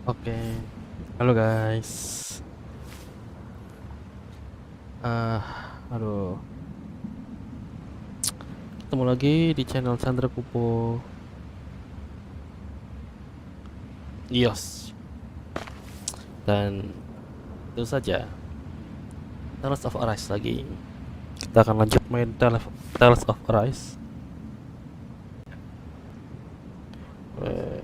Oke, halo guys. Ah, aduh, ketemu lagi di channel Candrakupo. Yes, dan itu saja. Tales of Arise lagi. Kita akan lanjut main Tales of Arise. Eh,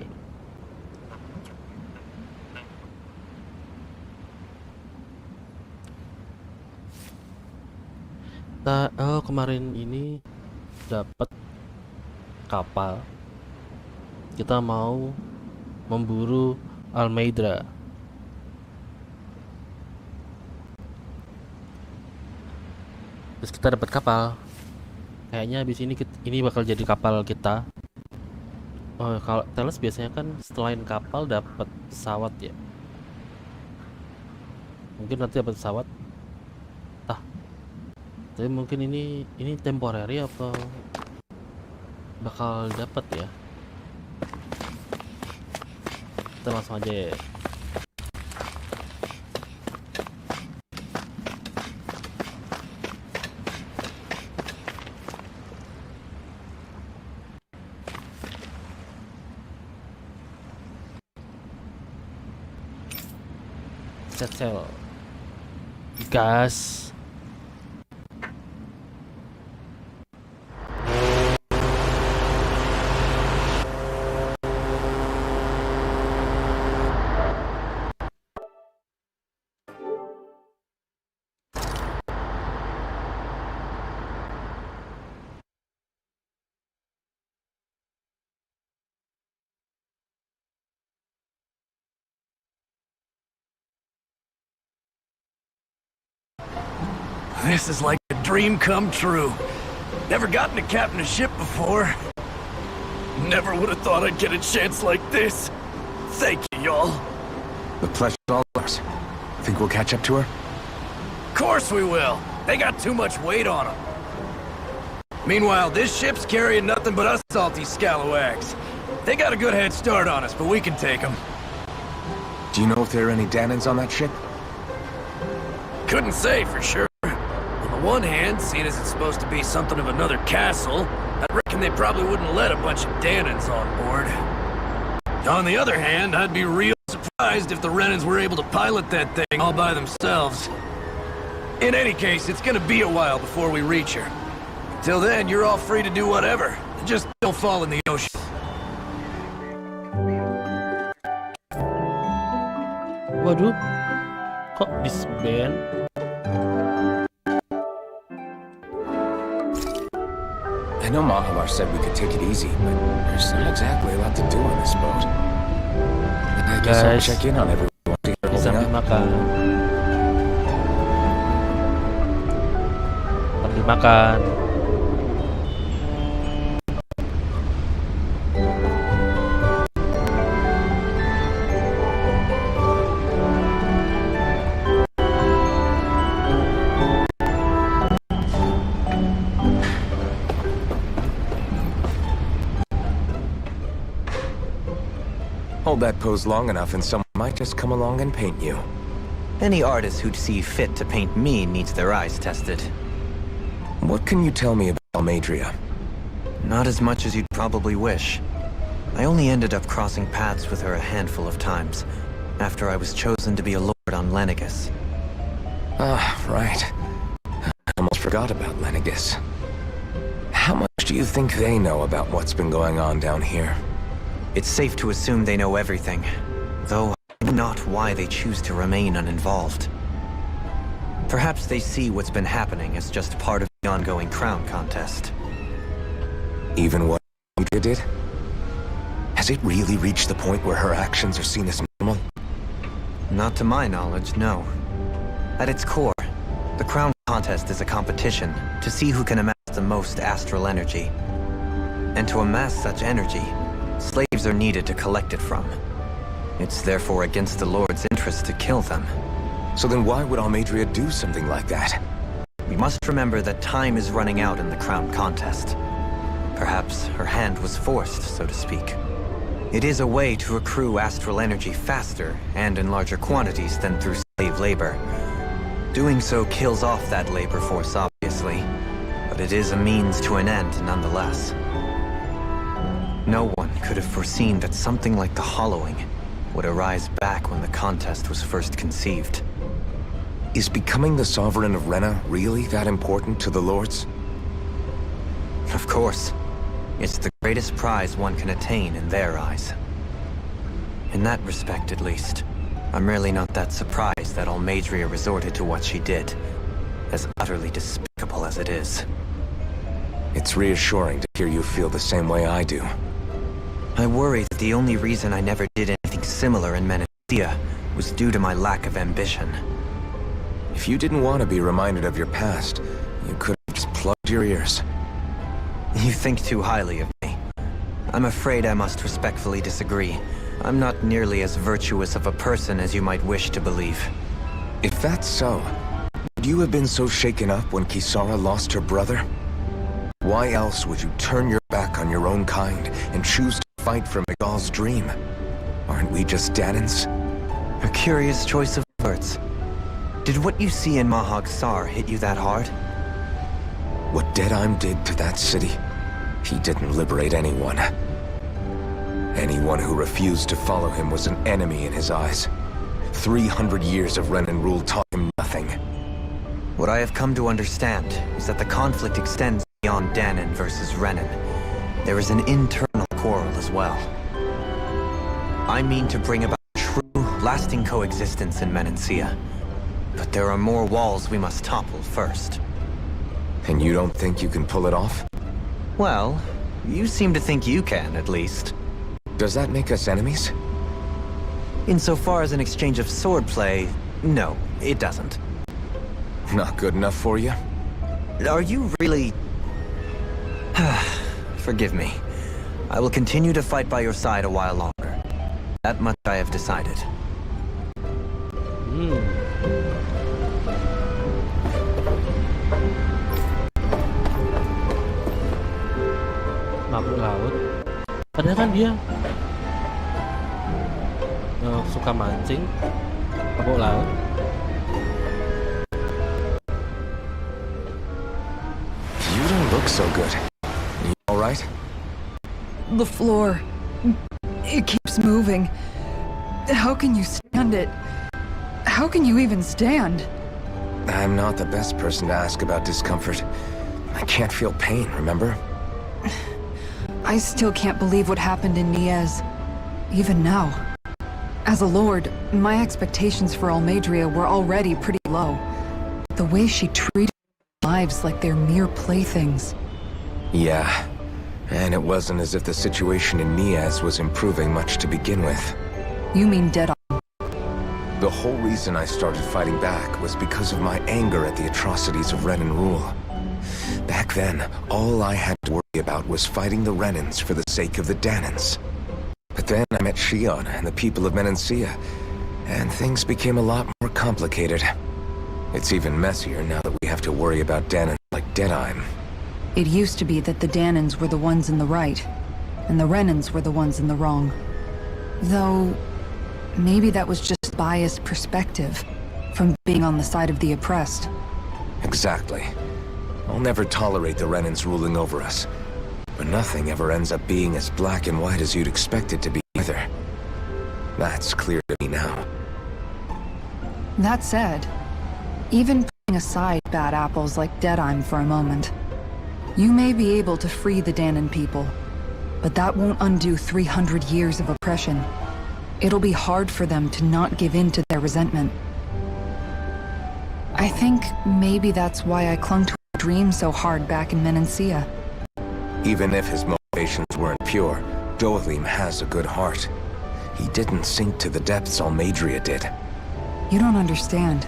kemarin ini dapat kapal. Kita mau memburu Almeida. Terus kita dapat kapal. Kayaknya habis ini bakal jadi kapal kita. Oh, kalau Thales biasanya kan selain kapal dapat pesawat ya. Mungkin nanti dapat pesawat. Tah, tapi mungkin ini temporary apa bakal dapat ya. Kita langsung aja ya. Set sail. Gas. This is like a dream come true. Never gotten to captain a ship before. Never would have thought I'd get a chance like this. Thank you, y'all. The pleasure's all ours. Think we'll catch up to her? Of course we will. They got too much weight on them. Meanwhile, this ship's carrying nothing but us salty scalawags. They got a good head start on us, but we can take them. Do you know if there are any Danans on that ship? Couldn't say for sure. On the one hand, seeing as it's supposed to be something of another castle, I reckon they probably wouldn't let a bunch of Danans on board. On the other hand, I'd be real surprised if the Renans were able to pilot that thing all by themselves. In any case, it's gonna be a while before we reach her. Till then, you're all free to do whatever. Just don't fall in the ocean. Waduh, kok disband? I know Mahavar said we could take it easy, but there's not exactly a lot to do on this boat. I guess I'll Guys, check in on everyone to hear holding sambil up. makan. Sambil makan. Hold that pose long enough and someone might just come along and paint you. Any artist who'd see fit to paint me needs their eyes tested. What can you tell me about Almeida? Not as much as you'd probably wish. I only ended up crossing paths with her a handful of times, after I was chosen to be a lord on Lenegus. Ah, right. I almost forgot about Lenegus. How much do you think they know about what's been going on down here? It's safe to assume they know everything, though I know not why they choose to remain uninvolved. Perhaps they see what's been happening as just part of the ongoing crown contest. Even what Almeida did? Has it really reached the point where her actions are seen as normal? Not to my knowledge, no. At its core, the crown contest is a competition to see who can amass the most astral energy. And to amass such energy, slaves are needed to collect it from. It's therefore against the Lord's interest to kill them. So then why would Almeida do something like that? We must remember that time is running out in the crown contest. Perhaps her hand was forced, so to speak. It is a way to accrue astral energy faster and in larger quantities than through slave labor. Doing so kills off that labor force, obviously, but it is a means to an end nonetheless. No one could have foreseen that something like the Hollowing would arise back when the contest was first conceived. Is becoming the Sovereign of Rena really that important to the Lords? Of course. It's the greatest prize one can attain in their eyes. In that respect, at least, I'm really not that surprised that Almadria resorted to what she did, as utterly despicable as it is. It's reassuring to hear you feel the same way I do. I worry that the only reason I never did anything similar in Menacia was due to my lack of ambition. If you didn't want to be reminded of your past, you could have just plugged your ears. You think too highly of me. I'm afraid I must respectfully disagree. I'm not nearly as virtuous of a person as you might wish to believe. If that's so, would you have been so shaken up when Kisara lost her brother? Why else would you turn your back on your own kind and choose to fight for Miguel's dream? Aren't we just Danans? A curious choice of words. Did what you see in Mahag Sar hit you that hard? What Deadheim did to that city, he didn't liberate anyone. Anyone who refused to follow him was an enemy in his eyes. 300 years of Renan rule taught him nothing. What I have come to understand is that the conflict extends beyond Danan versus Renan. There is an internal quarrel as well. I mean to bring about true, lasting coexistence in Menancia. But there are more walls we must topple first. And you don't think you can pull it off? Well, you seem to think you can, at least. Does that make us enemies? Insofar as an exchange of swordplay, no, it doesn't. Not good enough for you? Are you really... Forgive me. I will continue to fight by your side a while longer. That much I have decided. Mabuk laut. Padahal kan dia suka mancing, mabuk laut. You don't look so good. You all right? The floor. It keeps moving. How can you stand it? How can you even stand? I'm not the best person to ask about discomfort. I can't feel pain, remember? I still can't believe what happened in Niez. Even now. As a lord, my expectations for Almadria were already pretty low. The way she treated lives like they're mere playthings. Yeah. And it wasn't as if the situation in Niaz was improving much to begin with. You mean Deadeye? The whole reason I started fighting back was because of my anger at the atrocities of Renan rule. Back then, all I had to worry about was fighting the Renans for the sake of the Danans. But then I met Shion and the people of Menancia, and things became a lot more complicated. It's even messier now that we have to worry about Danans like Deadheim. It used to be that the Danans were the ones in the right, and the Renans were the ones in the wrong. Though, maybe that was just biased perspective, from being on the side of the oppressed. Exactly. I'll never tolerate the Renans ruling over us. But nothing ever ends up being as black and white as you'd expect it to be either. That's clear to me now. That said, even putting aside bad apples like Deadheim for a moment, you may be able to free the Danan people, but that won't undo 300 years of oppression. It'll be hard for them to not give in to their resentment. I think maybe that's why I clung to a dream so hard back in Menancia. Even if his motivations weren't pure, Dohalim has a good heart. He didn't sink to the depths Almadria did. You don't understand.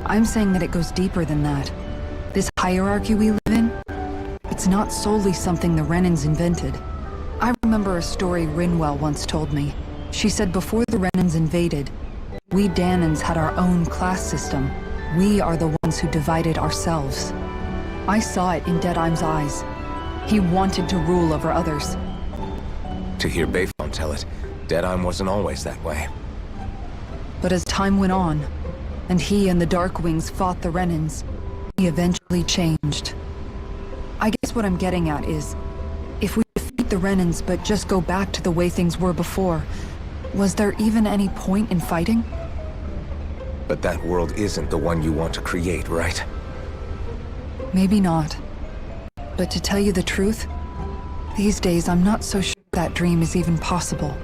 I'm saying that it goes deeper than that. This hierarchy we live in, it's not solely something the Renans invented. I remember a story Rinwell once told me. She said before the Renans invaded, we Danans had our own class system. We are the ones who divided ourselves. I saw it in Deadheim's eyes. He wanted to rule over others. To hear Bayfon tell it, Deadeye wasn't always that way. But as time went on, and he and the Darkwings fought the Renans, he eventually changed. I guess what I'm getting at is, if we defeat the Renans but just go back to the way things were before, was there even any point in fighting? But that world isn't the one you want to create, right? Maybe not. But to tell you the truth, these days I'm not so sure that dream is even possible.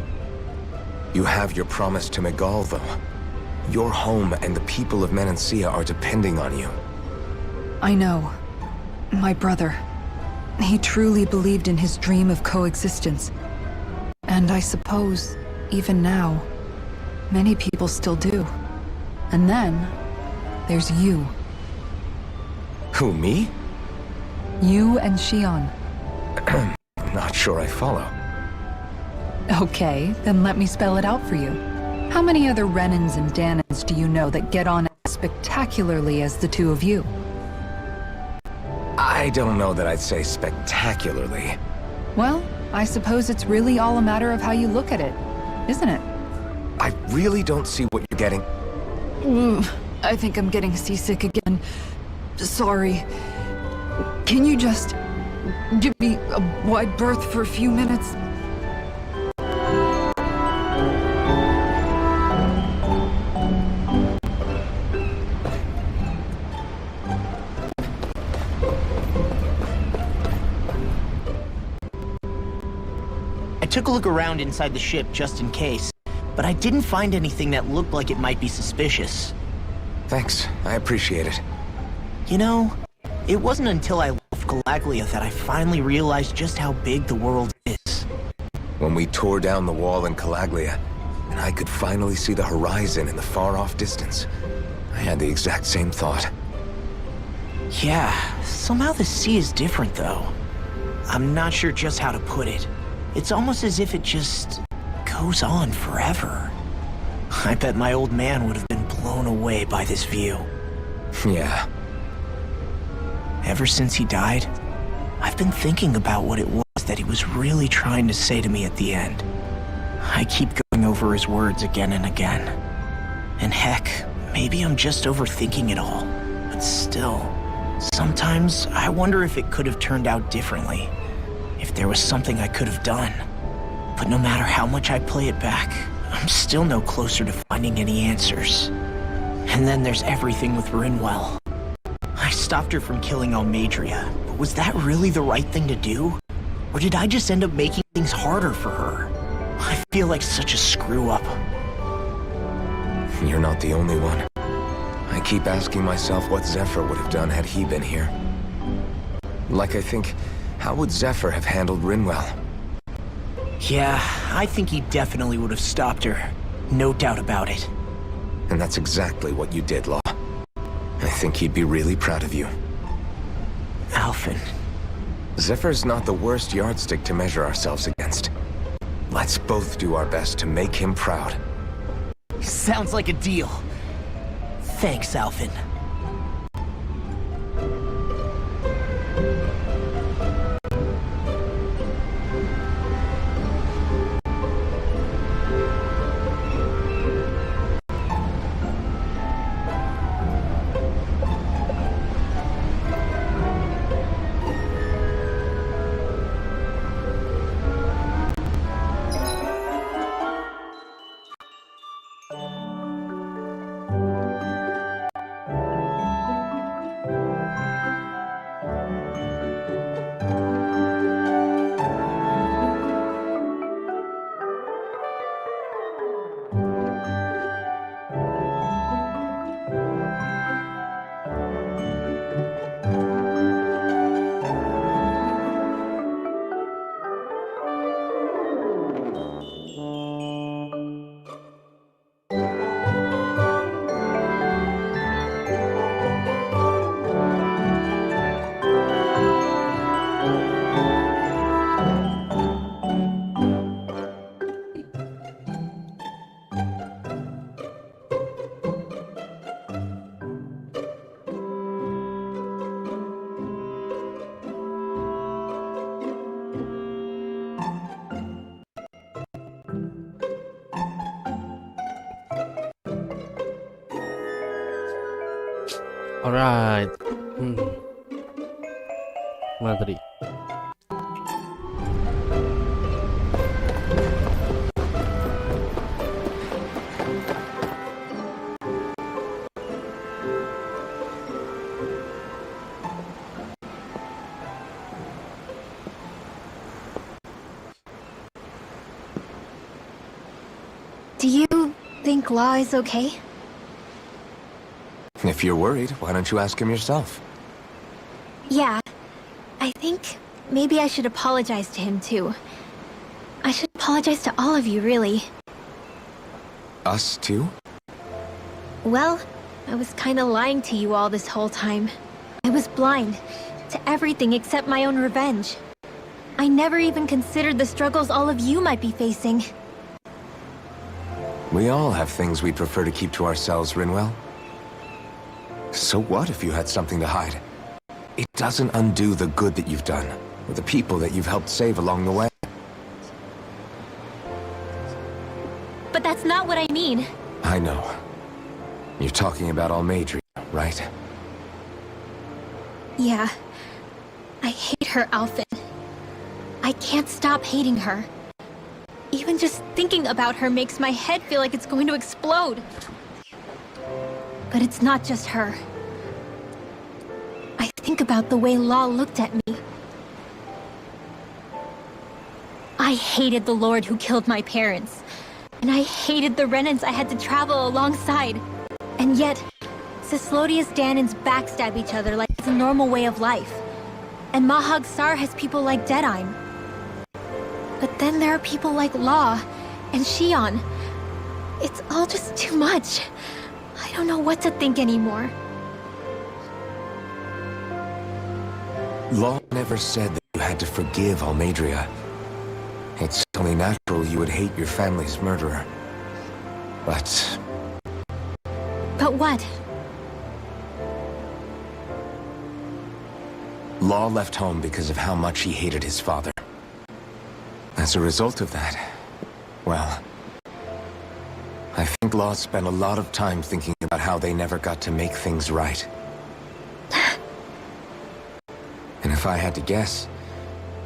You have your promise to Megal, though. Your home and the people of Menancia are depending on you. I know. My brother. He truly believed in his dream of coexistence. And I suppose, even now, many people still do. And then, there's you. Who, me? You and Shion. Not sure I follow. Okay, then let me spell it out for you. How many other Renans and Danans do you know that get on as spectacularly as the two of you? I don't know that I'd say spectacularly. Well, I suppose it's really all a matter of how you look at it, isn't it? I really don't see what you're getting. I think I'm getting seasick again. Sorry. Can you just give me a wide berth for a few minutes? I took a look around inside the ship just in case, but I didn't find anything that looked like it might be suspicious. Thanks, I appreciate it. You know, it wasn't until I left Calaglia that I finally realized just how big the world is. When we tore down the wall in Calaglia, and I could finally see the horizon in the far-off distance, I had the exact same thought. Yeah, somehow the sea is different though. I'm not sure just how to put it. It's almost as if it just goes on forever. I bet my old man would have been blown away by this view. Yeah. Ever since he died, I've been thinking about what it was that he was really trying to say to me at the end. I keep going over his words again and again. And heck, maybe I'm just overthinking it all. But still, sometimes I wonder if it could have turned out differently. If there was something I could have done. But no matter how much I play it back, I'm still no closer to finding any answers. And then there's everything with Rinwell. I stopped her from killing Almadria, but was that really the right thing to do? Or did I just end up making things harder for her? I feel like such a screw-up. You're not the only one. I keep asking myself what Zephyr would have done had he been here. Like I think, how would Zephyr have handled Rinwell? Yeah, I think he definitely would have stopped her. No doubt about it. And that's exactly what you did, Law. I think he'd be really proud of you. Alphen. Zephyr's not the worst yardstick to measure ourselves against. Let's both do our best to make him proud. Sounds like a deal. Thanks, Alphen. Alright. Mana tadi? Do you think Law is okay? If you're worried, why don't you ask him yourself? Yeah. I think maybe I should apologize to him too. I should apologize to all of you, really. Us too? Well, I was kinda lying to you all this whole time. I was blind to everything except my own revenge. I never even considered the struggles all of you might be facing. We all have things we'd prefer to keep to ourselves, Rinwell. So what if you had something to hide? It doesn't undo the good that you've done, or the people that you've helped save along the way. But that's not what I mean. I know. You're talking about Almadria, right? Yeah. I hate her, Alphen. I can't stop hating her. Even just thinking about her makes my head feel like it's going to explode. But it's not just her. I think about the way Law looked at me. I hated the Lord who killed my parents. And I hated the Renans I had to travel alongside. And yet, Cislodius Danans backstab each other like it's a normal way of life. And Mahag Sar has people like Deadime. But then there are people like Law and Shion. It's all just too much. I don't know what to think anymore. Law never said that you had to forgive Almadria. It's only natural you would hate your family's murderer. But But what? Law left home because of how much he hated his father. As a result of that, well, I think Law spent a lot of time thinking about how they never got to make things right. And if I had to guess,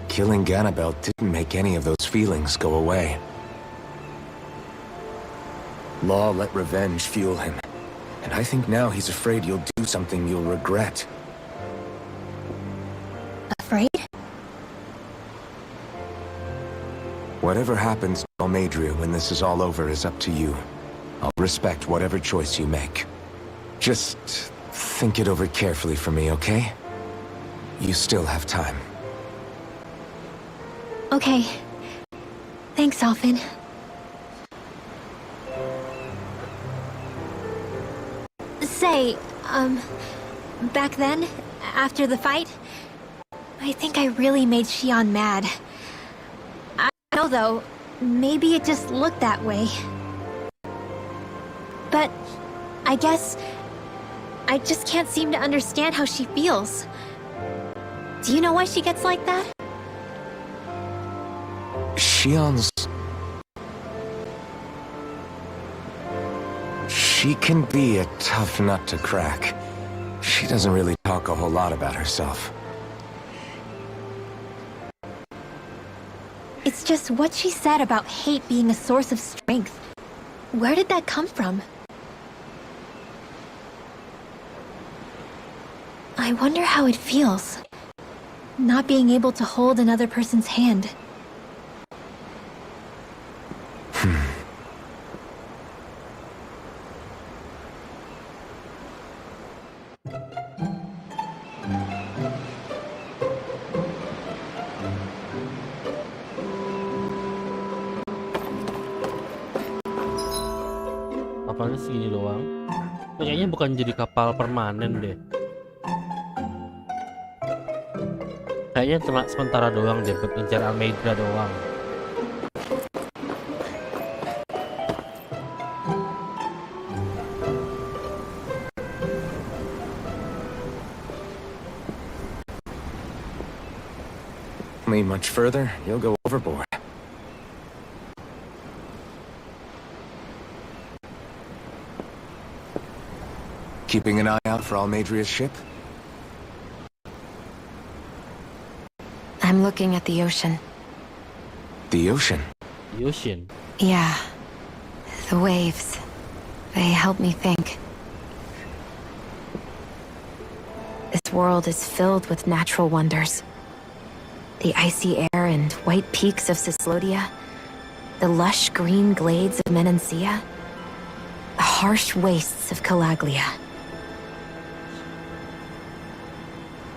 killing Ganabel didn't make any of those feelings go away. Law let revenge fuel him, and I think now he's afraid you'll do something you'll regret. Afraid? Whatever happens to Almadria when this is all over is up to you. I'll respect whatever choice you make. Just think it over carefully for me, okay? You still have time. Okay. Thanks, Alphen. Say, back then, after the fight, I think I really made Shion mad. I don't know though, maybe it just looked that way. But I guess I just can't seem to understand how she feels. Do you know why she gets like that? Shion's... She can be a tough nut to crack. She doesn't really talk a whole lot about herself. It's just what she said about hate being a source of strength. Where did that come from? I wonder how it feels. Not being able to hold another person's hand. Kapalnya segini doang. Kayaknya bukan jadi kapal permanen deh. Kayaknya cuma sementara doang deh buat ngejar Almeida doang. Lean much further, you'll go overboard. Keeping an eye out for Almadria's ship? I'm looking at the ocean. The ocean? The ocean. Yeah. The waves. They help me think. This world is filled with natural wonders. The icy air and white peaks of Cislodia. The lush green glades of Menancia. The harsh wastes of Calaglia.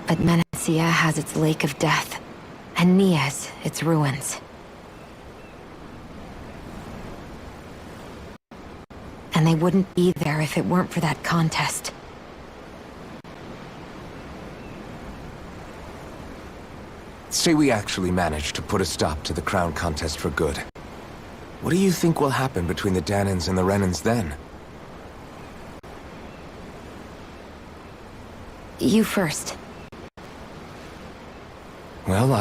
But Menancia has its lake of death, and Nias its ruins. And they wouldn't be there if it weren't for that contest. Say we actually managed to put a stop to the crown contest for good. What do you think will happen between the Danans and the Renans then? You first. Well,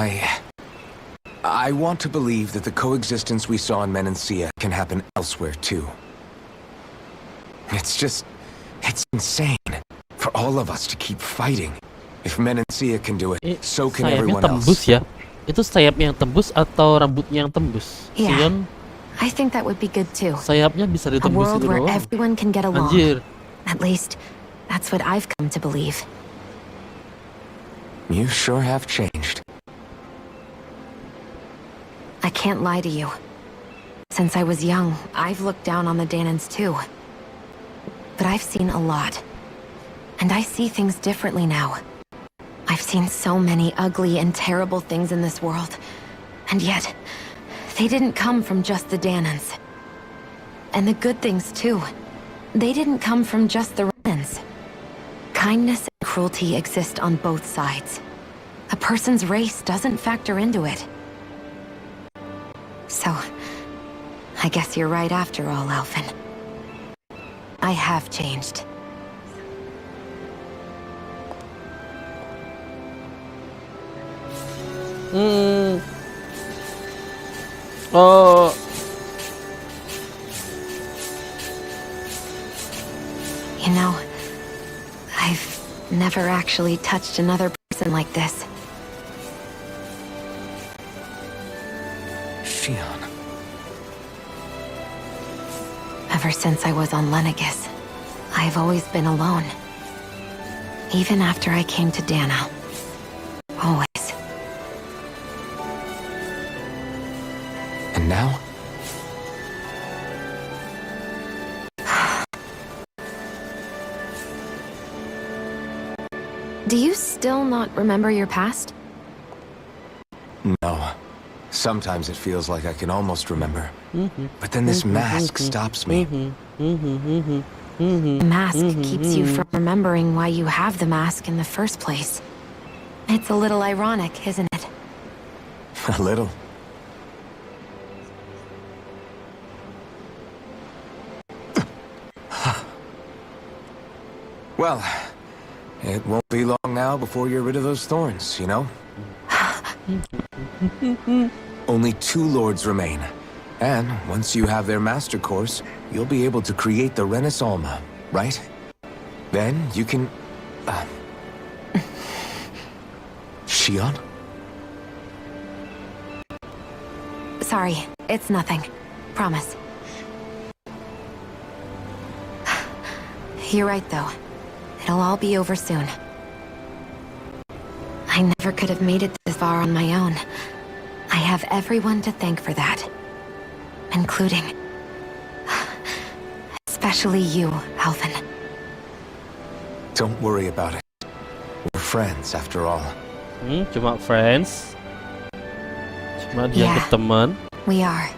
I want to believe that the coexistence we saw in Menancia can happen elsewhere too. It's insane for all of us to keep fighting. If Menancia can do it, so can everyone else. Tembus ya? Itu sayapnya yang tembus atau rambutnya yang tembus? Yeah. Sion, I think that would be good too. sayapnya bisa A ditembus world itu where doang. everyone can get along. Anjir. At least, that's what I've come to believe. You sure have changed. I can't lie to you. Since I was young, I've looked down on the Danans too. But I've seen a lot. And I see things differently now. I've seen so many ugly and terrible things in this world. And yet, they didn't come from just the Danans. And the good things too. They didn't come from just the Renans. Kindness and cruelty exist on both sides. A person's race doesn't factor into it. So, I guess you're right after all, Alphen. I have changed. Oh, You know, I've never actually touched another person like this. Shion. Ever since I was on Lenegis, I've always been alone. Even after I came to Dana. Always. And now? Do you still not remember your past? No. Sometimes it feels like I can almost remember. But then this mask stops me. The mask keeps you from remembering why you have the mask in the first place. It's a little ironic, isn't it? A little. Well, it won't be long now before you're rid of those thorns, you know? Only 2 lords remain. And once you have their master course, you'll be able to create the Renis Alma, right? Then you can... Shion? Sorry, it's nothing. Promise. You're right, though. It'll all be over soon. I never could have made it this far on my own. I have everyone to thank for that. Including... especially you, Alvin. Don't worry about it. We're friends, after all. Cuma friends. Cuma dianggap Yeah. teman. We are.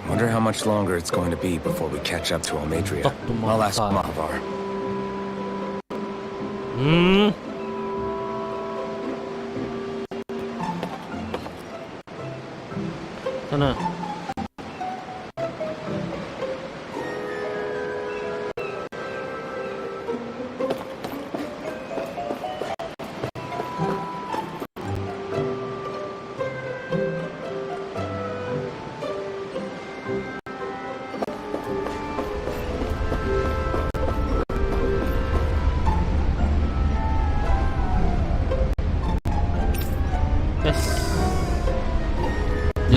Wonder how much longer it's going to be before we catch up to Almadria. Talk to I'll ask Mahavar. Mahavar. Sana.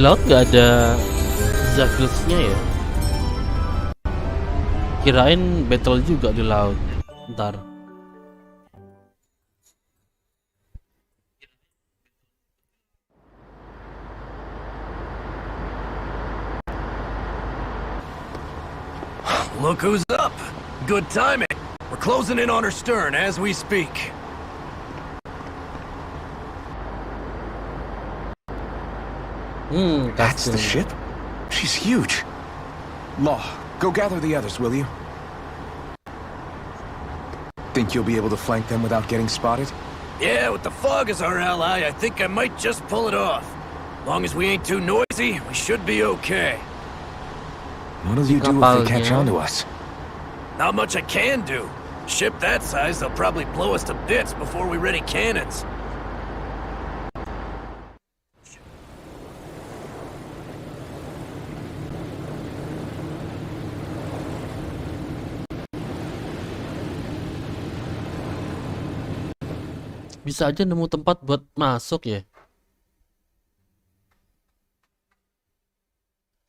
laut nggak ada Zagreusnya ya? Kirain battle juga di laut. Ntar. Look who's up. Good timing. We're closing in on her stern as we speak. That's the Casting. ship? She's huge. Law, go gather the others, will you? Think you'll be able to flank them without getting spotted? Yeah, with the fog as our ally, I think I might just pull it off. Long as we ain't too noisy, we should be okay. What'll you do if they catch Kapalnya. on to us? Not much I can do. Ship that size, they'll probably blow us to bits before we ready cannons. Bisa aja nemu tempat buat masuk ya.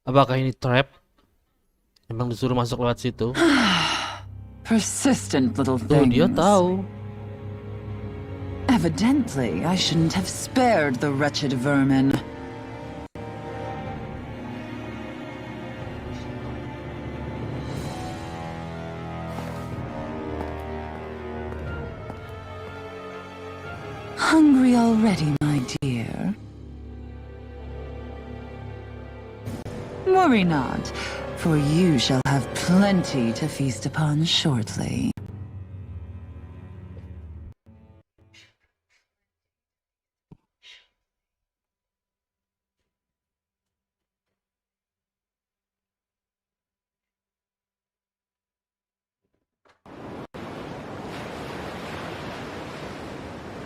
Apakah ini trap? Emang disuruh masuk lewat situ? Persistent little Tuh dia things. tahu. Evidently, I shouldn't have spared the wretched vermin. Hungry already, my dear? Worry not, for you shall have plenty to feast upon shortly.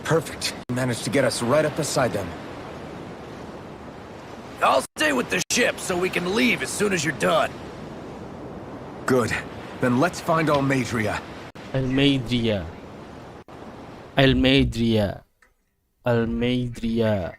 Perfect. You managed to get us right up beside them. I'll stay with the ship so we can leave as soon as you're done. Good. Then let's find Almadria. Almadria. Almadria. Almadria.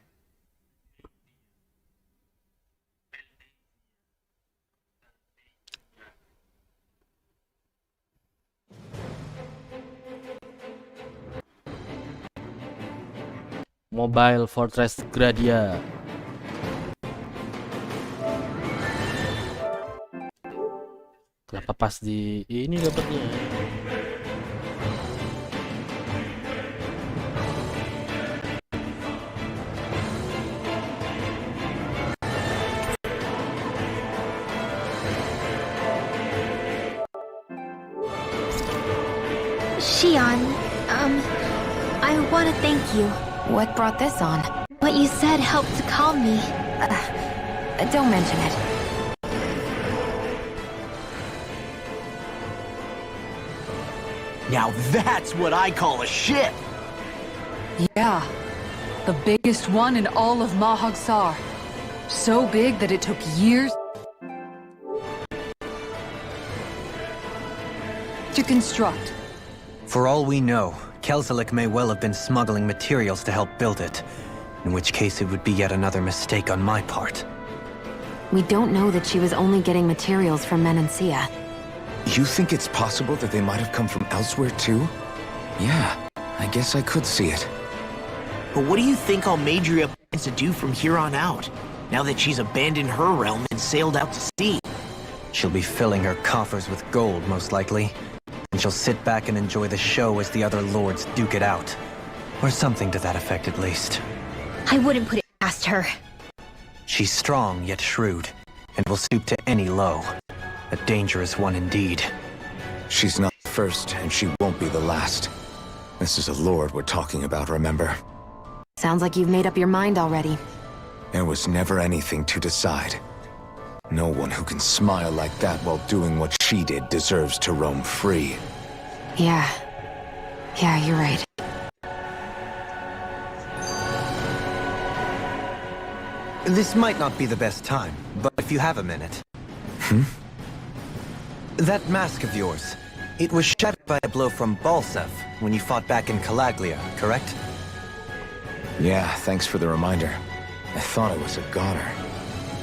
Mobile Fortress Gradia. Kenapa pas di ini dapatnya? Shion, I want to thank you. What brought this on? What you said helped to calm me. Don't mention it. Now that's what I call a ship! Yeah. The biggest one in all of Mahagsar. So big that it took years to construct. For all we know, Kelselik may well have been smuggling materials to help build it, in which case it would be yet another mistake on my part. We don't know that she was only getting materials from Menancia. You think it's possible that they might have come from elsewhere too? Yeah, I guess I could see it. But what do you think Almadria plans to do from here on out, now that she's abandoned her realm and sailed out to sea? She'll be filling her coffers with gold, most likely. And she'll sit back and enjoy the show as the other lords duke it out. Or something to that effect, at least. I wouldn't put it past her. She's strong, yet shrewd, and will stoop to any low. A dangerous one indeed. She's not the first, and she won't be the last. This is a lord we're talking about, remember? Sounds like you've made up your mind already. There was never anything to decide. No one who can smile like that while doing what she did deserves to roam free. Yeah. Yeah, you're right. This might not be the best time, but if you have a minute. That mask of yours, it was shattered by a blow from Balsef when you fought back in Calaglia, correct? Yeah, thanks for the reminder. I thought it was a goner.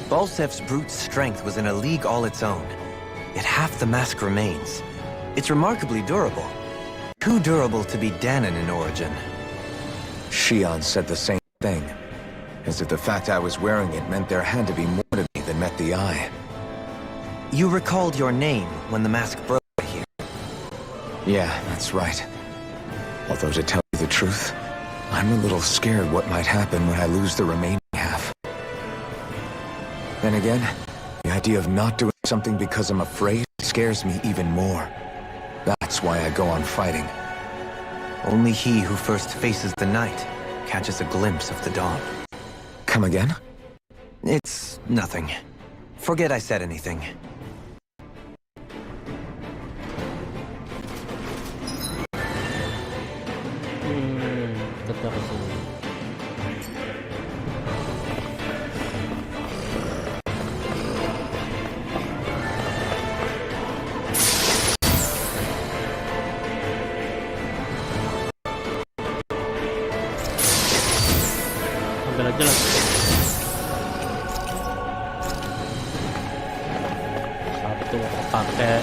Balsef's brute strength was in a league all its own. Yet half the mask remains. It's remarkably durable. Too durable to be Danon in origin. Shion said the same thing. As if the fact I was wearing it meant there had to be more to me than met the eye. You recalled your name when the mask broke here. Yeah, that's right. Although to tell you the truth, I'm a little scared what might happen when I lose the remaining half. Then again, the idea of not doing something because I'm afraid scares me even more. That's why I go on fighting. Only he who first faces the night catches a glimpse of the dawn. Come again? It's nothing. Forget I said anything. Tetap kesini. Ambil aja lah. Satu pakai.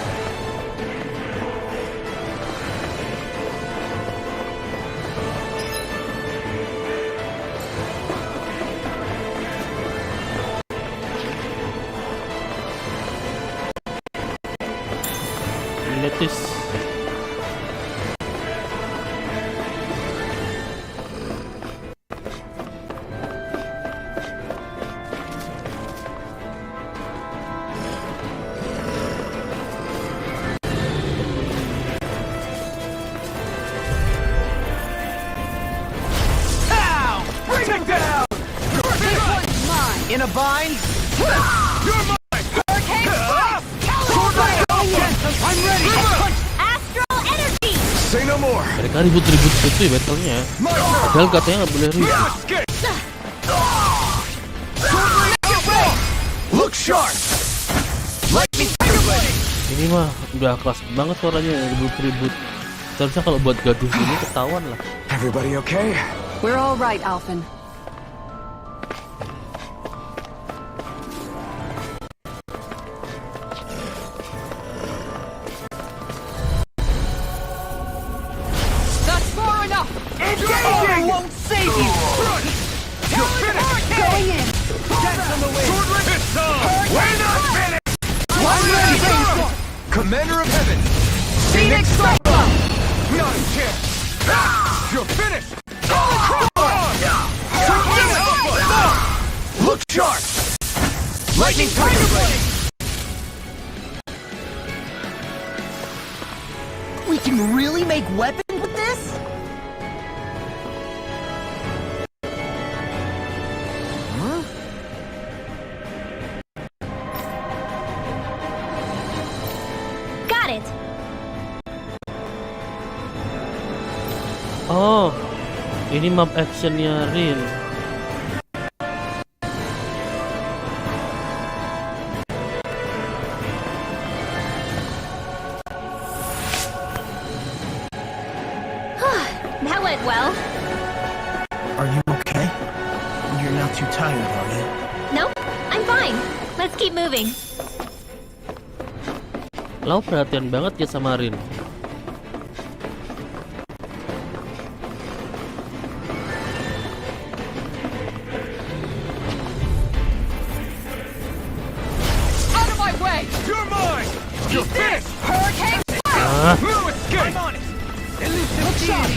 Lettuce. In a bind? Astral energy! Say no more! Mereka ribut-ribut gitu ya battle-nya. Padahal katanya nggak boleh ribut. Look sharp! Ini mah udah kelas banget suaranya ribut-ribut. Seharusnya kalau buat gaduh gini ketahuan lah. Everybody okay? We're all right, Alphen. That's far enough! Engaging! Won't save you! Going in! That's on the way! We're not finished! I'm ready! Commander of Heaven! Phoenix Cyclone! Not a chance! You're finished! Look sharp! Lightning Tiger Blade! We can really make weapons with this? Got it! Oh, ini map actionnya Rin. That went well. Are you okay? You're not too tired, are you? Nope, I'm fine. Let's keep moving. Lau perhatian banget ya sama Rin. Out of my way! You're mine! You're finished! Hurricane! Ah, No escape! I'm on it! Look sharp!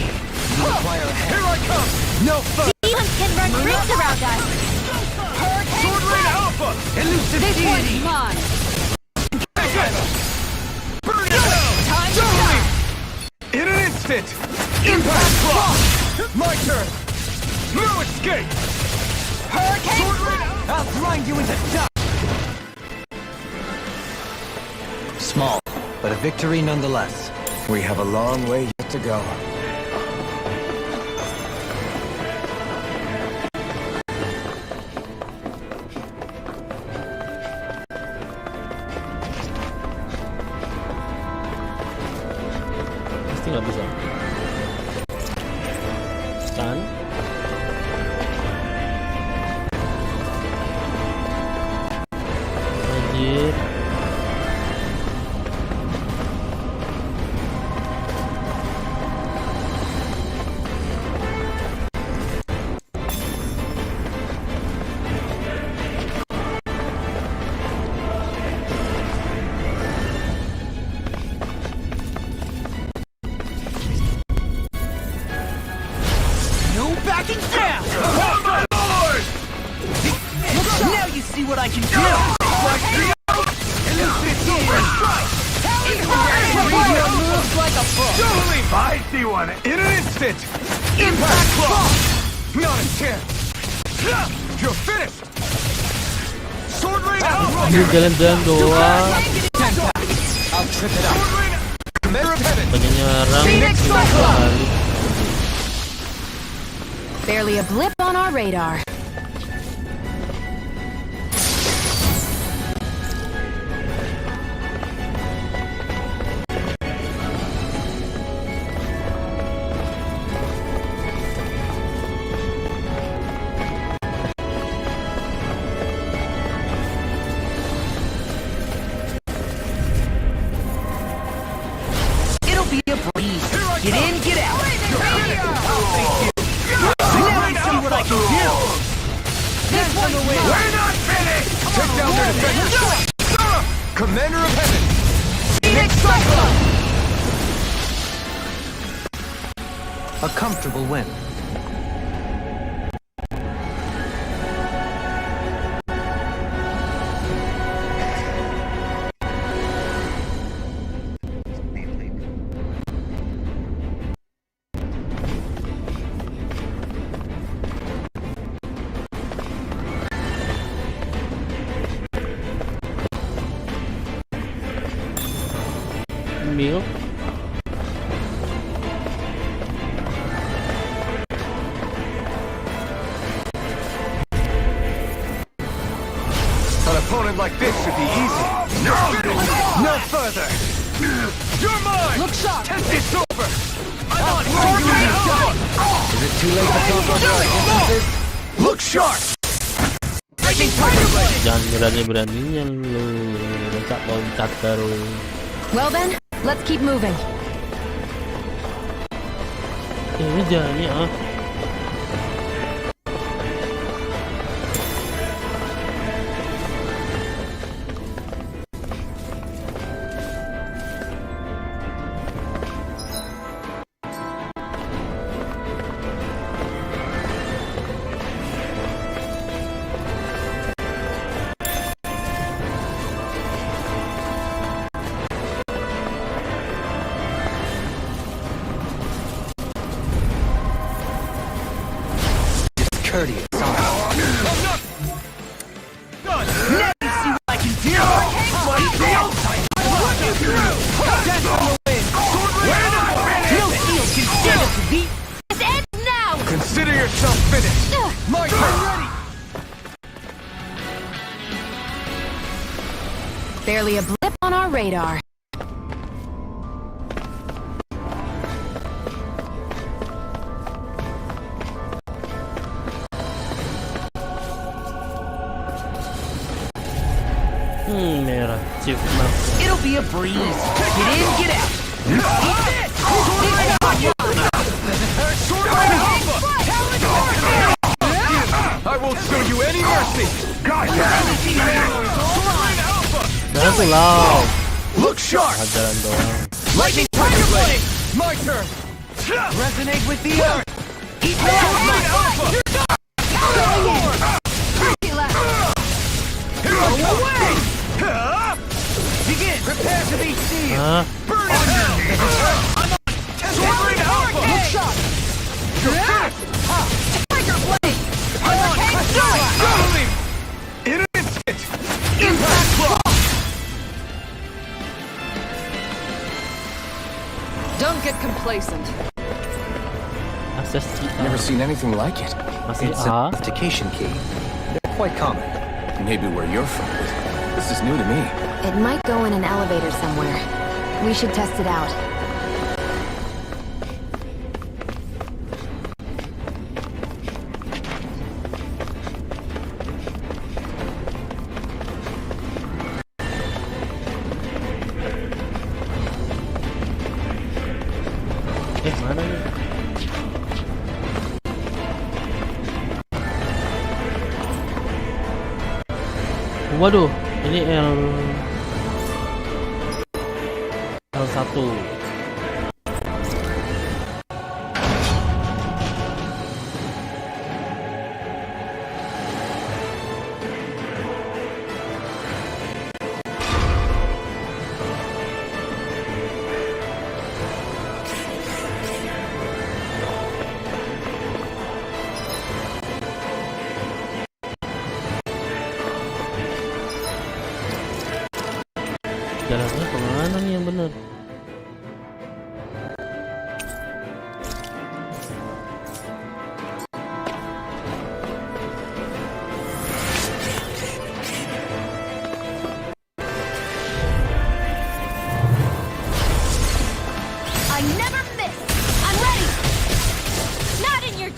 Here I come! No fuss! Demons can run rings around us. Hurricane! Sword Rain Alpha! Elusive This one's mine! Burn it down! Time to shine! In an instant! Impact block! My turn! No escape! Hurricane! Sword Rain Alpha! I'll grind you into dust! Small, but a victory nonetheless. We have a long way yet to go. pasti nggak bisa. Kan? Looking down! Now you see what I can do! Moves like a book! I see one in an instant! Impact claw! Not a chance! You're finished! Sword rain out! Ini jalan-jalan doang. I'll trip it out! Commander of heaven! Pengen nyerang. Phoenix Balik. Barely a blip on our radar. It'll be a breeze. Get in, get out. Now you see what I can do. This one's away. We're not finished! Take down their defenders! Commander of heaven! Phoenix Cyclone! A comfortable win. Milk. An opponent like this should be easy. No further! You're mine! Look sharp! Test it's over! I'm on here! Is it too late to talk about our differences? Look sharp! Breaking Tiger Blade! Jangan berani-beraninya lu loncat-loncat terus. Well then, let's keep moving. Ini jalannya ah. Courteous. Now you see what I can do. What you through? Death on the wind. No shield can stand us to beat. This ends now! Consider yourself finished! My turn ready. Barely a blip on our radar. Merah. Shift map. It'll be a breeze. Get in, get out. Eat this. I won't show you any mercy! Jangan pulau. Look sharp! Jalan doang. Lightning Tiger Blade. My turn. Resonate with the earth. Eat this. Go away. Begin. Prepare to be sealed. Hah? Burn in hell. I'm on. Sword Alpha. Look sharp. Tiger Blade. I'm on. In an instant! Impact Claw. Don't get complacent. Akses si A. Never seen anything like it. Masih It's A. an authentication key. They're quite common. Maybe where you're from, but this is new to me. It might go in an elevator somewhere. We should test it out. Mana nih? Waduh, ini L1.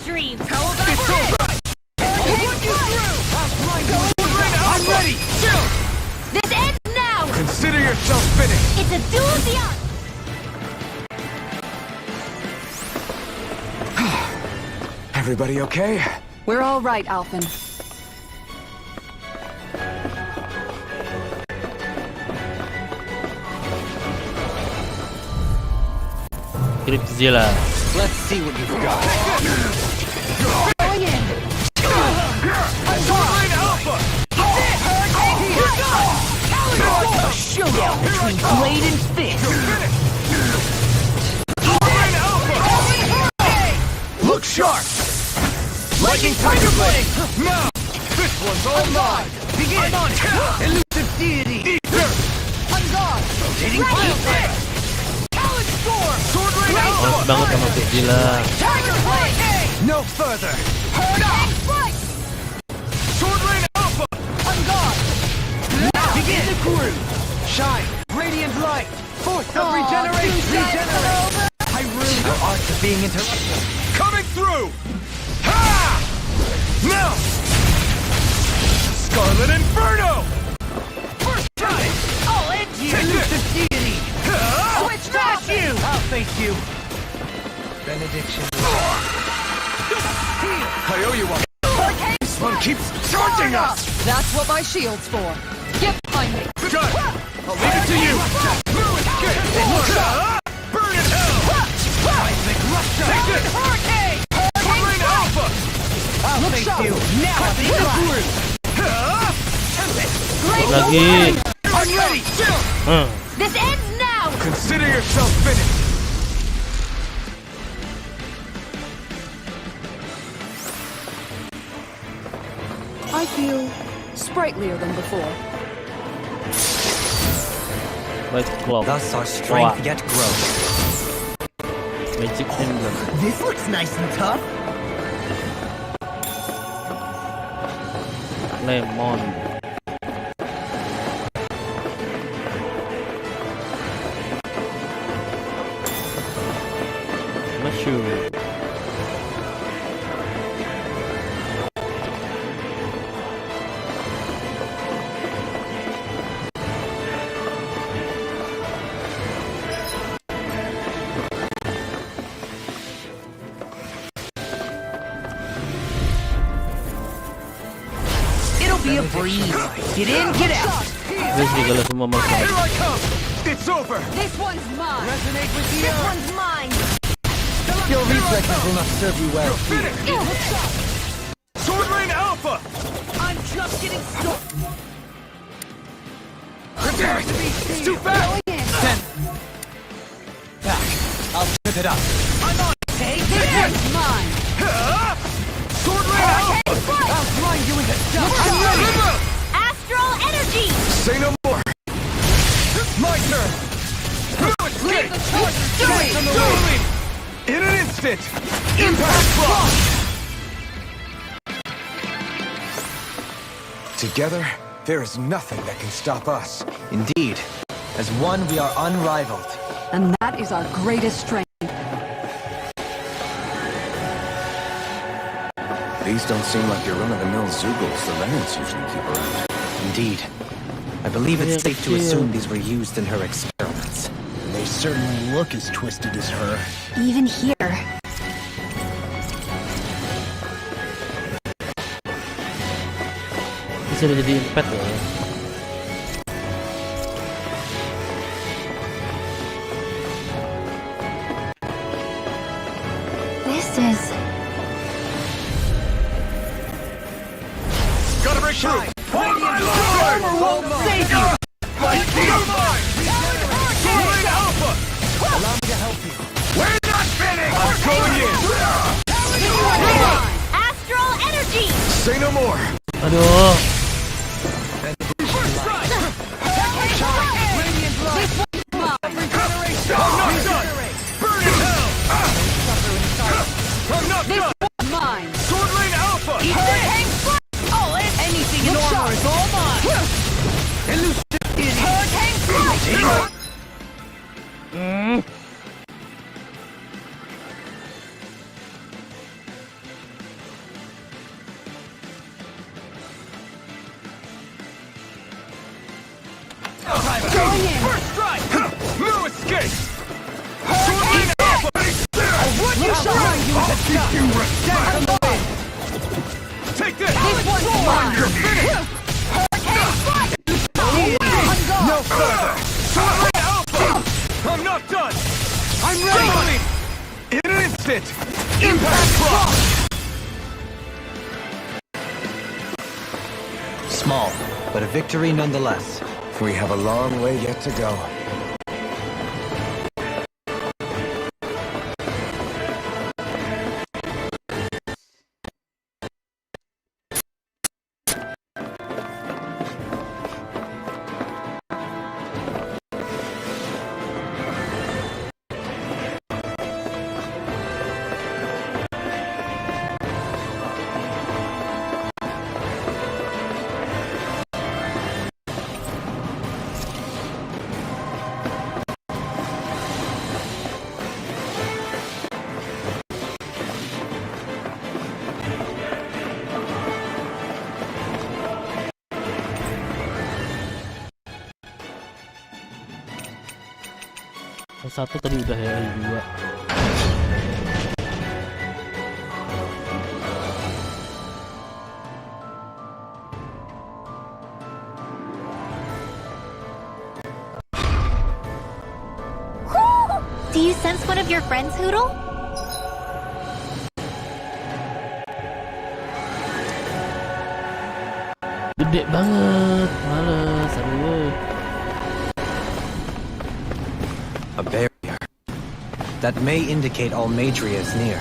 dreams. How about this? I'll put you through! I'm ready! Chill! This ends now! Consider yourself finished! It's a duel of the arts! Everybody okay? We're all right, Alphen. Gripzilla. Let's see what you've got. Going in! Swordline Alpha! A showdown between blade and fist. Swordline Alpha! Look sharp! Lightning Tiger Blade! Now! This one's all mine! Begin! I'm on top! Elusive deity. On guard! Rotating Pile Blade! Talon Storm! Swordline Males Alpha! banget sama Gripzilla. Tiger Blade! No further. Hurting Strike! Swordline Alpha! On guard! Now begin the crew. Shine. Radiant light. Force of regeneration. Regenerate. I rue the art of being interrupted. Coming through! Ha! Now! Scarlet Inferno! First time! I'll end you. Elusive deity. Switch Smash you. I'll face you. Benediction. I owe you one. This one keeps charging us! That's what my shield's for. Get behind me! Done! I'll leave it to you! Burn in hell! Seismic rupture. Hurricane! Swordline Alpha! I'll face you. Now I'll be Lagi. I'm ready! Chill! This ends now! Consider yourself finished! I feel sprightlier than before. White Clock. Thus our strength Wah. yet grows. Magic Emblem. This looks nice and tough. Lemon. Mushroom. It'll be a breeze. Get in, get out. Guys, di kalau semua masuk. Here I come! It's over! This one's mine! Resonate with the This earth. one's mine! Your reflexes will not serve you well. Swordline Alpha! I'm just getting started. Prepare! It's too fast! Back. I'll flip it up. I'm on! Take This this. one's mine! Swordline Alpha! I'll grind you into dust. I'm ready. Astral energy! Say no more! My turn! Leave the charger to me! Totally! In an instant! Impact block! Together, there is nothing that can stop us. Indeed. As one, we are unrivaled. And that is our greatest strength. These don't seem like your run-of-the-mill Zoogles the Renans usually keep around. Indeed. I believe it's Yeah, safe to cute. assume these were used in her experiments. They certainly look as twisted as her. Even here. Bisa jadi impact ya. This is... Gotta break through! Armor won't save you. Swordline Alpha! Allow me to help you. We're not finished! I'm going in! Astral energy! Say no more! Aduh. First strike! Radiant light. Regeneration. I'm not done! Burn in hell! I'm not done! Mine! Swordline Alpha! Hurricane strike. Oh, anything in armor is all mine. Elusive deity. Hurricane strike. instant! Impact drop! Small, but a victory nonetheless. We have a long way yet to go. Satu tadi udah ya, dua. Do you sense one of your friends, Hoodle? Gede banget, males, aduh. A barrier. That may indicate Almadria is near.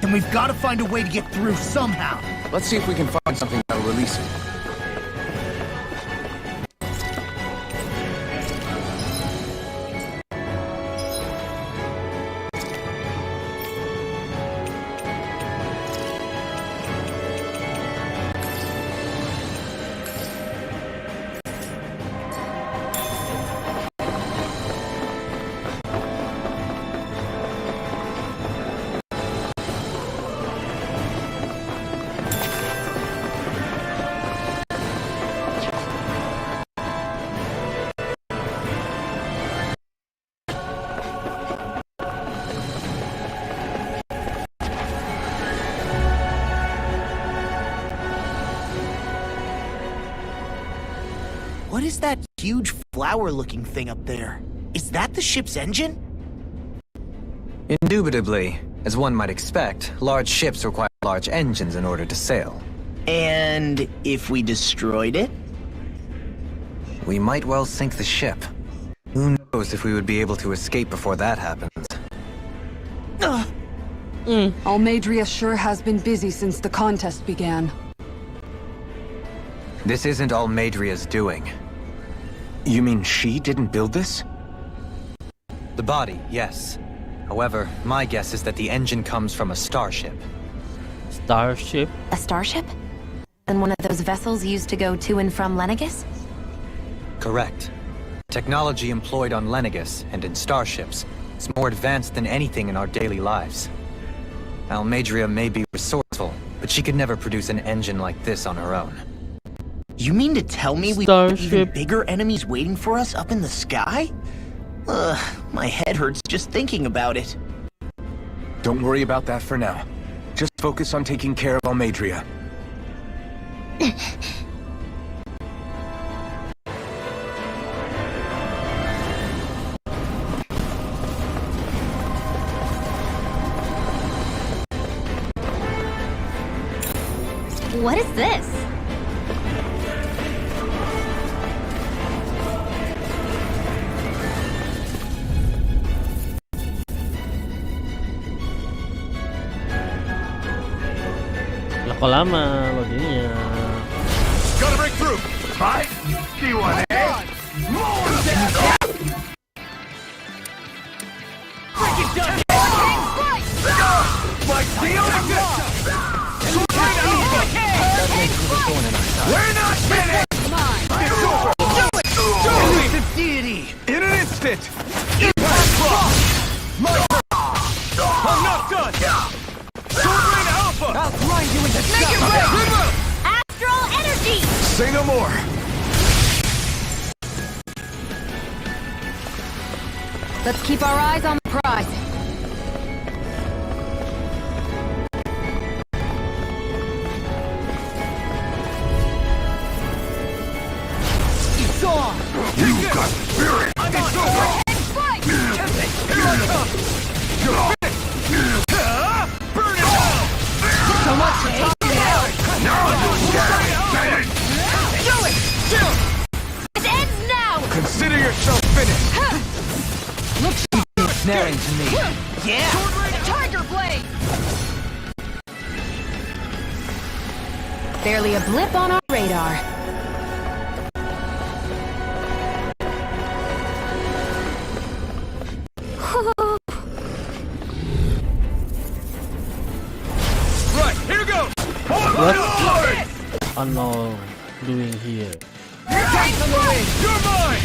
Then we've got to find a way to get through somehow. Let's see if we can find something that'll release it. What is that huge flower-looking thing up there? Is that the ship's engine? Indubitably. As one might expect, large ships require large engines in order to sail. And if we destroyed it? We might well sink the ship. Who knows if we would be able to escape before that happens. Almadria sure has been busy since the contest began. This isn't Almadria's doing. You mean she didn't build this? The body, yes. However, my guess is that the engine comes from a starship. Starship? A starship? And one of those vessels used to go to and from Lenegis? Correct. Technology employed on Lenegis and in starships is more advanced than anything in our daily lives. Almadria may be resourceful, but she could never produce an engine like this on her own. You mean to tell me we have even Starship. bigger enemies waiting for us up in the sky? My head hurts just thinking about it. Don't worry about that for now. Just focus on taking care of Almadria. What is this? Lah kok lama loadingnya? Gotta break through! Right? See what, eh? Like steel? We're not kidding! It's over! Elusive deity! In an instant! Impact drop! I'm not done! Sword Rain Alpha! I'll grind you into Make it way! Astral energy! Say no more! Let's keep our eyes on the prize. It's on! You got spirit! It's over! Here I come! You're finished! ensnaring to me. Yeah! Tiger Blade! Barely a blip on our radar. Right, here goes! What Unknown doing here? You're mine!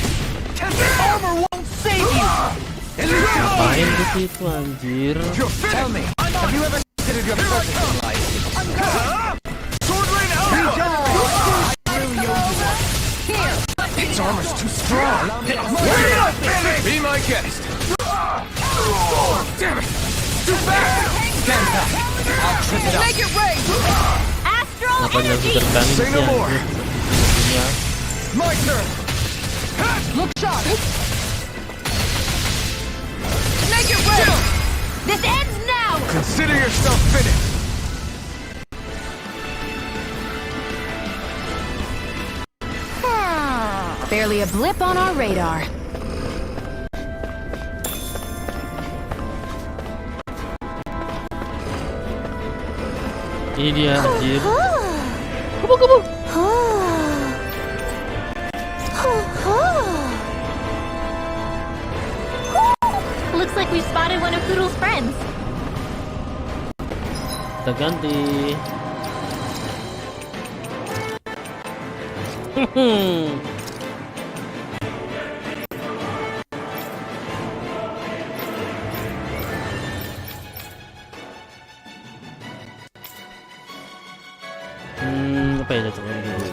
Armor won't save you! Ngapain di situ anjir? Tell me, have you ever considered your purpose in life? Sword Rain Alpha! Its armor's too strong. Be my guest! Damn it! Too fast! Stand back. I'll trip it up. Make it rain! Astral Ngapain langsung energy! terbangin Say sih no more. anjir? Ujungnya. My turn! Look sharp. Make it rain! This ends now! Consider yourself finished! Barely a blip on our radar. Ini dia anjir. Looks like we've spotted one of Poodle's friends. Kita ganti. Apa ya coba dulu.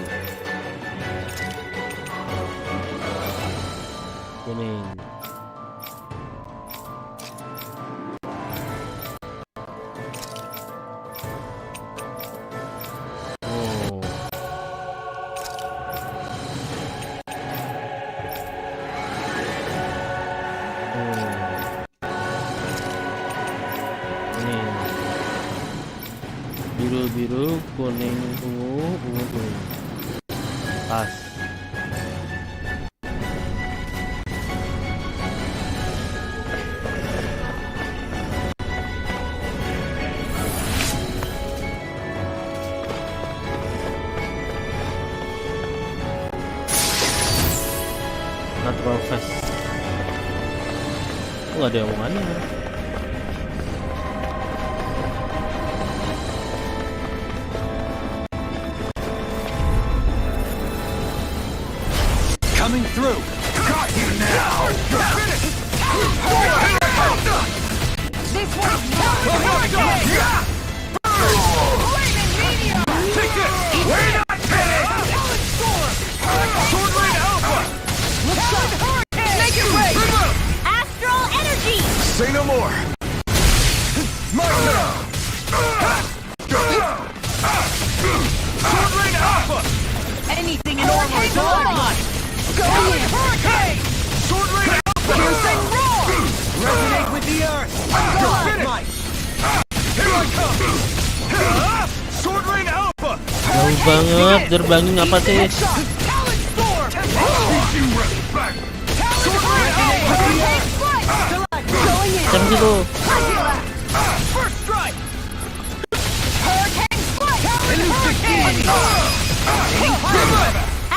Kuning. Oh. Ini biru-biru, kuning, ungu, kuning. Pas. Natural fast. Nggak ada omongannya. Coming through! Got you now! You're finished! This one's Take this! We're not finished! Sword Rain Alpha! Make it rain! Astral energy! Say no more! My turn! Sword Rain Alpha! Anything in armor is all mine. Go in! Hurricane! Sword Rain Alpha! Piercing roar. Resonate with the earth. You're God, finished! might. Here I come! Sword Rain Alpha! Jauh banget, terbangin apa sih? Talon storm. Teach you respect! Sword Rain Alpha! Going in. Jam situ. First strike.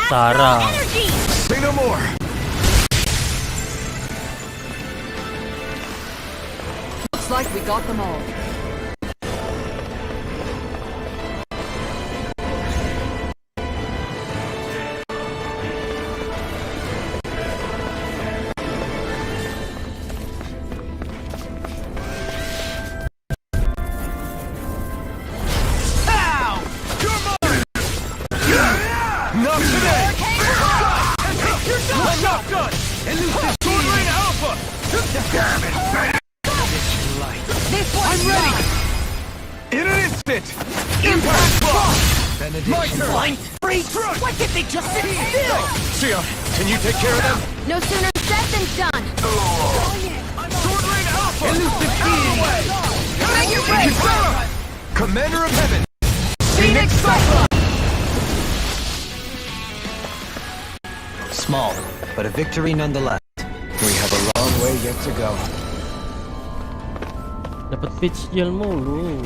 Sarah. Energy! Say no more! Looks like we got them all. Ow! You're mine! Not today! I'm not done! Sword Rain Alpha! Damn it, man! This one's I'm ready! In an instant! Impact Bomb! My turn! Blind freak. Why can't they just sit still? Sia, can you take care of them? No sooner said than done. Sword Rain Alpha! Elusive Out of the way! Make it rain! Commander of Heaven! Phoenix Cyclone. Small, but a victory nonetheless. We have a long way yet to go. Dapat pitch gel mulu.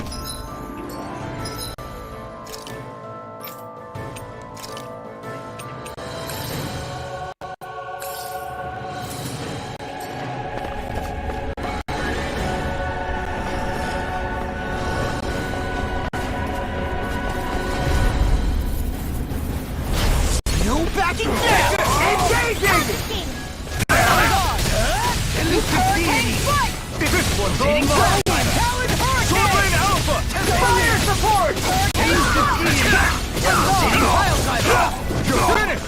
No backing down! Engaging! This one's all mine! Sword Alpha! Fire support! You're finished!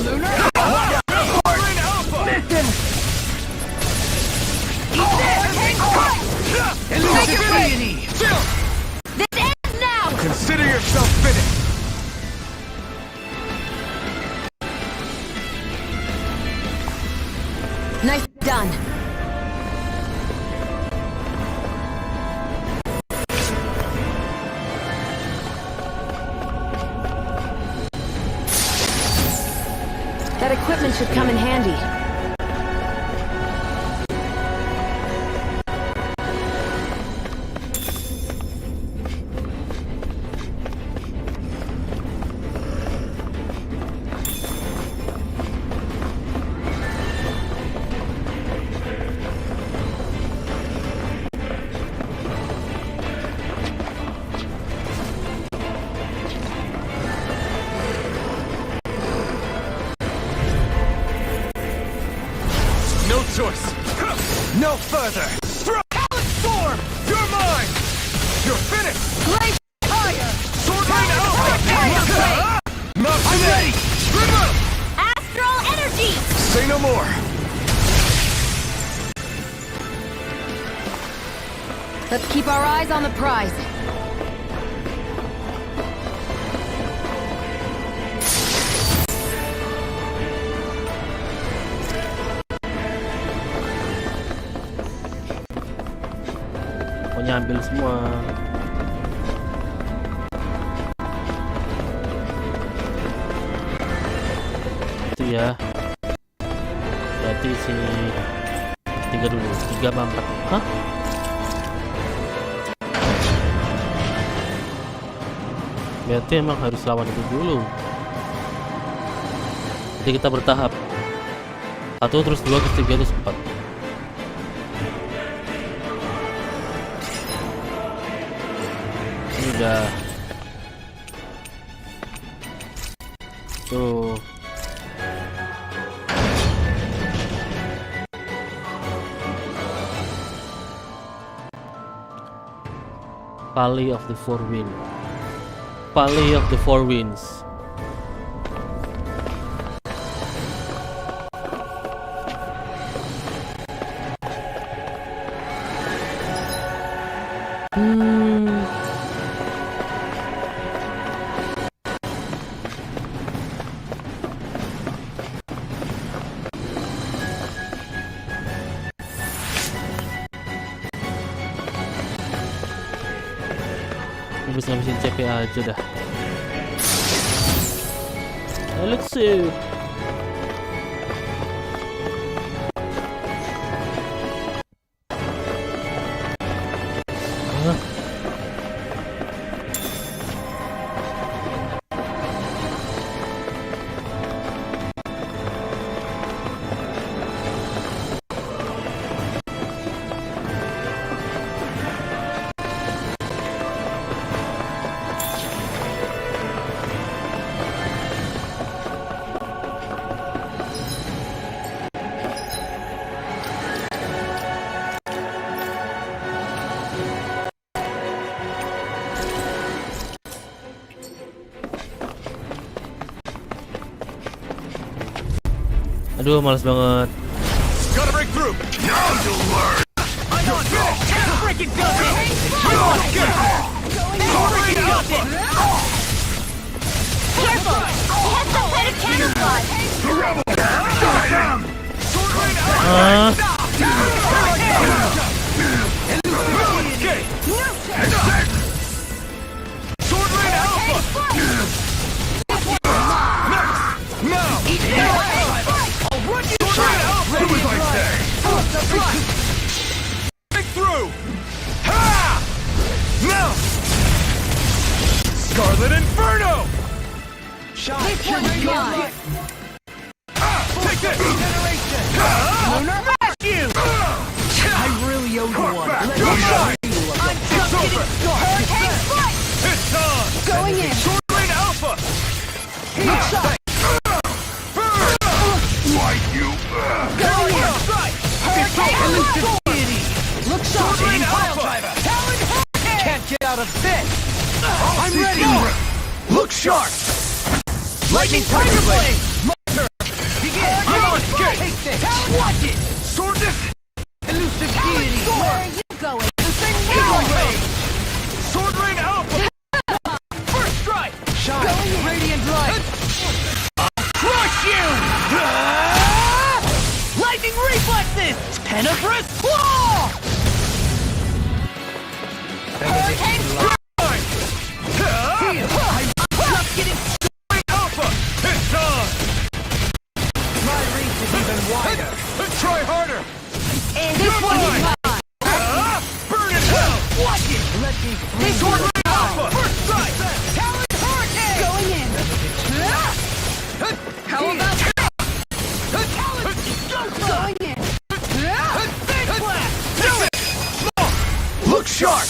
Lunar! Sword Alpha! Mission! Illusion! Chill! This ends now! Consider yourself finished! Nice done. That equipment should come in handy. No choice! No further! Talent Storm! You're mine! You're finished! Great fire! Sword Rain Alpha! Not I'm ready! Rimmer! Astral energy! Say no more! Let's keep our eyes on the prize. Pokoknya ambil semua. Itu ya. Berarti si 3 dulu. 3 sama 4. Hah? Berarti emang harus lawan itu dulu. Jadi kita bertahap. 1 terus 2 terus 3 terus 4. Ini udah. Tuh. Valley of the Four Winds. Valley of the Four Winds. Habis ngabisin CP aja dah. Let's see. Hah? Aduh, males banget. Gotta break through! Now you'll learn! I'm on finish! Freaking go! I'm on good! Sword Rain Alpha! Careful! He has some kind of camouflage! The rebel! Sword Rain Alpha! Escape! Sword Rain Alpha! Now! I'll run you down! Do as I say! Through! Ha! No! Scarlet Inferno! This one's mine! Take this! Lunar Mash you! I really owe you one. I'm just over! Hurricane Foot! It's on! Going in. Sword Lane Alpha! Heat shot. Like you! Going in. Right! Hurricane Look Sword shot. Lane Alpha! Talon Hurricane! Can't get out of this! I'm ready. Look sharp! Lightning Tiger Blade! My turn! Begin! I'm on skate! Take this! Watch it! Sword this! Elusive deity! Where are you going? Eagle Ray! Sword Rain Alpha! First strike! Shine! Radiant light! Crush you! Lightning reflexes! Tenebrous claw! Hurricane Fine! I'm getting Alpha! It's on! my reach is even wider. Try harder! And This one is mine! Burn in hell! watch it! Let me This Sword Rain Alpha! First strike! Talon Hurricane! Going in. How about Talon Going in. Big blast! Do it! Look sharp!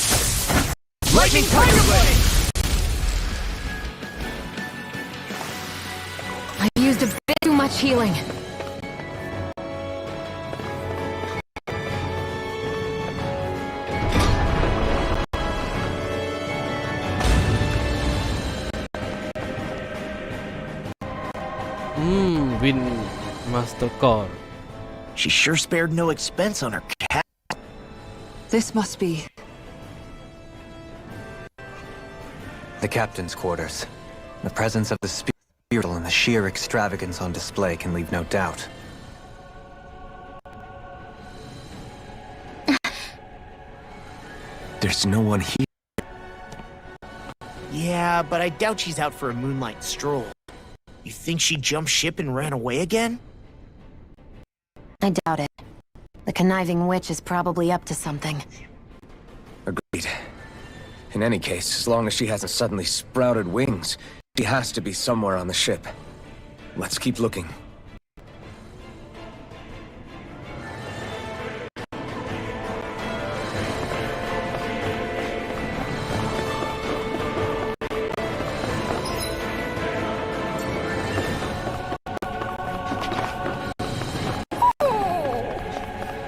Lightning Tiger Blade! I've used a bit too much healing. Win Master Core. She sure spared no expense on her cat. This must be. The captain's quarters. The presence of the spiritual and the sheer extravagance on display can leave no doubt. There's no one here. Yeah, but I doubt she's out for a moonlight stroll. You think she jumped ship and ran away again? I doubt it. The conniving witch is probably up to something. Agreed. In any case, as long as she hasn't suddenly sprouted wings, she has to be somewhere on the ship. Let's keep looking.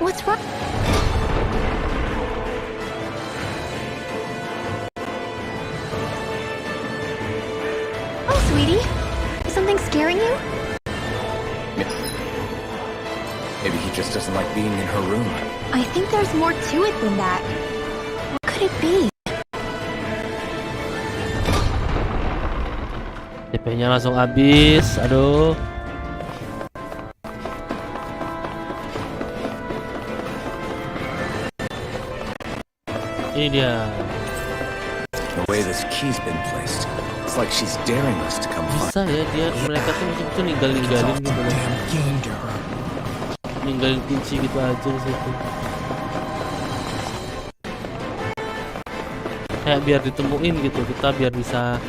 What's wrong? Oh, sweetie. Is something scaring you? Maybe he just doesn't like being in her room. I think there's more to it than that. What could it be? DP-nya langsung habis. Aduh. Ini dia. The way this key's been placed, it's like she's daring us to come find. Bisa ya dia, mereka tuh betul ninggalin gitu loh. Ninggalin kunci gitu aja di situ. Kayak biar ditemuin gitu, kita biar bisa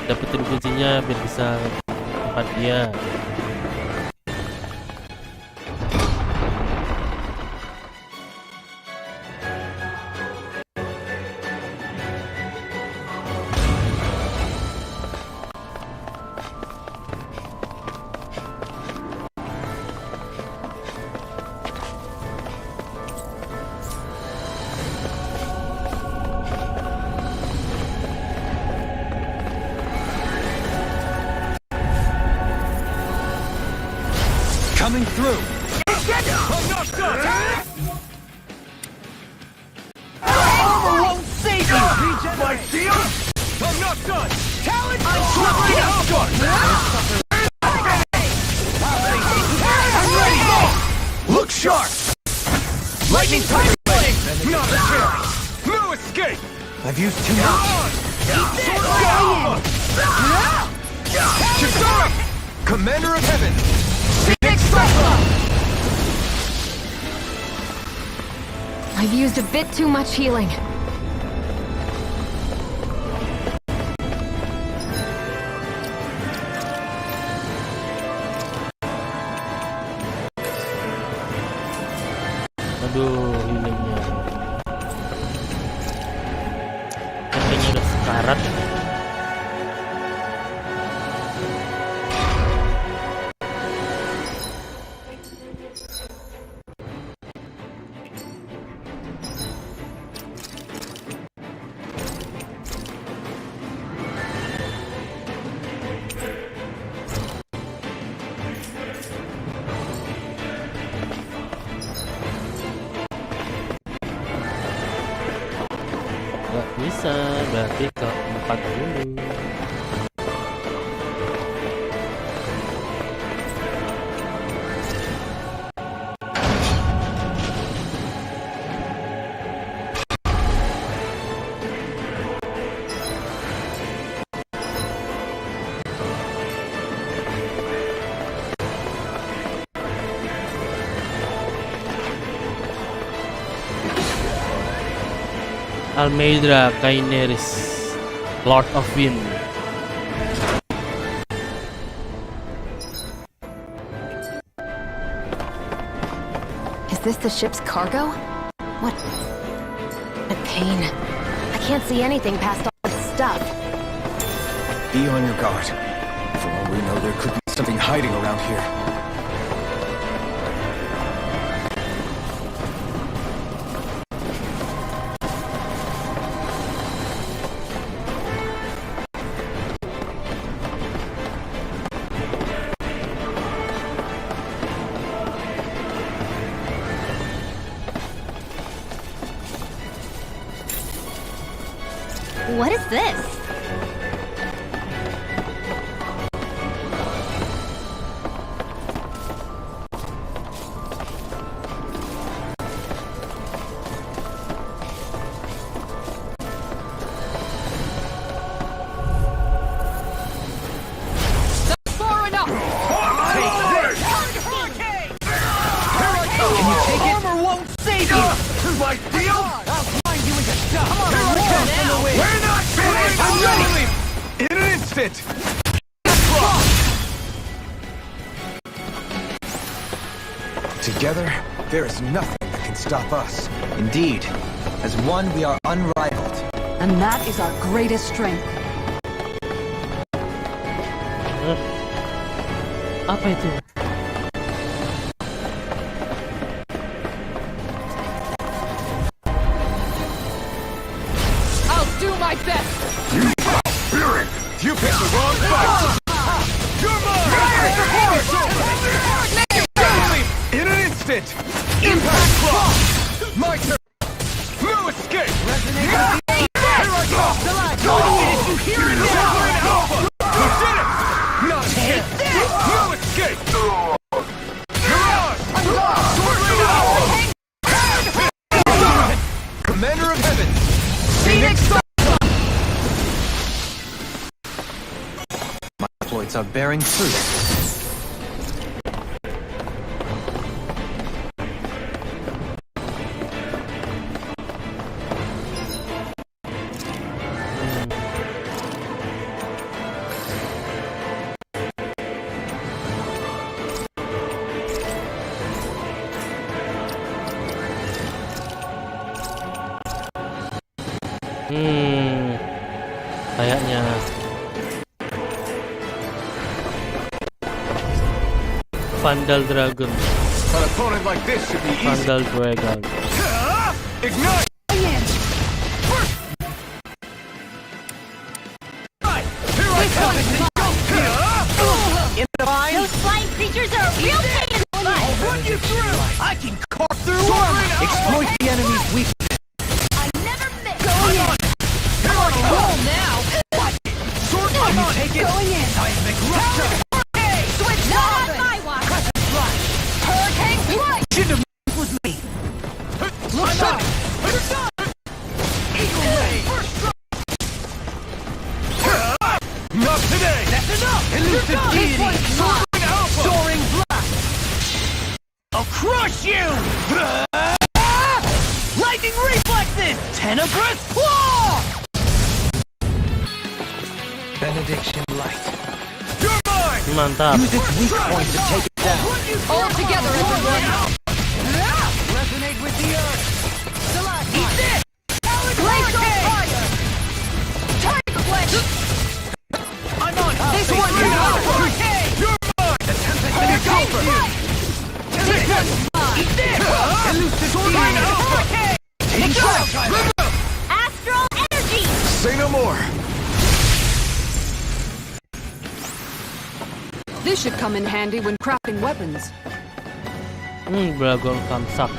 dapetin kuncinya, biar bisa tempat dia. Coming through! I'm not done! Armor won't save you! My shield? I'm not done! Talon I'm Sword Alpha! I'm ready! Look sharp! Lightning Tiger Blade! Not a chance! No escape! I've used too much. Sword Alpha! Commander of Heaven! Big Cyclone! I've used a bit too much healing. Aduh, healingnya. Kayaknya udah sekarat. Nggak bisa, berarti ke 4 dulu. Almeida Kaineris, Lord of Wind. Is this the ship's cargo? What a pain. I can't see anything past all this stuff. Be on your guard. For all we know, there could be something hiding around here. What is this? Together, there is nothing that can stop us. Indeed. As one, we are unrivaled. And that is our greatest strength. Apa itu? I'll do my best! You picked the wrong fight! You're mine! In an instant! Impact block! My turn! No escape! Here I go! Did you hear it? Alpha! You did it! Not hit! No escape! Commander of Heaven! Phoenix! My exploits are bearing fruit. Kayaknya Vandal Dragon. An opponent like this should be easy. Vandal Dragon. Ignite! Those flying creatures are a real pain in the butt! I'll run you through! I can carve through armor! Exploit the enemy's weakness. I never miss! Going in! You're on a roll now! What? Sword Can you take it? Going in! Seismic rupture! Hey! Switch Not on weapon! my watch! Right! Hurricane Flight! Shouldn't have messed with me! Look shot! Eagle Ray! First strike! Not today! That's enough! Elusive deity! Soaring alpha! Soaring blast! I'll crush you! Lightning Benediction light. Mantap. Use its weak point to take it down. All together, everyone! Resonate with the earth. Eat this! Blaze on fire! Tiger Blade! I'm on. This one is ours! You're mine. The tempest is over. This one's mine! Eat this. Elusive Hurricane! Take charge. Astral energy! Say no more. This should come in handy when crafting weapons. Dragon Kamsak.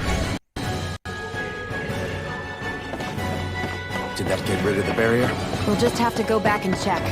Did that get rid of the barrier? We'll just have to go back and check.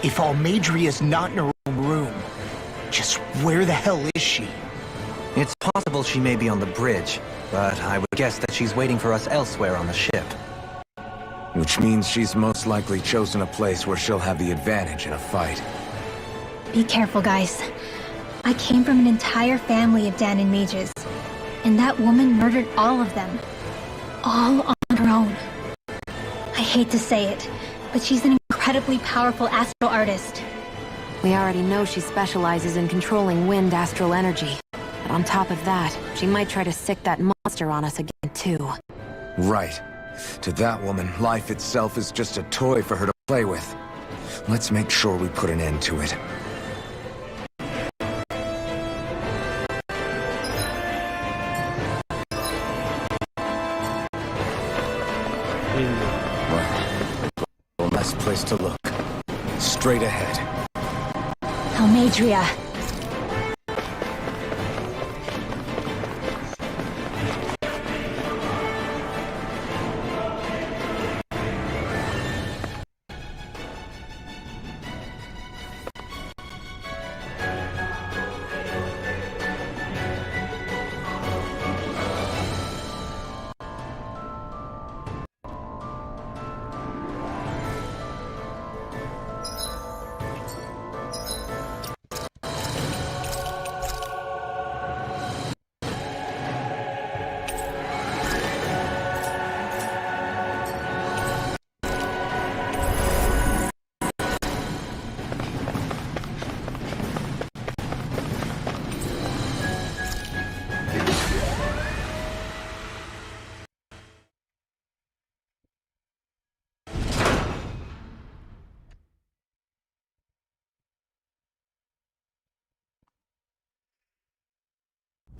If Almadria's not in her own room, just where the hell is she? It's possible she may be on the bridge, but I would guess that she's waiting for us elsewhere on the ship. Which means she's most likely chosen a place where she'll have the advantage in a fight. Be careful, guys. I came from an entire family of Danon mages, and that woman murdered all of them. All on her own. I hate to say it, but she's an incredibly powerful astral artist. We already know she specializes in controlling wind astral energy. But on top of that, she might try to sick that monster on us again, too. Right. To that woman, life itself is just a toy for her to play with. Let's make sure we put an end to it. Well, nice place to look. Straight ahead. Almadria.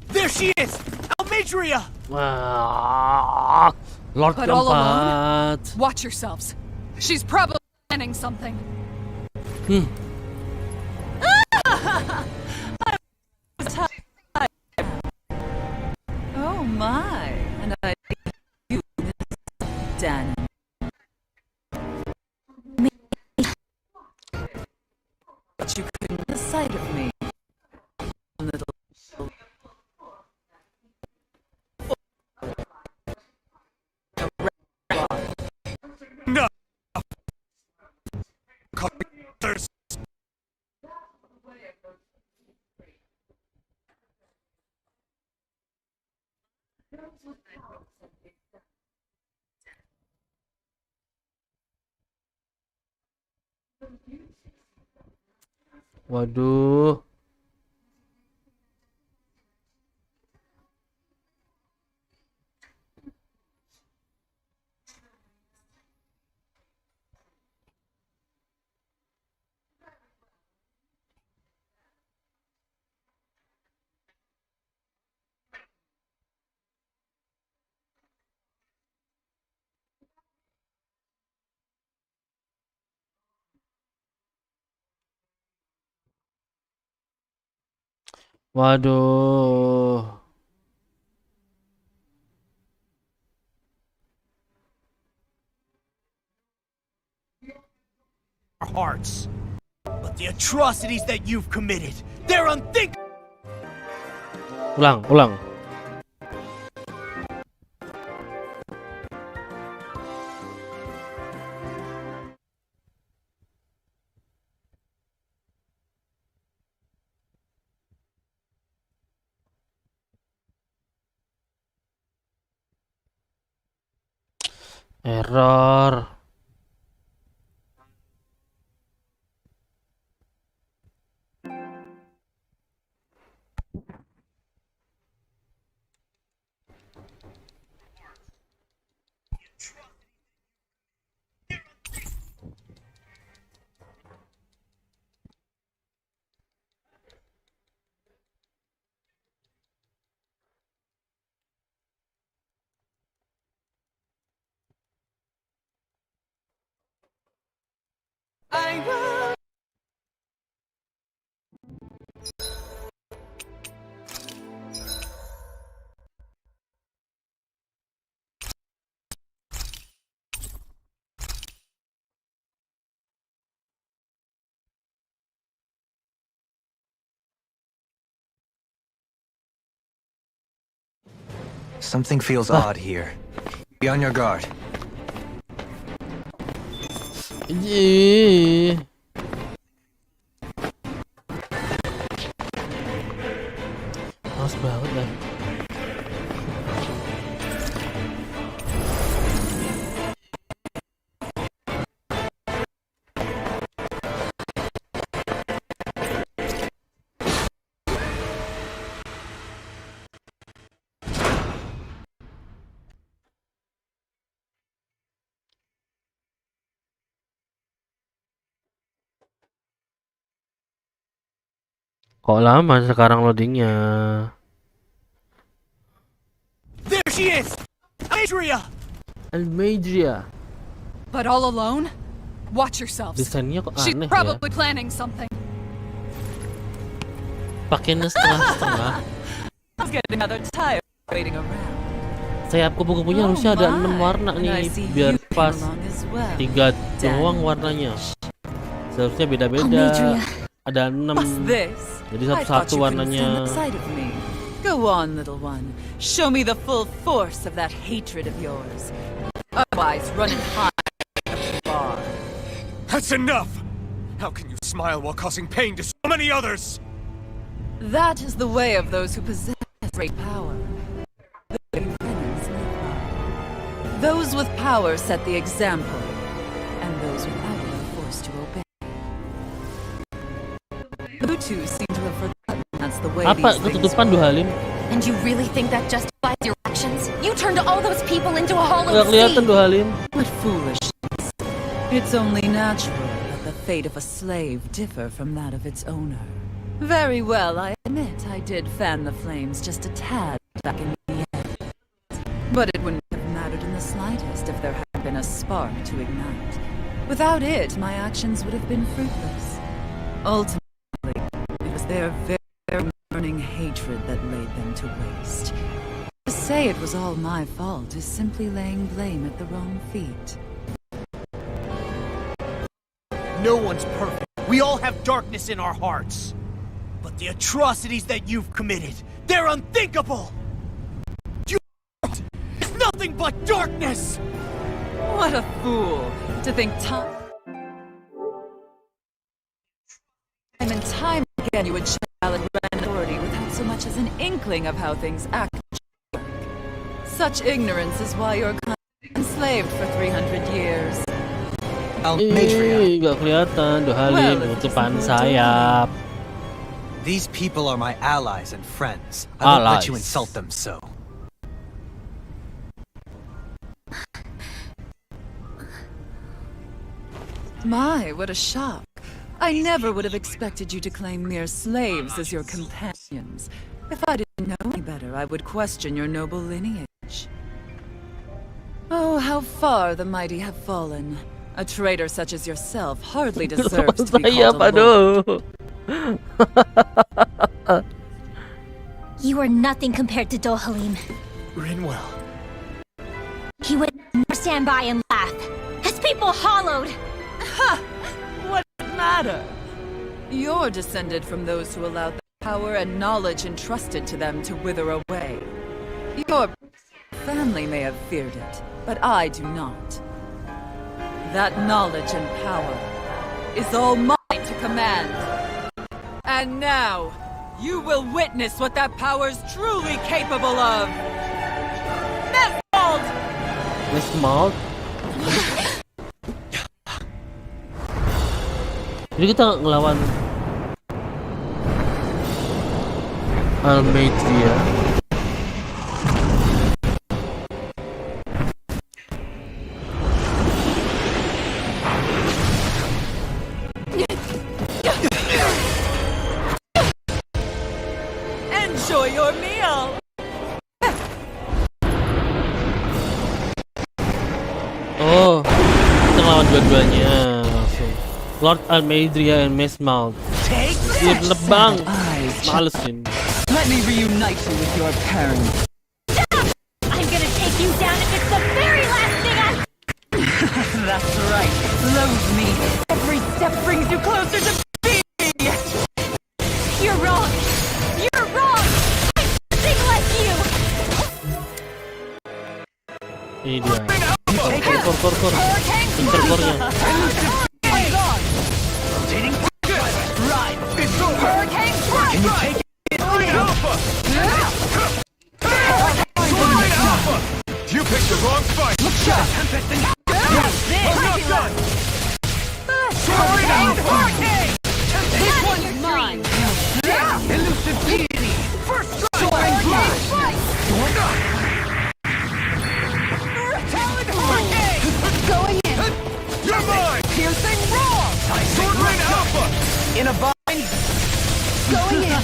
There she is! Almadria! Wah, Lord But all keempat. Watch yourselves. She's probably planning something. Oh my, and I you, Dan. But you couldn't the sight of me. Little No! There's... Waduh. Waduh. Our hearts. But the atrocities that you've committed, they're unthinkable. Ulang. Error. Something feels odd here. Be on your guard. Ih. Males banget lah. Kok lama sekarang loadingnya? There she is! Adria! Almedria. But all alone? Watch yourselves. Desainnya kok She's aneh ya? probably planning something. Pakainya setengah-setengah. I was getting rather tired waiting around. Sayap kupu-kupunya harusnya ada 6 warna And I nih, see biar you came pas. along as well. 3 doang warnanya. Seharusnya beda-beda. Almedria. Ada 6. What's this? Jadi I thought satu-satu you couldn't warnanya. stand the sight of me. Go on, little one. Show me the full force of that hatred of yours. Otherwise, run and hide far. That's enough! How can you smile while causing pain to so many others? That is the way of those who possess great power. The way villains live by. Those with power set the example, and those without it are forced to obey. The two seem to have forgotten that's the way Apa these things ketutupan work. Dua Halim? And you really think that justifies your actions? You turned all those people into a hollow Gak kelihatan sea! Dua Halim. What foolishness. It's only natural that the fate of a slave differ from that of its owner. Very well, I admit I did fan the flames just a tad back in the end. But it wouldn't have mattered in the slightest if there had been a spark to ignite. Without it, my actions would have been fruitless. Ultimately, it was their very burning hatred that laid them to waste. To say it was all my fault is simply laying blame at the wrong feet. No one's perfect. We all have darkness in our hearts. But the atrocities that you've committed, they're unthinkable! Your heart is nothing but darkness! What a fool to think time and time again you would challenge Ren authority without so much as an inkling of how things actually work. Such ignorance is why your kind was enslaved for 300 years. Almedria, Gak kelihatan Dua Halim, Well, tutupan it's sayap. these people are my allies and friends. I won't let you Allies. insult them so. My, what a shock. I never would have expected you to claim mere slaves as your companions. If I didn't know any better, I would question your noble lineage. Oh, how far the mighty have fallen. A traitor such as yourself hardly deserves to be Sayap, called a lord. aduh. You are nothing compared to Dohalim. Rinwell. He would never stand by and laugh as people hollowed. What does it matter? You're descended from those who allowed the power and knowledge entrusted to them to wither away. Your family may have feared it, but I do not. That knowledge and power is all mine to command. And now, you will witness what that power's truly capable of. Nesmald! Nesmald? Jadi kita ngelawan Almeidria. Enjoy your meal! Oh, kita ngelawan dua-duanya langsung. Lord Almeidria and Nesmald. Dia lebang. Malesin. Let me reunite you with your parents. I'm gonna take you down if it's the very last thing I... That's right. Loathe me. Every step brings you closer to me. You're wrong. You're wrong. I'm nothing like you. Ini dia. Kor. Pinter kornya. Can you take it? Alpha! You picked the wrong fight! Enough done! Soaring Hurricane! This one's mine. Elusive deity! First strike! Talon Hurricane! Going in. You're mine! Piercing roar. Sword Rain Alpha! In a bind. Going in.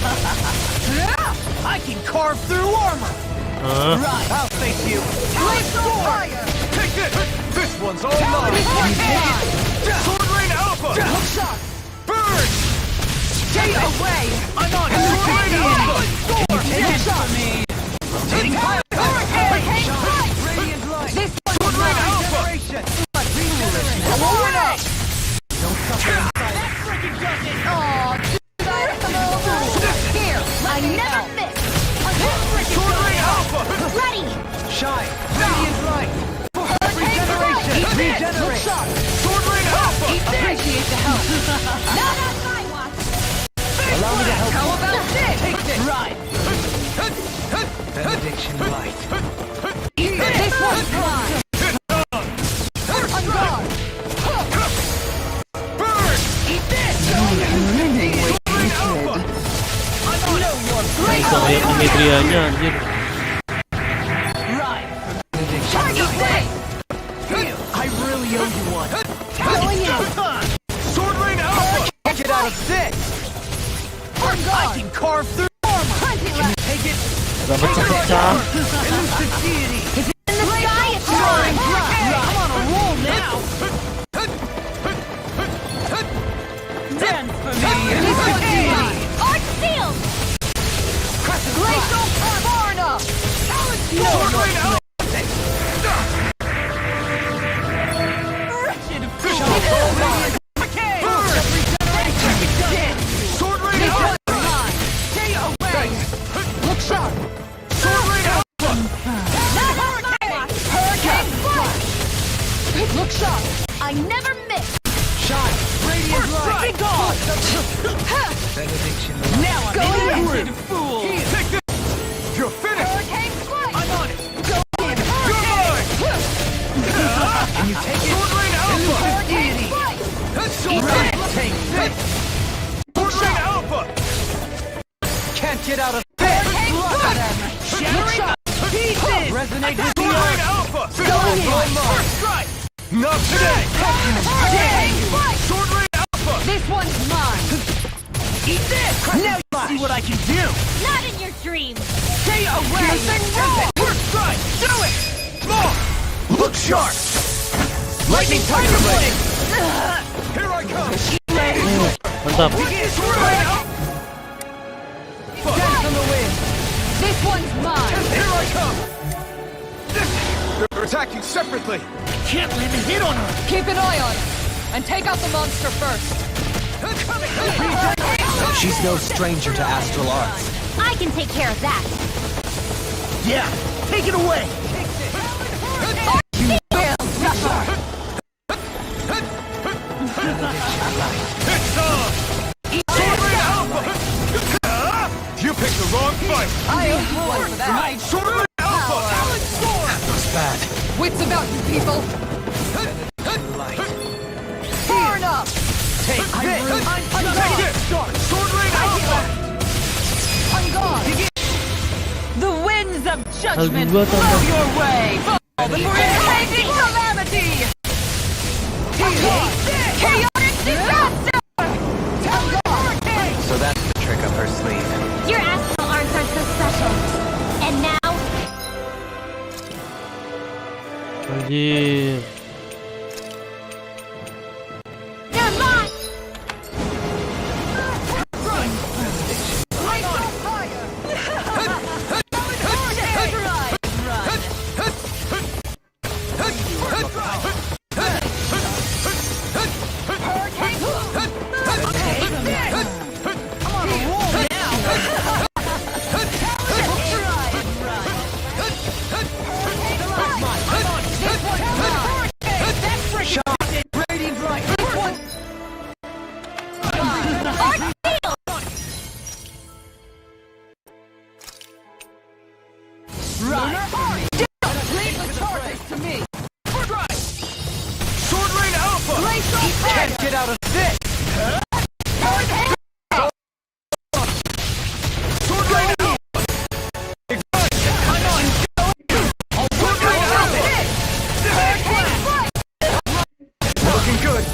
I can carve through armor! Right. I'll face you! Glacial fire. Take this! This one's all mine! Sword Rain Alpha! Look sharp. Burn! Stay away. I'm on it! Sword Rain Alpha! Take it for me. Taking fire! Hurricane. Radiant light! This one's Sword Rain mine. Alpha! Warn up. Don't suffer in silence! Aw, here. I never miss. Sword Rain Alpha! Ready. Shine! Radiant light! Regeneration! Regenerate! Sword Rain Alpha! Appreciate the help. Not on my watch. Allow me to help How you. about this? Take this! Right. Benediction light. This one's mine. On guard. Burn! Eat this. Alpha! I'm on it! Bisa lihat Almeidrianya anjir. Right! Eat this. I really owe you one. Going in. Sword Rain Alpha! Get out of this! On I guard. can carve through armor! Take it! Udah pecah-pecah. Elusive deity! In the sky, it's mine. I'm on a roll now! Dance for me. This one's mine! Arch sealed. Glacial Barna. Sword Rain Alpha! Wretched Sword Rain Alpha! Stay away. Look sharp. Sword Rain Alpha! Not on my watch. Hurricane flash. Look sharp. I never miss. Shine! Radiant light! Be gone. Benediction Now I'm Going in. in. Fool. Take this! You're finished! Hurricane flight. I'm on it! Go in. You're mine! Can you take it? Sword Rain Alpha! Hurricane flight. Sword Rain! Take this! Sword Rain Alpha! Can't get out of this! Hurricane flight. Shattering pieces! Resonate with the Sword Rain Alpha! Going in. First strike! Not today! Hurricane flight. Sword Rain Alpha! This one's mine. Eat this! Now you see what I can do! Not in your dreams. Stay away! Piercing roar. First strike! Do it! More! Look sharp! Lightning Tiger Blade! Here I come! Mantap. Sword Rain Alpha! Dance on the wind! This one's mine! Here I come! They're attacking separately! Can't land a hit on her! Keep an eye on her, and take out the monster first! She's no stranger to astral arts. I can take care of that. Yeah, take it away! You will suffer! It's on! Sword Alpha! You picked the wrong fight! I owe you one for that! Sword Alpha! That was bad. Wits about you people! Far enough! Take I'm this! rude. I'm Take this! Sword Alpha! I'm gone! The winds of judgment Aduh, blow tambah. your way! Fall before impending calamity! Chaotic disaster! So that's the trick up her sleeve. Your astral arts are so special. And now, Anjir. they're mine! Sword Rain Alpha! Can't get out of this! Sword Rain Alpha! I'm on! Sword Rain Alpha! Looking good!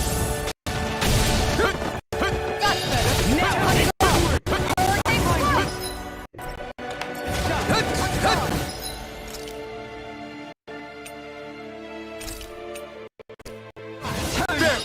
There!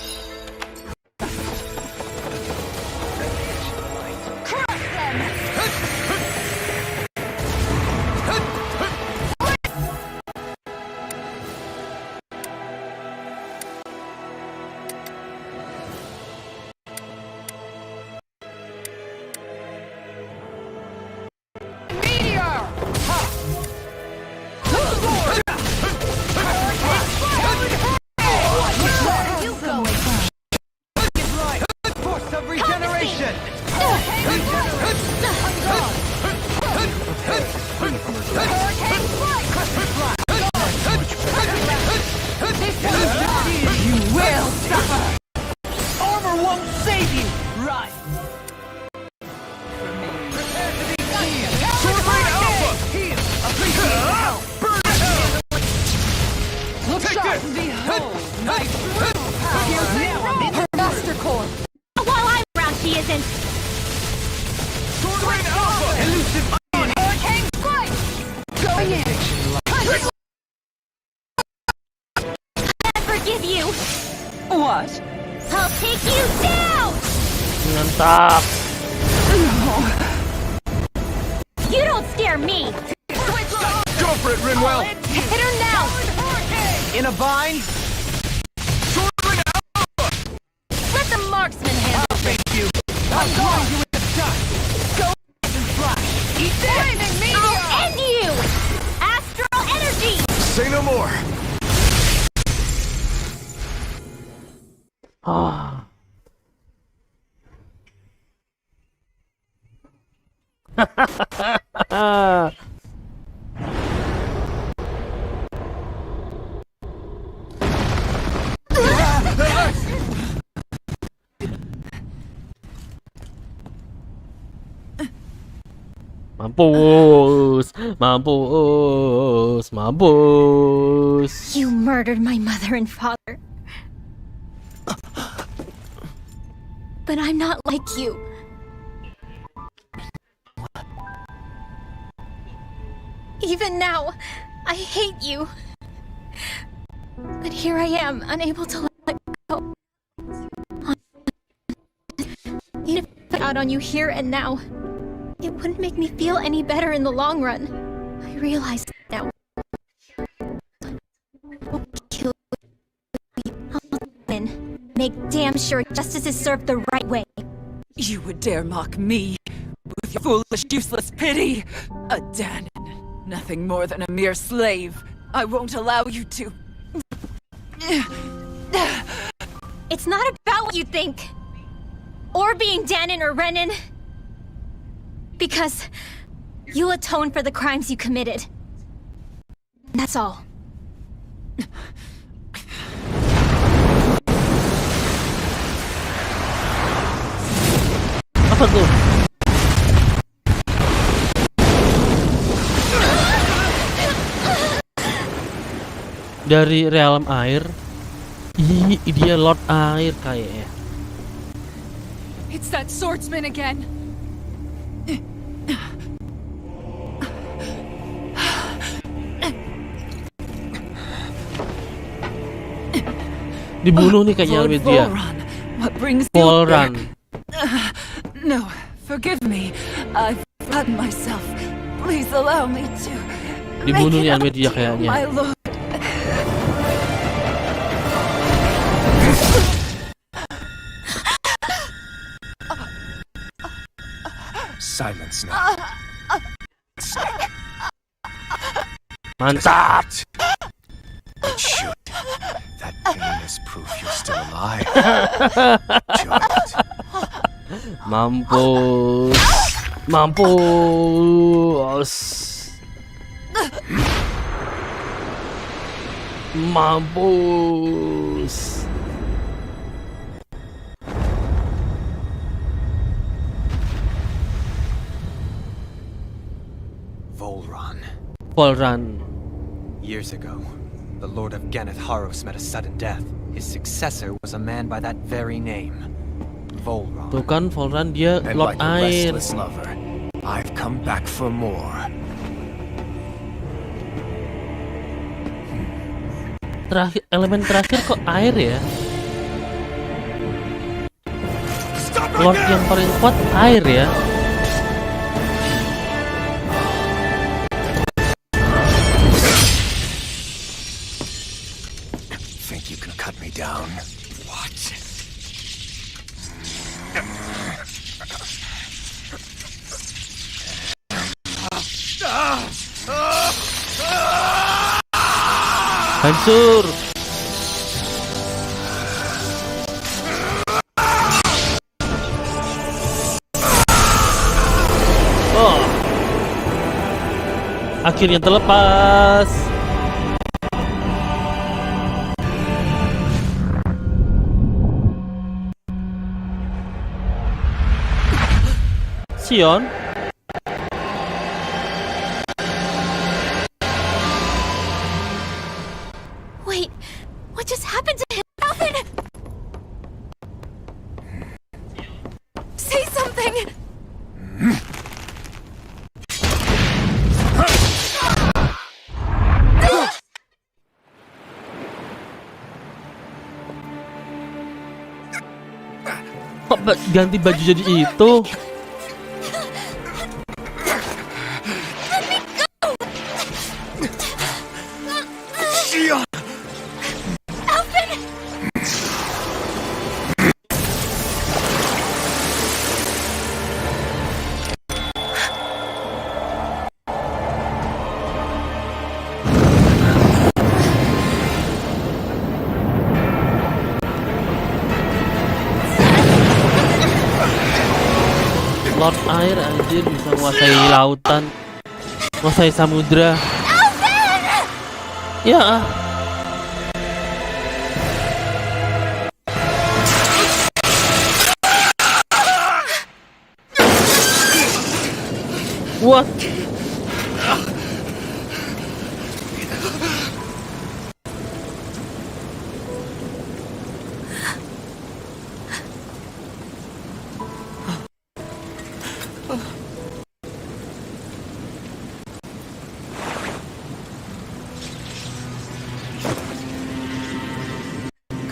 Force of regeneration! You will suffer! Armor won't save you! Right! Sword Rain Alpha! Appreciate the help! Burn it hell! Look Take sharp this! and behold my true power! Now I'm in Her master core! While I'm around, she isn't. Sword Rain Alpha! Elusive Hurricane strike! Going in! I forgive you. What? I'll take you down. Mantap. You don't scare me. Go for it, Rinwell! Hit her now. In a vine? Sword Rain Alpha! Let the marksman handle. Thank you! I'm going you with the dust! Go and flash! Eat this! I'll end you. Astral energy. Say no more. Ah. Mampus, mampus, mampus. You murdered my mother and father. But I'm not like you. Even now, I hate you. But here I am, unable to let go. Need to put out on you here and now. it wouldn't make me feel any better in the long run. I realize now. Don't kill me. I'll win. Make damn sure justice is served the right way. You would dare mock me with your foolish, useless pity? A Danon, nothing more than a mere slave. I won't allow you to. It's not about what you think, or being Danon or Renan, because you'll atone for the crimes you committed. That's all. Apa tuh? Dari realm air. Ih, dia Lord Air kayaknya. It's that swordsman again. Dibunuh nih kayaknya Lord dia. Volran, what brings you Volran. here? No, forgive me. I've forgotten myself. Please allow me to. Dibunuh nih make it dia up to you, kayaknya. my lord. Silence now. Mantap. It should. That pain is proof you're still alive. Enjoy it. Mampus. Mampus. Mampus. Volran. Years ago, the Lord of Ganneth Haros met a sudden death. His successor was a man by that very name, Volran. Tuh kan Volran dia And Lord like a Air. restless lover, I've come back for more. Elemen terakhir kok air ya? Lord yang paling kuat air ya? Think you can cut me down? What? Hancur. Oh. Akhirnya terlepas. Sion. Wait, what just happened to him? Alvin! Say something! Kok ganti baju jadi itu? Lord Air anjir bisa menguasai lautan, menguasai samudra. Ya. What?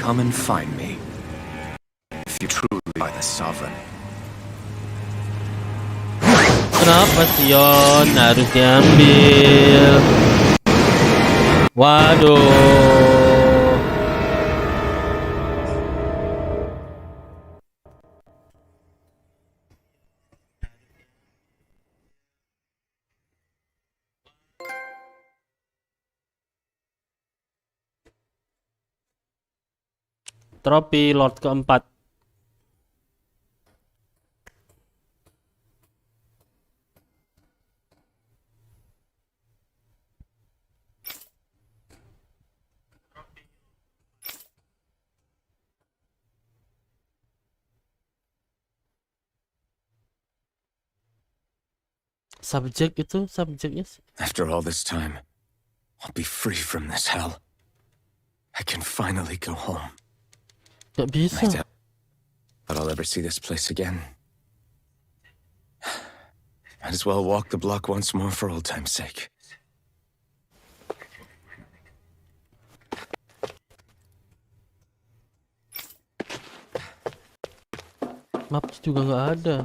Come and find me, if you truly are the sovereign. Kenapa Sion harus diambil? Waduh. Trofi Lord keempat. Subjek itu subjeknya. After all this time, I'll be free from this hell. I can finally go home. Gak I bisa. doubt that I'll ever see this place again. Might as well walk the block once more for old time's sake. Map juga nggak ada.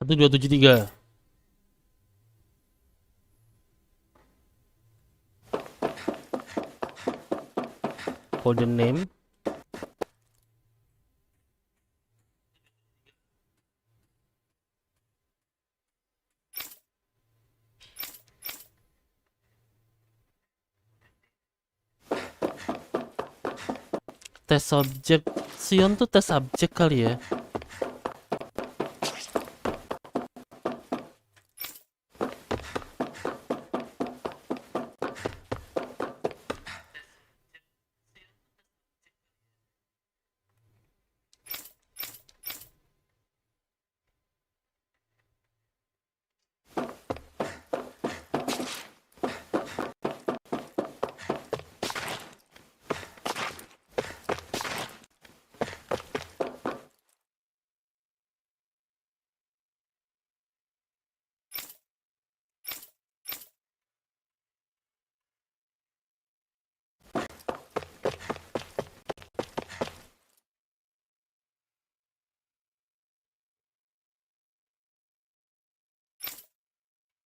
Satu dua tujuh tiga. Folder name. Tes subjek. Sion tuh tes subjek kali ya.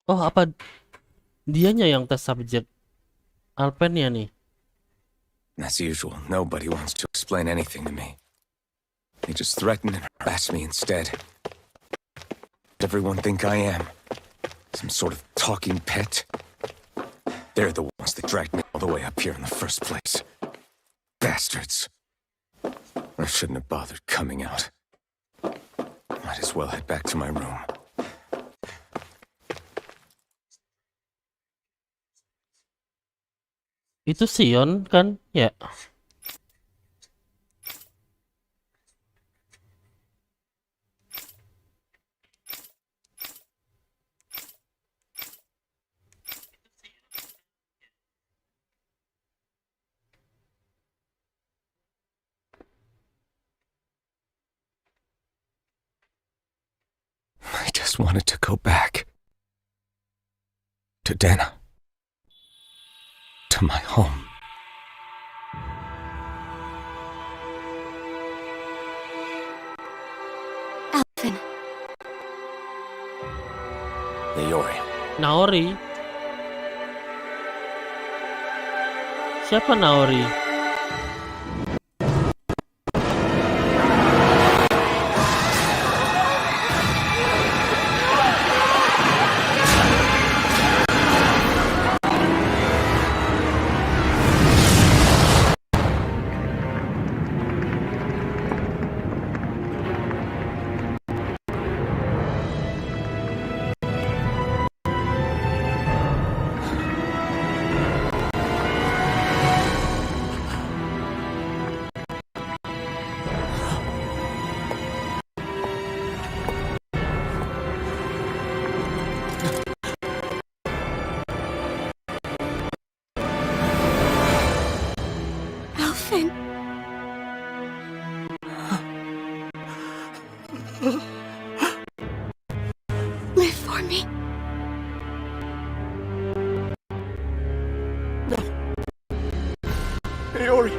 Oh, apa dianya yang tes subjek? Alpennya nih. As usual, nobody wants to explain anything to me. They just threaten and harass me instead. Everyone think I am some sort of talking pet? They're the ones that dragged me all the way up here in the first place. Bastards. I shouldn't have bothered coming out. Might as well head back to my room. Itu Sion kan? Ya. I just wanted to go back. To Dana. To my home. Alvin. Leori. Naori. Siapa Naori? for me? Naori!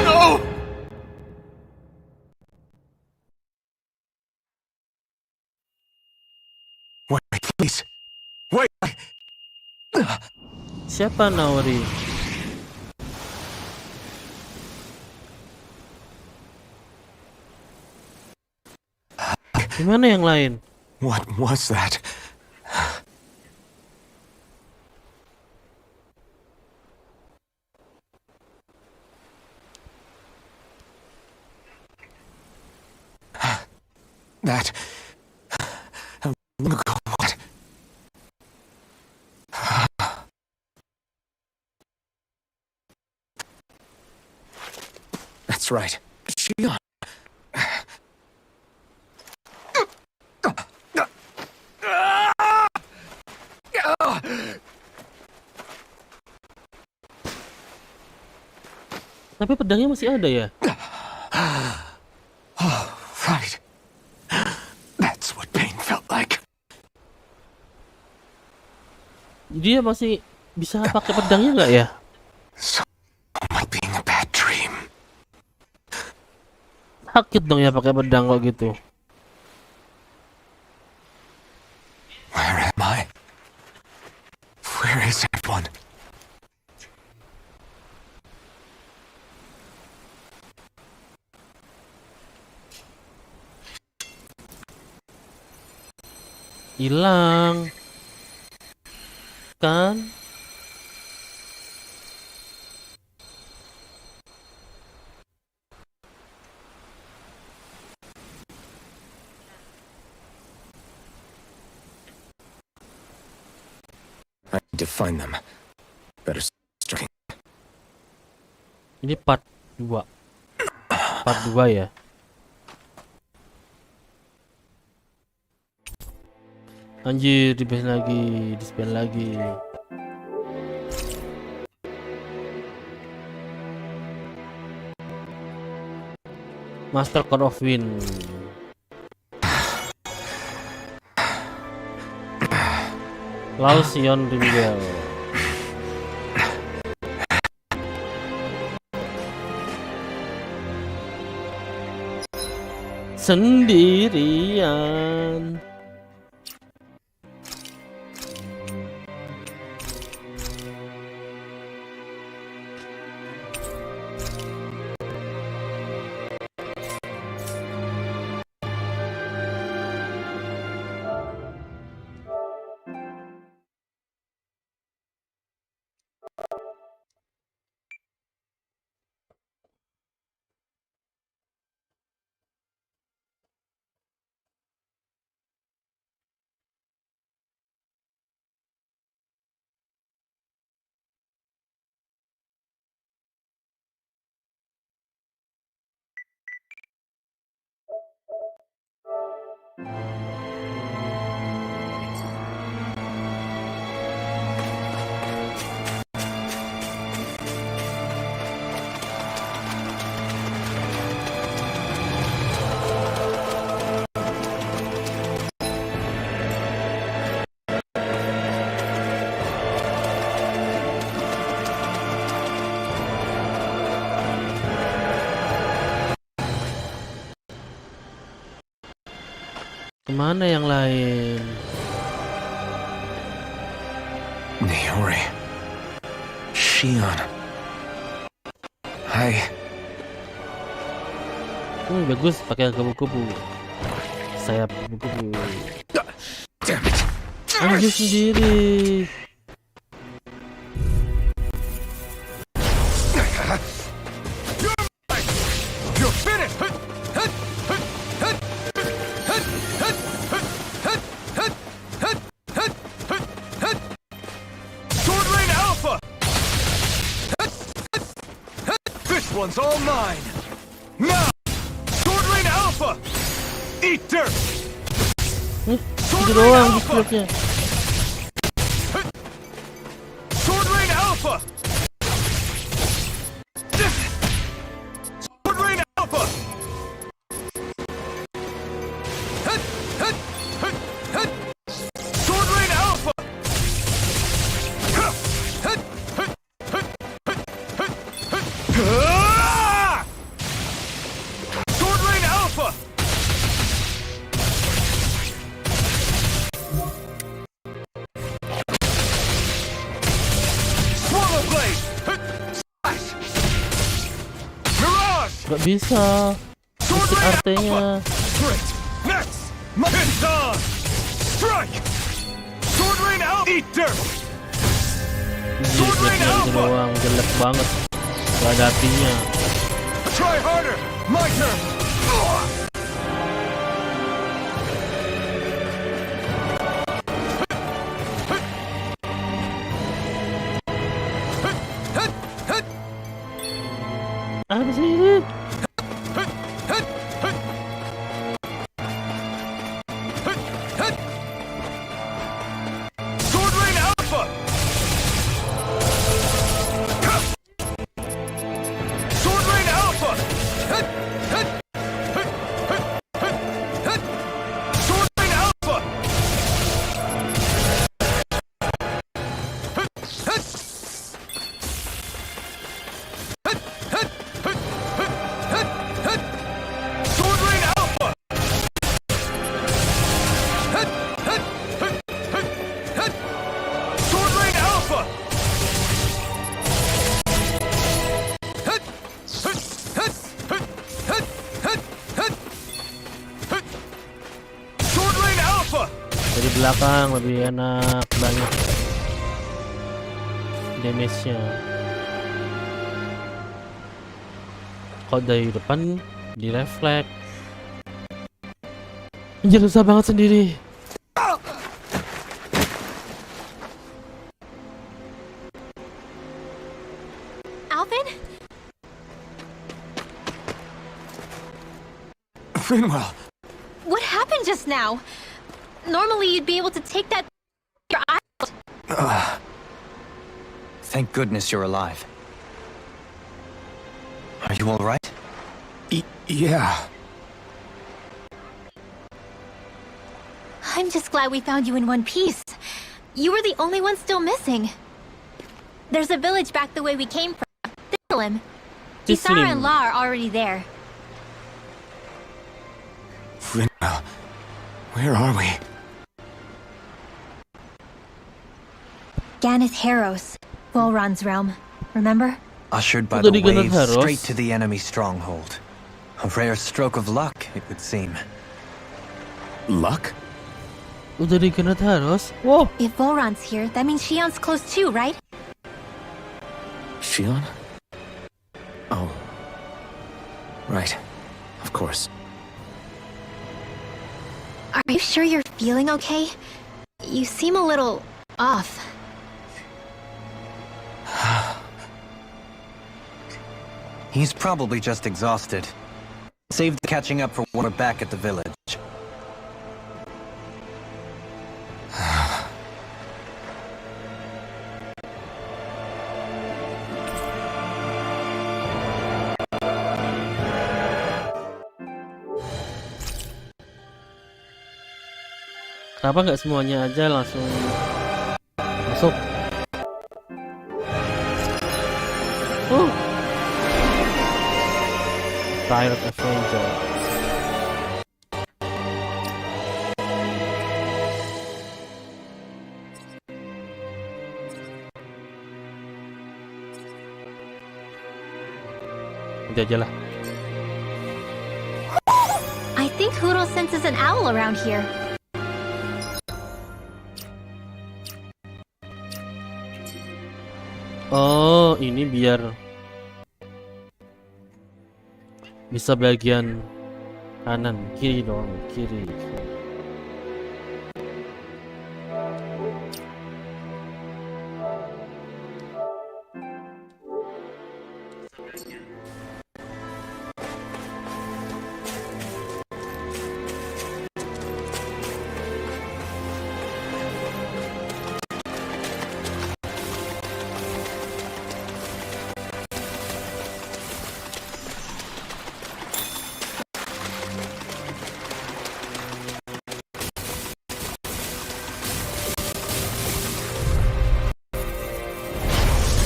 No! Wait, please. Wait! Siapa Naori? Gimana yang lain? What was that? That... Look, what? That's right. Shion. Tapi pedangnya masih ada ya? Oh, right. That's what pain felt like. Dia masih bisa pakai pedangnya nggak ya? So, might being a bad dream. Sakit dong ya pakai pedang kok gitu. Where am I? Where is everyone? Hilang kan? I need to find them. Better start. Ini part 2. Part 2 ya. Anjir, di-ban lagi. Master Code of Wind. Lalu Sion Ringgel. Sendirian. Kemana yang lain? Naori. Shion. Hi. Bagus pakai kupu-kupu. Sayap kupu-kupu. Damn it. Anjir sendiri. You're finished! Sword Rain Alpha! This one's all mine! Now! Sword Rain Alpha! Eat dirt! Itu doang di-slotnya. Sword Rain Alpha! Sword Rain Alpha! Gak bisa. Musik artenya. Great. Next. It's on. Strike. Sword Rain out. Eat dirt. Jeleknya itu doang, jelek banget. Gak ada hatinya. Try harder. My turn. Apa sih ini? Sword Rain Alpha. Sword Rain Alpha. Sword Rain Alpha. Sword Rain Alpha! Sword Rain Alpha! Sword Rain Alpha! Dari belakang lebih enak, banyak damage-nya. Kalau dari depan di refleks. Anjir, susah banget sendiri. Alvin? Rinwell, What happened just now? Normally you'd be able to take that your eye. Thank goodness you're alive. Are you all right? yeah. I'm just glad we found you in one piece. You were the only one still missing. There's a village back the way we came from. Thislim. Kisara and La are already there. Rinwell, where are we? Ganeth Haros, Volron's realm. Remember? Ushered by Udah the diganap waves Haros. straight to the enemy stronghold. A rare stroke of luck, it would seem. Luck? Udah dikenal Haros. Wow. If Volron's here, that means Shion's close too, right? Shion? Oh. Right. Of course. Are you sure you're feeling okay? You seem a little off. He's probably just exhausted. Save the catching up for when we're back at the village. Kenapa nggak semuanya aja langsung masuk? Pirate Avenger. Nanti aja lah. I think Huro senses an owl around here. Oh, ini biar bisa bagian kanan, kiri dong, kiri.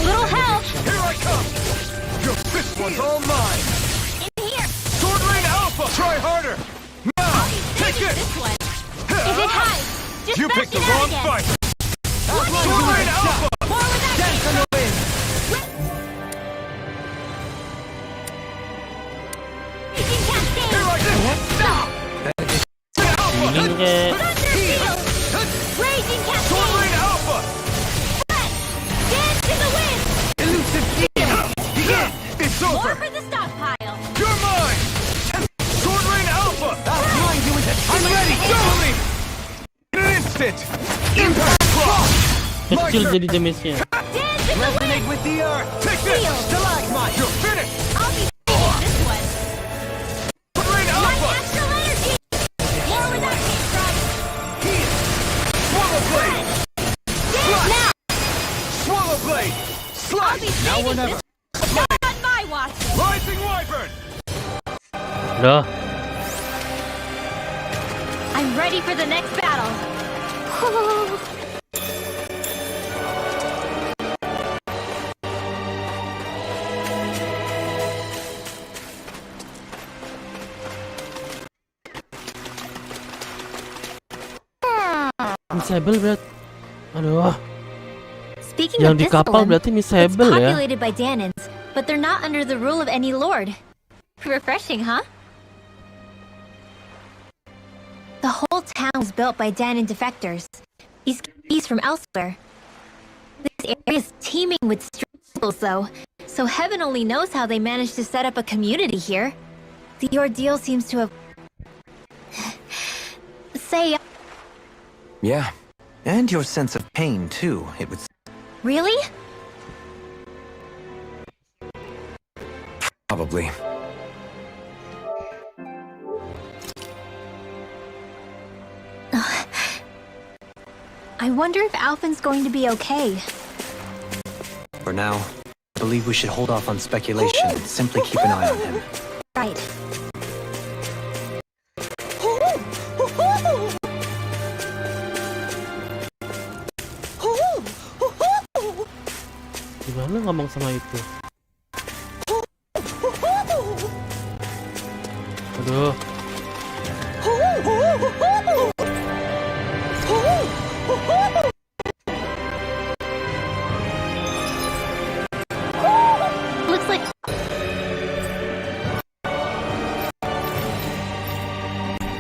Little help! Here I come! Yo, this one's all mine! In here! Sword Rain Alpha! Try harder! Now! Take Use this! this one. If it hides, just You back picked the it out wrong again. fight! Sword Rain Alpha! More with that Dance on the wind! raging cascade! Sword Rain Alpha! Dance in the wind! Elusive Demon! Begin! It's More over! for the stockpile! You're mine! Sword Rain Alpha! I'll blind you into... I'm ready! Double me! In an instant! Impact Cross! Kecil jadi damage-nya. Dance in the wind! Resonate with the earth! Take this! Shield. Stalagmite! You're finished! I'll be taking this one! Sword Rain My Alpha! astral energy! More where that came from! Heal! Swallow Blade! Dance now! Swallow Blade! I'll Slide! be Now or saving never! this not on my watch! Rising Wyvern! Udah. I'm ready for the next battle! Misable berat. Aduh. Speaking Yang of di kapal discipline, berarti it's misable ya. populated by Danans, but they're not under the rule of any lord. Refreshing, huh? The whole town was built by Danan defectors. These keys from elsewhere. This area is teeming with struggles, though, so heaven only knows how they managed to set up a community here. The ordeal seems to have... Say, Yeah. And your sense of pain, too, it would... really? Probably. I wonder if Alphen's going to be okay. For now, I believe we should hold off on speculation and simply keep an eye on him. Right. Gimana ngomong sama itu? Aduh. Looks like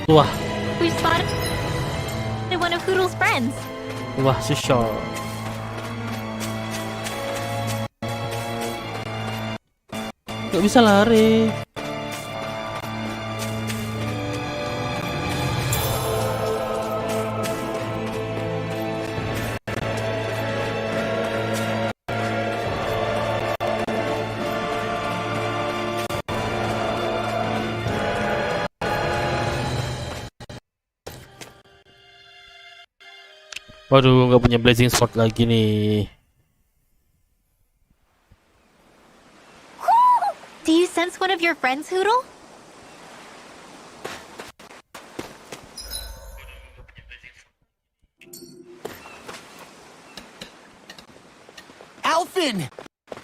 Wah, we've spotted one of Hoodle's friends. wah si Shaw. Gak bisa lari. Waduh, nggak punya blazing sword lagi nih. Do you sense one of your friends, Hoodle? Alphen!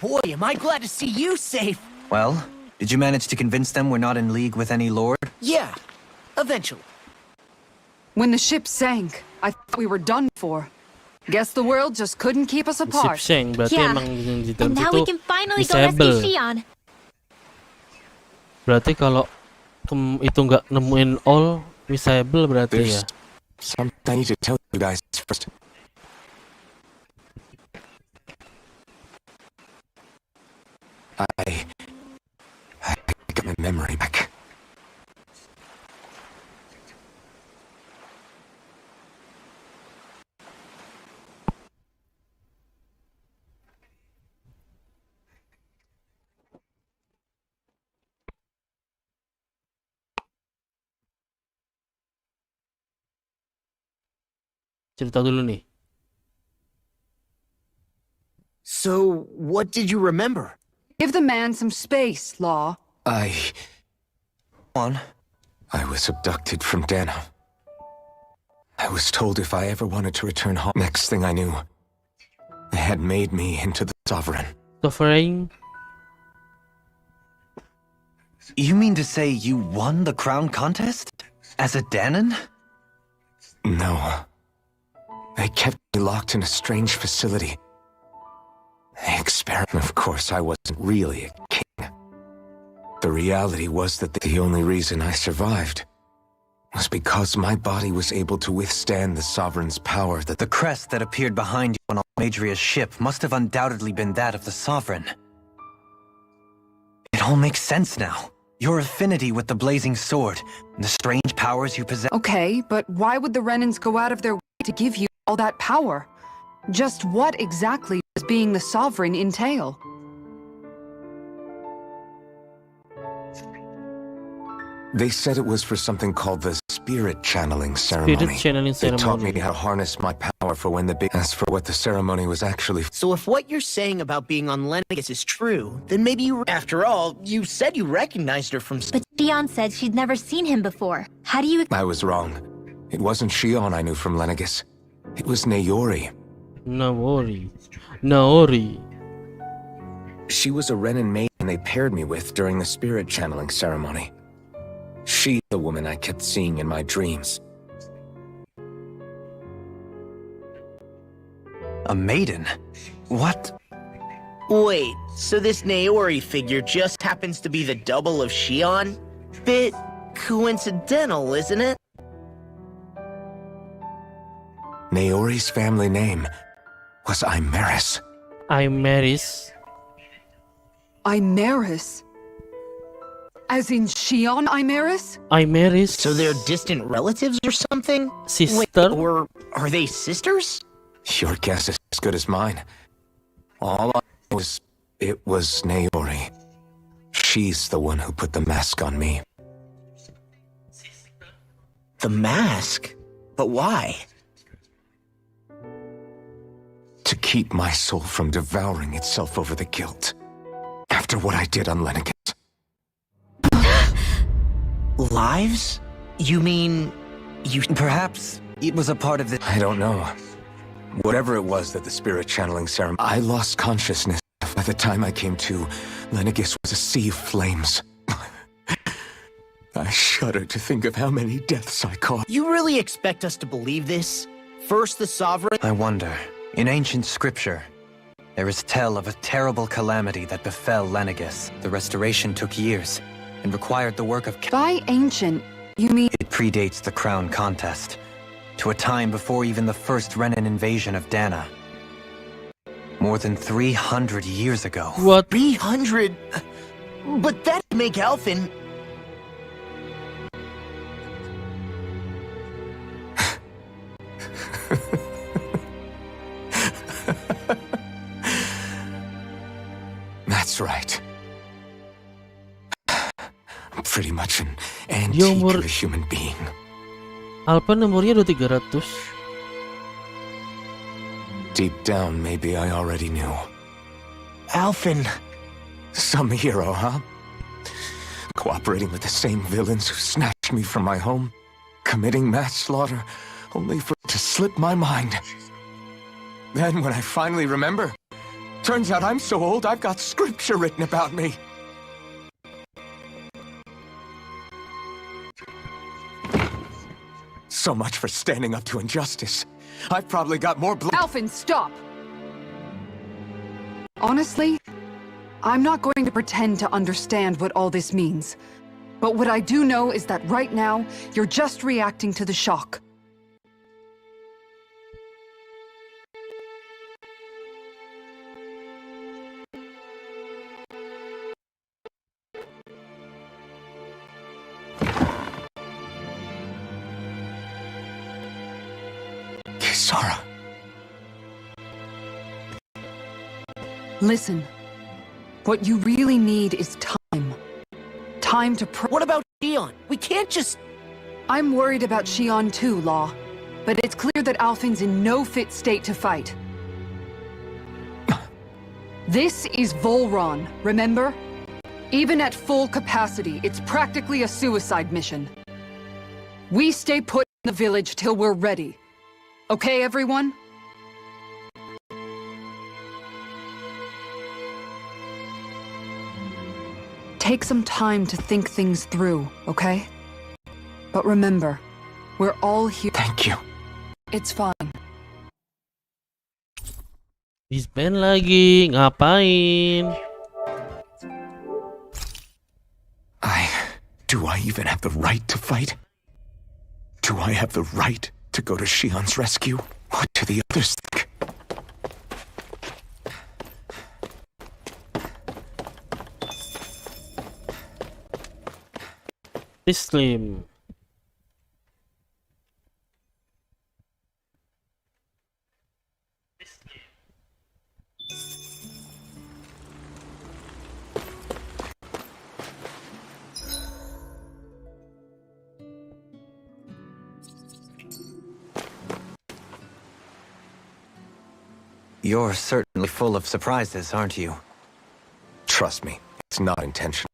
Boy, am I glad to see you safe. Well, did you manage to convince them we're not in league with any lord? Yeah, eventually. When the ship sank, I thought we were done for. Guess the world just couldn't keep us Sip apart. Sheng berarti Yeah. emang di dalam And now we situ can finally go rescue disable. Shion. Berarti kalau itu nggak nemuin all disable berarti ya. There's something I need to tell you guys first. I got my memory back. Cerita dulu nih. So, what did you remember? Give the man some space, Law. I On. was abducted from Dana. I was told if I ever wanted to return home, next thing I knew, they had made me into the Sovereign. Suffering. You mean to say you won the crown contest? As a Danon? No. They kept me locked in a strange facility. Experiment. Of course, I wasn't really a king. The reality was that the only reason I survived was because my body was able to withstand the Sovereign's power that The crest that appeared behind you on Almadria's ship must have undoubtedly been that of the Sovereign. It all makes sense now. Your affinity with the blazing sword, and the strange powers you possess. Okay, but why would the Renans go out of their way to give you all that power? Just what exactly does being the Sovereign entail? They said it was for something called the spirit channeling ceremony. Spirit channeling They taught me ceremony. how to harness my power for when the big... As for what the ceremony was actually... So if what you're saying about being on Lennigus is true, then maybe you... After all, you said you recognized her from... But Shion said she'd never seen him before. How do you... I was wrong. It wasn't Shion I knew from Lennigus. It was Naori. Naori. She was a Renin maiden they paired me with during the spirit channeling ceremony. She's the woman I kept seeing in my dreams. A maiden? What? Wait, so this Naori figure just happens to be the double of Shion? Bit coincidental, isn't it? Naori's family name was Imeris. Imeris. Imeris? As in Shion Imeris? Imeris. So they're distant relatives or something? Sister? Wait, or are they sisters? Your guess is as good as mine. All I know is it was Naori. She's the one who put the mask on me. The mask? But why? To keep my soul from devouring itself over the guilt. After what I did on Lennigus. Lives? You mean... you... Perhaps it was a part of the... I don't know. Whatever it was that the spirit channeling ceremony... I lost consciousness. By the time I came to, Lennigus was a sea of flames. I shudder to think of how many deaths I caused. You really expect us to believe this? First the Sovereign... I wonder. In ancient scripture, there is tell of a terrible calamity that befell Lennigus. The restoration took years and required the work of... By ancient, you mean... It predates the crown contest, to a time before even the first Renin invasion of Dana. More than 300 years ago. What? 300? But that'd make Alphen... That's right. I'm pretty much an Dia antique umur of a human being. Alpen umurnya udah 300. Deep down, maybe I already knew. Alphen... Some hero, huh? Cooperating with the same villains who snatched me from my home, committing mass slaughter, only for it to slip my mind. Then when I finally remember, turns out I'm so old I've got scripture written about me. So much for standing up to injustice. I've probably got more blood. Alphen, stop! Honestly, I'm not going to pretend to understand what all this means. But what I do know is that right now, you're just reacting to the shock. Kisara. Listen, what you really need is time. Time to What about Shion? We can't just... I'm worried about Shion too, Law. But it's clear that Alphen's in no fit state to fight. This is Volron, remember? Even at full capacity, it's practically a suicide mission. We stay put in the village till we're ready. Okay, everyone? Take some time to think things through, okay? But remember, we're all here. Thank you. It's fine. Disband lagi, ngapain? Do I even have the right to fight? Do I have the right to go to Shion's rescue? What do the others think? Slim. You're certainly full of surprises, aren't you? Trust me, it's not intentional.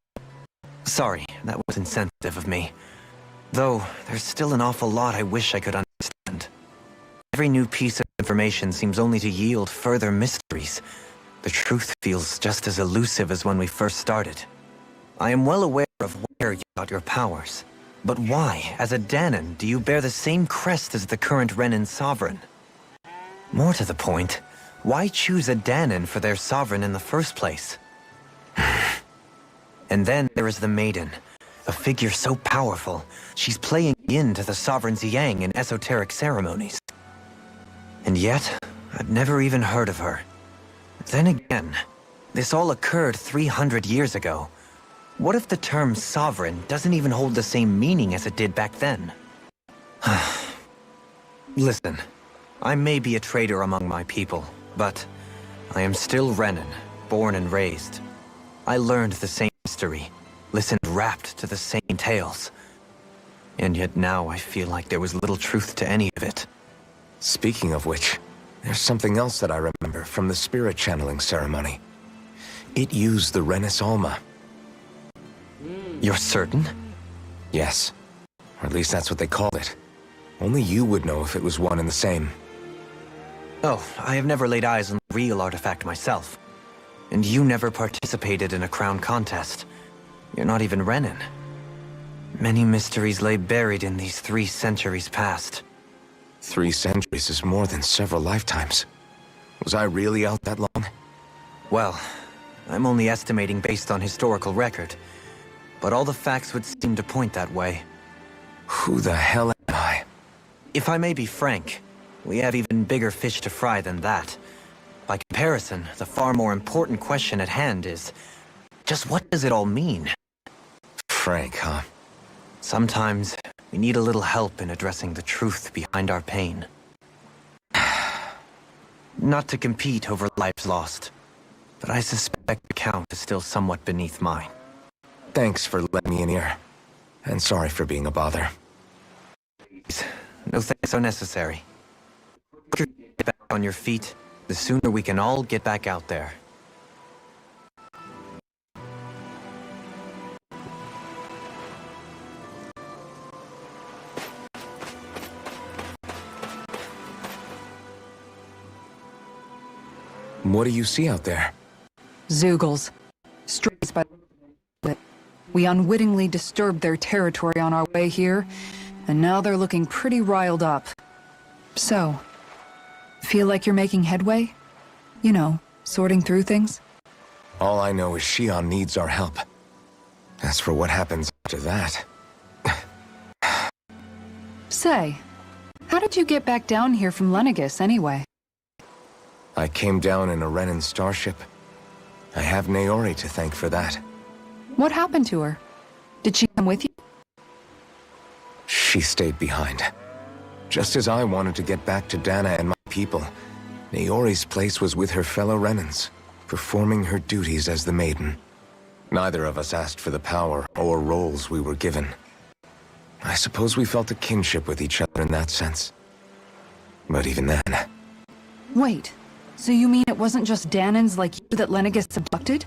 Sorry, that was insensitive of me. Though, there's still an awful lot I wish I could understand. Every new piece of information seems only to yield further mysteries. The truth feels just as elusive as when we first started. I am well aware of where you got your powers. But why, as a Danon, do you bear the same crest as the current Renin sovereign? More to the point, why choose a Danon for their sovereign in the first place? And then there is the Maiden, a figure so powerful, she's playing into the sovereign's yang in esoteric ceremonies. And yet, I'd never even heard of her. Then again, this all occurred 300 years ago. What if the term sovereign doesn't even hold the same meaning as it did back then? Listen, I may be a traitor among my people, but I am still Renin, born and raised. I learned the same history, listened rapt to the same tales. And yet now I feel like there was little truth to any of it. Speaking of which, there's something else that I remember from the spirit channeling ceremony. It used the Renis Alma. You're certain? Yes. Or at least that's what they called it. Only you would know if it was one and the same. Oh, I have never laid eyes on the real artifact myself. And you never participated in a crown contest. You're not even Renin. Many mysteries lay buried in these 3 centuries past. 3 centuries is more than several lifetimes. Was I really out that long? Well, I'm only estimating based on historical record. But all the facts would seem to point that way. Who the hell am I? If I may be frank, we have even bigger fish to fry than that. By comparison, the far more important question at hand is, just what does it all mean? Frank, huh? Sometimes, we need a little help in addressing the truth behind our pain. Not to compete over lives lost, but I suspect the count is still somewhat beneath mine. Thanks for letting me in here. And sorry for being a bother. No thanks are necessary. Put your get back on your feet, the sooner we can all get back out there. What do you see out there? Zeugles. Strays by the... We unwittingly disturbed their territory on our way here, and now they're looking pretty riled up. So, feel like you're making headway? You know, sorting through things? All I know is Shion needs our help. As for what happens after that... Say, how did you get back down here from Lenegis, anyway? I came down in a Renin starship. I have Naori to thank for that. What happened to her? Did she come with you? She stayed behind. Just as I wanted to get back to Dana and my people, Naori's place was with her fellow Renins, performing her duties as the Maiden. Neither of us asked for the power or roles we were given. I suppose we felt a kinship with each other in that sense. But even then... Wait, so you mean it wasn't just Danans like you that Lenegis abducted?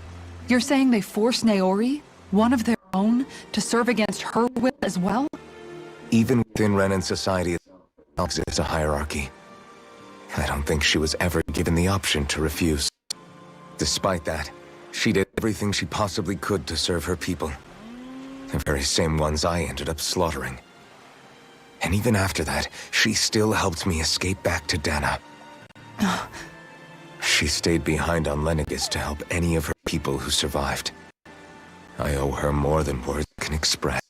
You're saying they forced Naori, one of their own, to serve against her will as well? Even within Renin society, there exists a hierarchy. I don't think she was ever given the option to refuse. Despite that, she did everything she possibly could to serve her people. The very same ones I ended up slaughtering. And even after that, she still helped me escape back to Dana. She stayed behind on Lenegis to help any of her people who survived. I owe her more than words can express.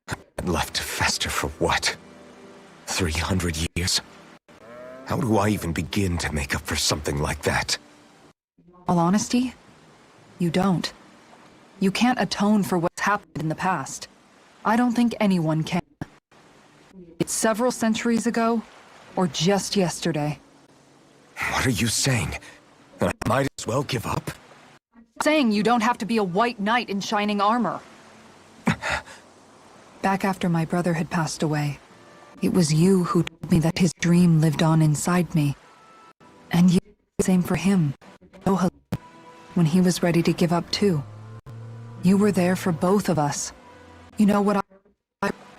I'd left to fester for what? 300 years? How do I even begin to make up for something like that? All honesty, you don't. You can't atone for what's happened in the past. I don't think anyone can. It's several centuries ago, or just yesterday. What are you saying? That I might as well give up? Saying you don't have to be a white knight in shining armor. Back after my brother had passed away, it was you who told me that his dream lived on inside me. And you did the same for him, when he was ready to give up too. You were there for both of us. You know what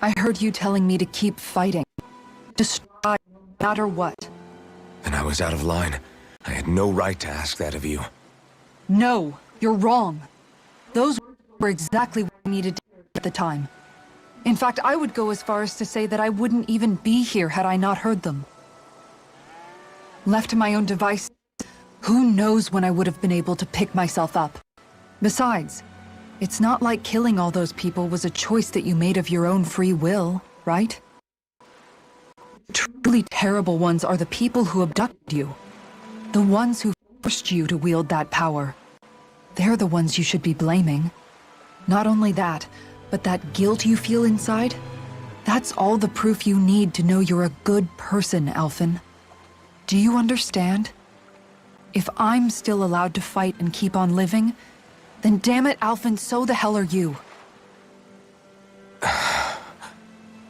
I heard you telling me to keep fighting. To strive, no matter what. And I was out of line. I had no right to ask that of you. No, you're wrong. Those were exactly what I needed to hear at the time. In fact, I would go as far as to say that I wouldn't even be here had I not heard them. Left to my own devices, who knows when I would have been able to pick myself up. Besides, it's not like killing all those people was a choice that you made of your own free will, right? Truly terrible ones are the people who abducted you. The ones who forced you to wield that power. They're the ones you should be blaming. Not only that, but that guilt you feel inside, that's all the proof you need to know you're a good person, Alphen. Do you understand? If I'm still allowed to fight and keep on living, then damn it, Alphen, so the hell are you.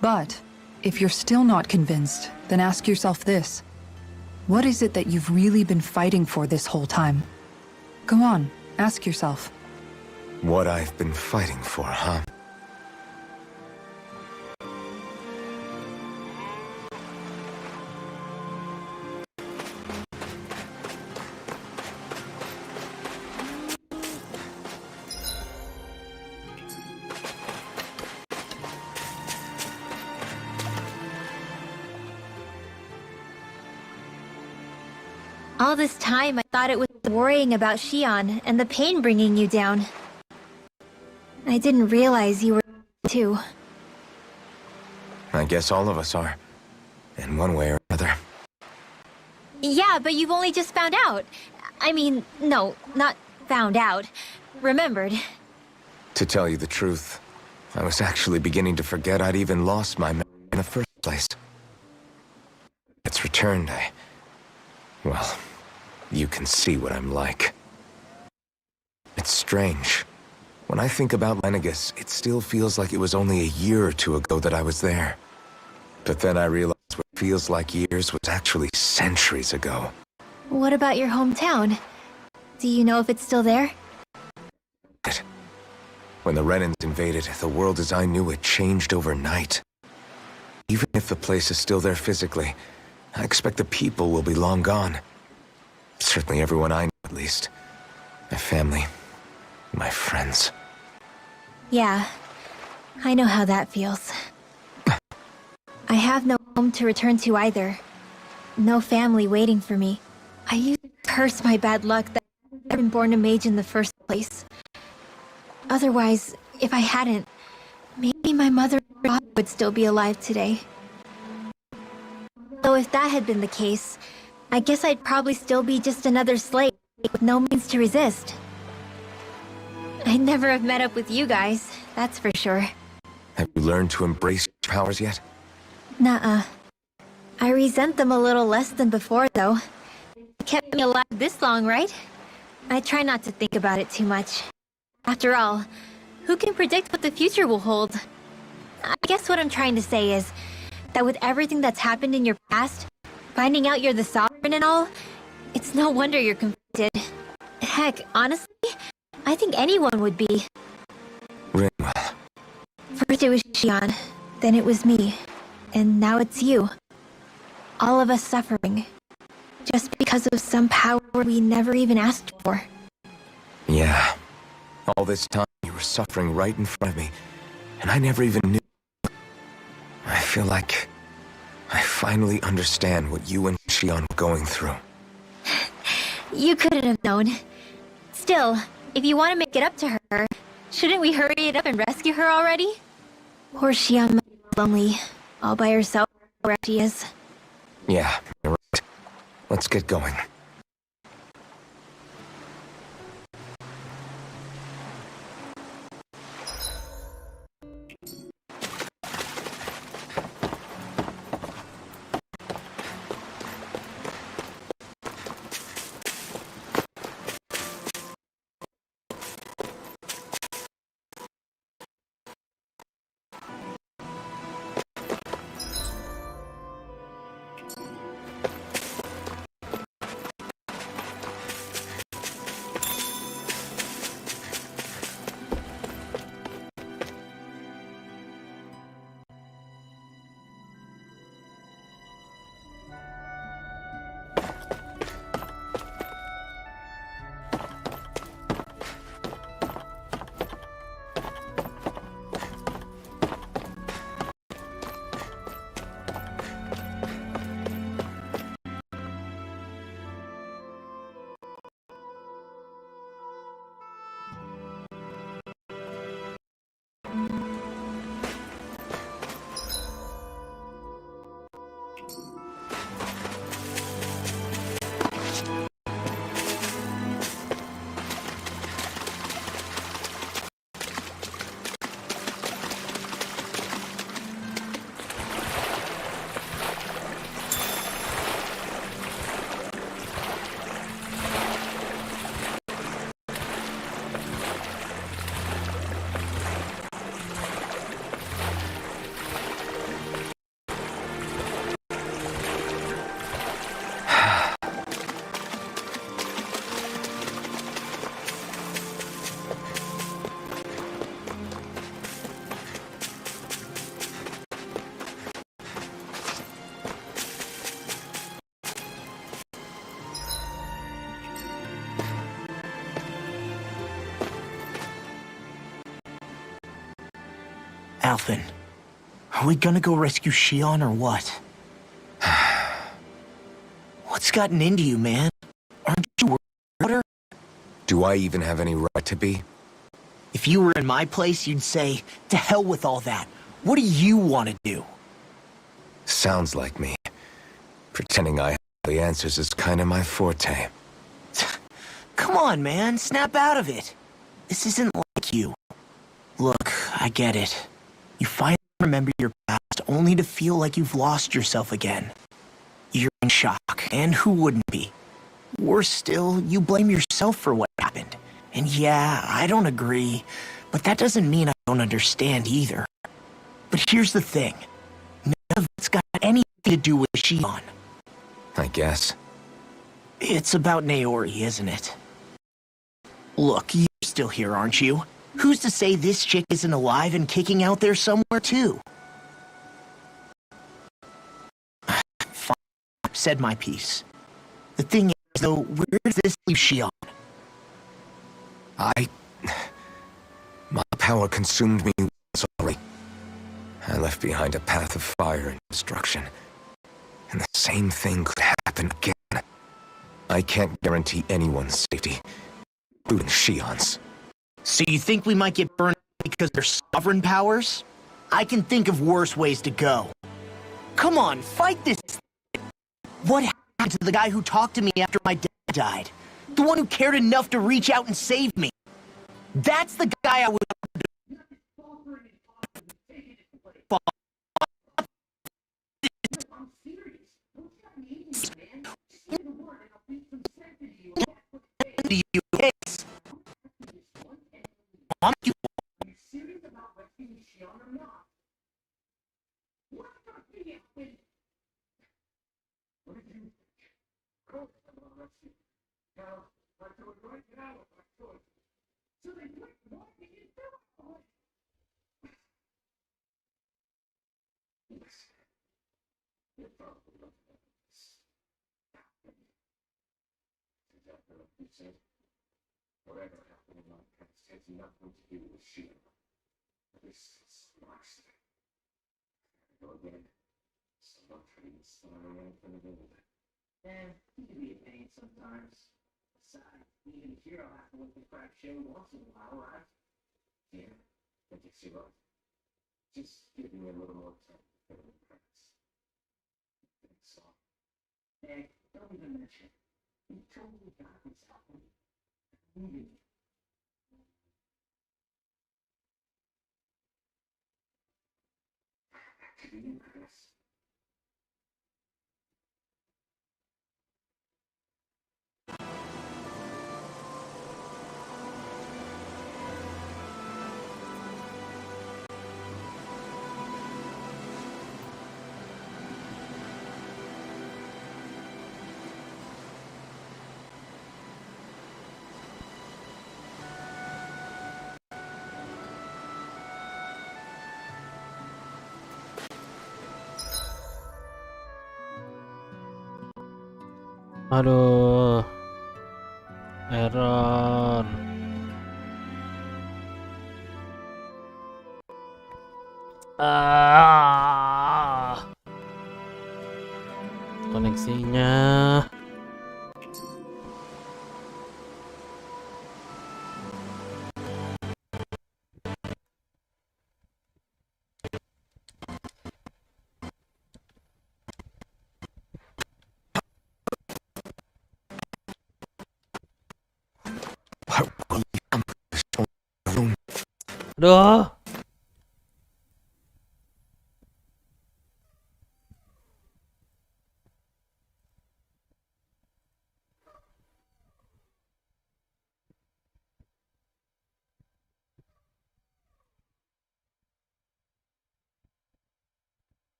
But, if you're still not convinced, then ask yourself this. What is it that you've really been fighting for this whole time? Go on, ask yourself. What I've been fighting for, huh? All this time, I thought it was worrying about Xion and the pain bringing you down. I didn't realize you were too. I guess all of us are. In one way or another. Yeah, but you've only just found out. I mean, no, not found out. Remembered. To tell you the truth, I was actually beginning to forget I'd even lost my memory in the first place. It's returned, well, you can see what I'm like. It's strange. When I think about Lenegus, it still feels like it was only a year or two ago that I was there. But then I realized what feels like years was actually centuries ago. What about your hometown? Do you know if it's still there? When the Renans invaded, the world as I knew it changed overnight. Even if the place is still there physically, I expect the people will be long gone. Certainly everyone I know, at least. My family, my friends. Yeah, I know how that feels. I have no home to return to either. No family waiting for me. I used to curse my bad luck that I'd been born a mage in the first place. Otherwise, if I hadn't, maybe my mother would still be alive today. Though if that had been the case, I guess I'd probably still be just another slave with no means to resist. I'd never have met up with you guys, that's for sure. Have you learned to embrace your powers yet? Nuh-uh. I resent them a little less than before, though. It kept me alive this long, right? I try not to think about it too much. After all, who can predict what the future will hold? I guess what I'm trying to say is that with everything that's happened in your past, finding out you're the sovereign and all, it's no wonder you're conflicted. Heck, honestly, I think anyone would be. Rinwell. First it was Xion, then it was me, and now it's you. All of us suffering, just because of some power we never even asked for. Yeah. All this time you were suffering right in front of me, and I never even knew. I feel like I finally understand what you and Xion were going through. You couldn't have known. Still, if you want to make it up to her, shouldn't we hurry it up and rescue her already? Poor Xion must be lonely, all by herself. where she is. Yeah, you're right. Let's get going. Alvin, are we gonna go rescue Shion or what? What's gotten into you, man? Aren't you worried about her? Do I even have any right to be? If you were in my place, you'd say, to hell with all that. What do you want to do? Sounds like me. Pretending I have the answers is kind of my forte. Come on, man, snap out of it. This isn't like you. Look, I get it. You finally remember your past only to feel like you've lost yourself again. You're in shock, and who wouldn't be? Worse still, you blame yourself for what happened. And yeah, I don't agree, but that doesn't mean I don't understand either. But here's the thing. None of it's got anything to do with Shion. I guess. It's about Naori, isn't it? Look, you're still here, aren't you? Who's to say this chick isn't alive and kicking out there somewhere, too? Fine. Said my piece. The thing is, though, where does this leave Shion? My power consumed me once already. I left behind a path of fire and destruction. And the same thing could happen again. I can't guarantee anyone's safety, including Shion's. So you think we might get burned because they're sovereign powers? I can think of worse ways to go. Come on, fight this. What happened to the guy who talked to me after my dad died? The one who cared enough to reach out and save me. That's the guy I would... Aduh, error. Koneksinya. Aduh.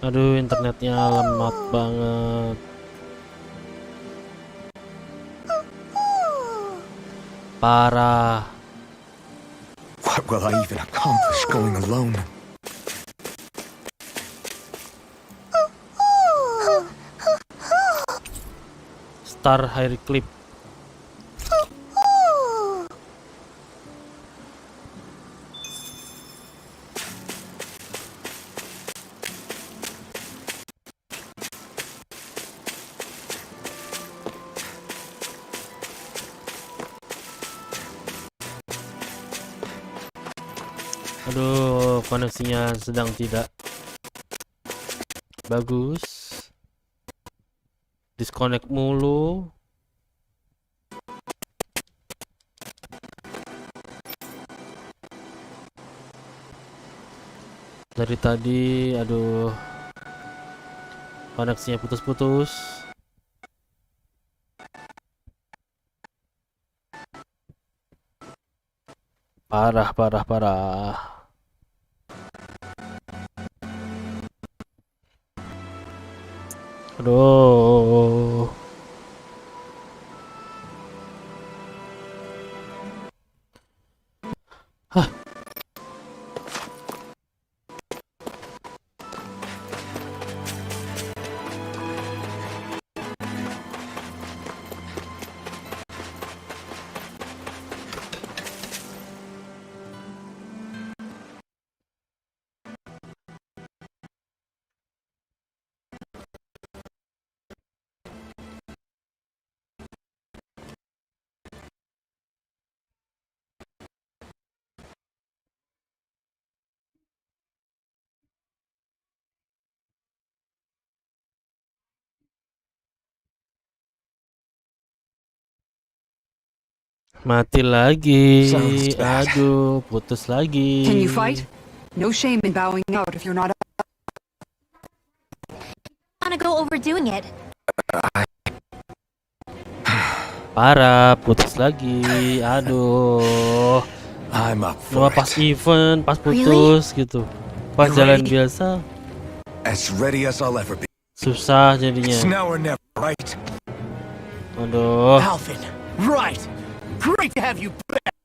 Aduh, internetnya lemot banget. Parah. What will I even accomplish going alone? Star High Clip. Aduh, koneksinya sedang tidak bagus. Disconnect mulu. Dari tadi, aduh, koneksinya putus-putus. Parah, parah, parah. Aduh. Hah. Mati lagi. Aduh, putus lagi. Can you fight? No shame in bowing out if you're not. Wanna go overdoing it? Parah, putus lagi. Aduh. I'm up Cuma for pas it. event, pas putus gitu. Pas You jalan ready? biasa, As ready as I'll ever be. susah It's jadinya. now or never, right? Aduh. Alvin, right. Great to have you back.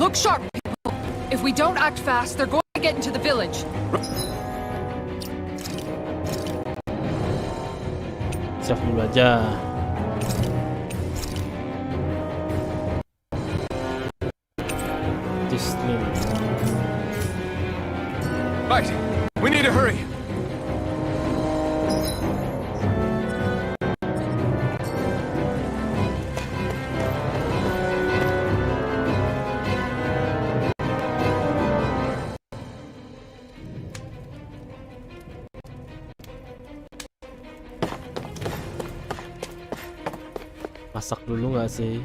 Look sharp, people. If we don't act fast, they're going to get into the village. Siap dulu aja. Tislim. Right, we need to hurry. Masak dulu nggak sih?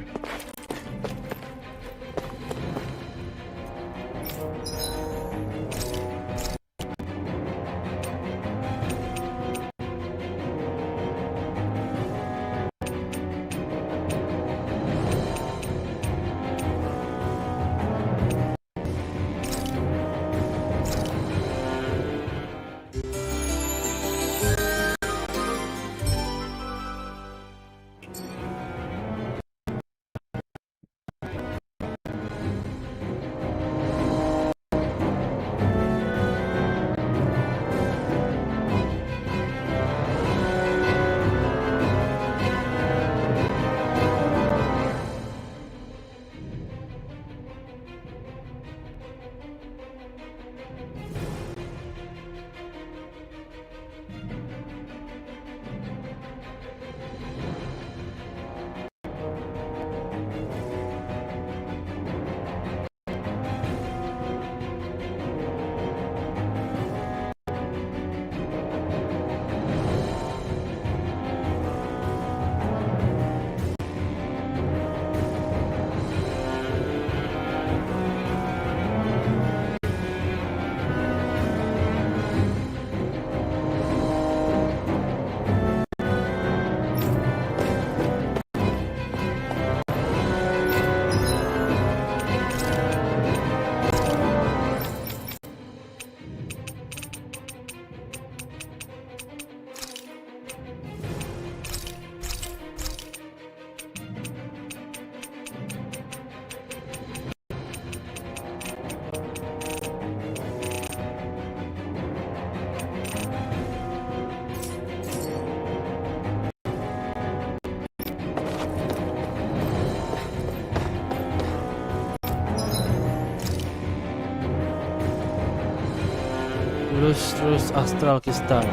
Terus astral kristal.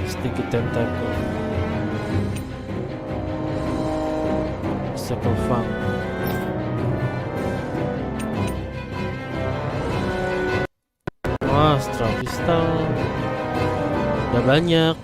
Sedikit tentakel. Sepal fang. Wah, astral kristal. Udah banyak.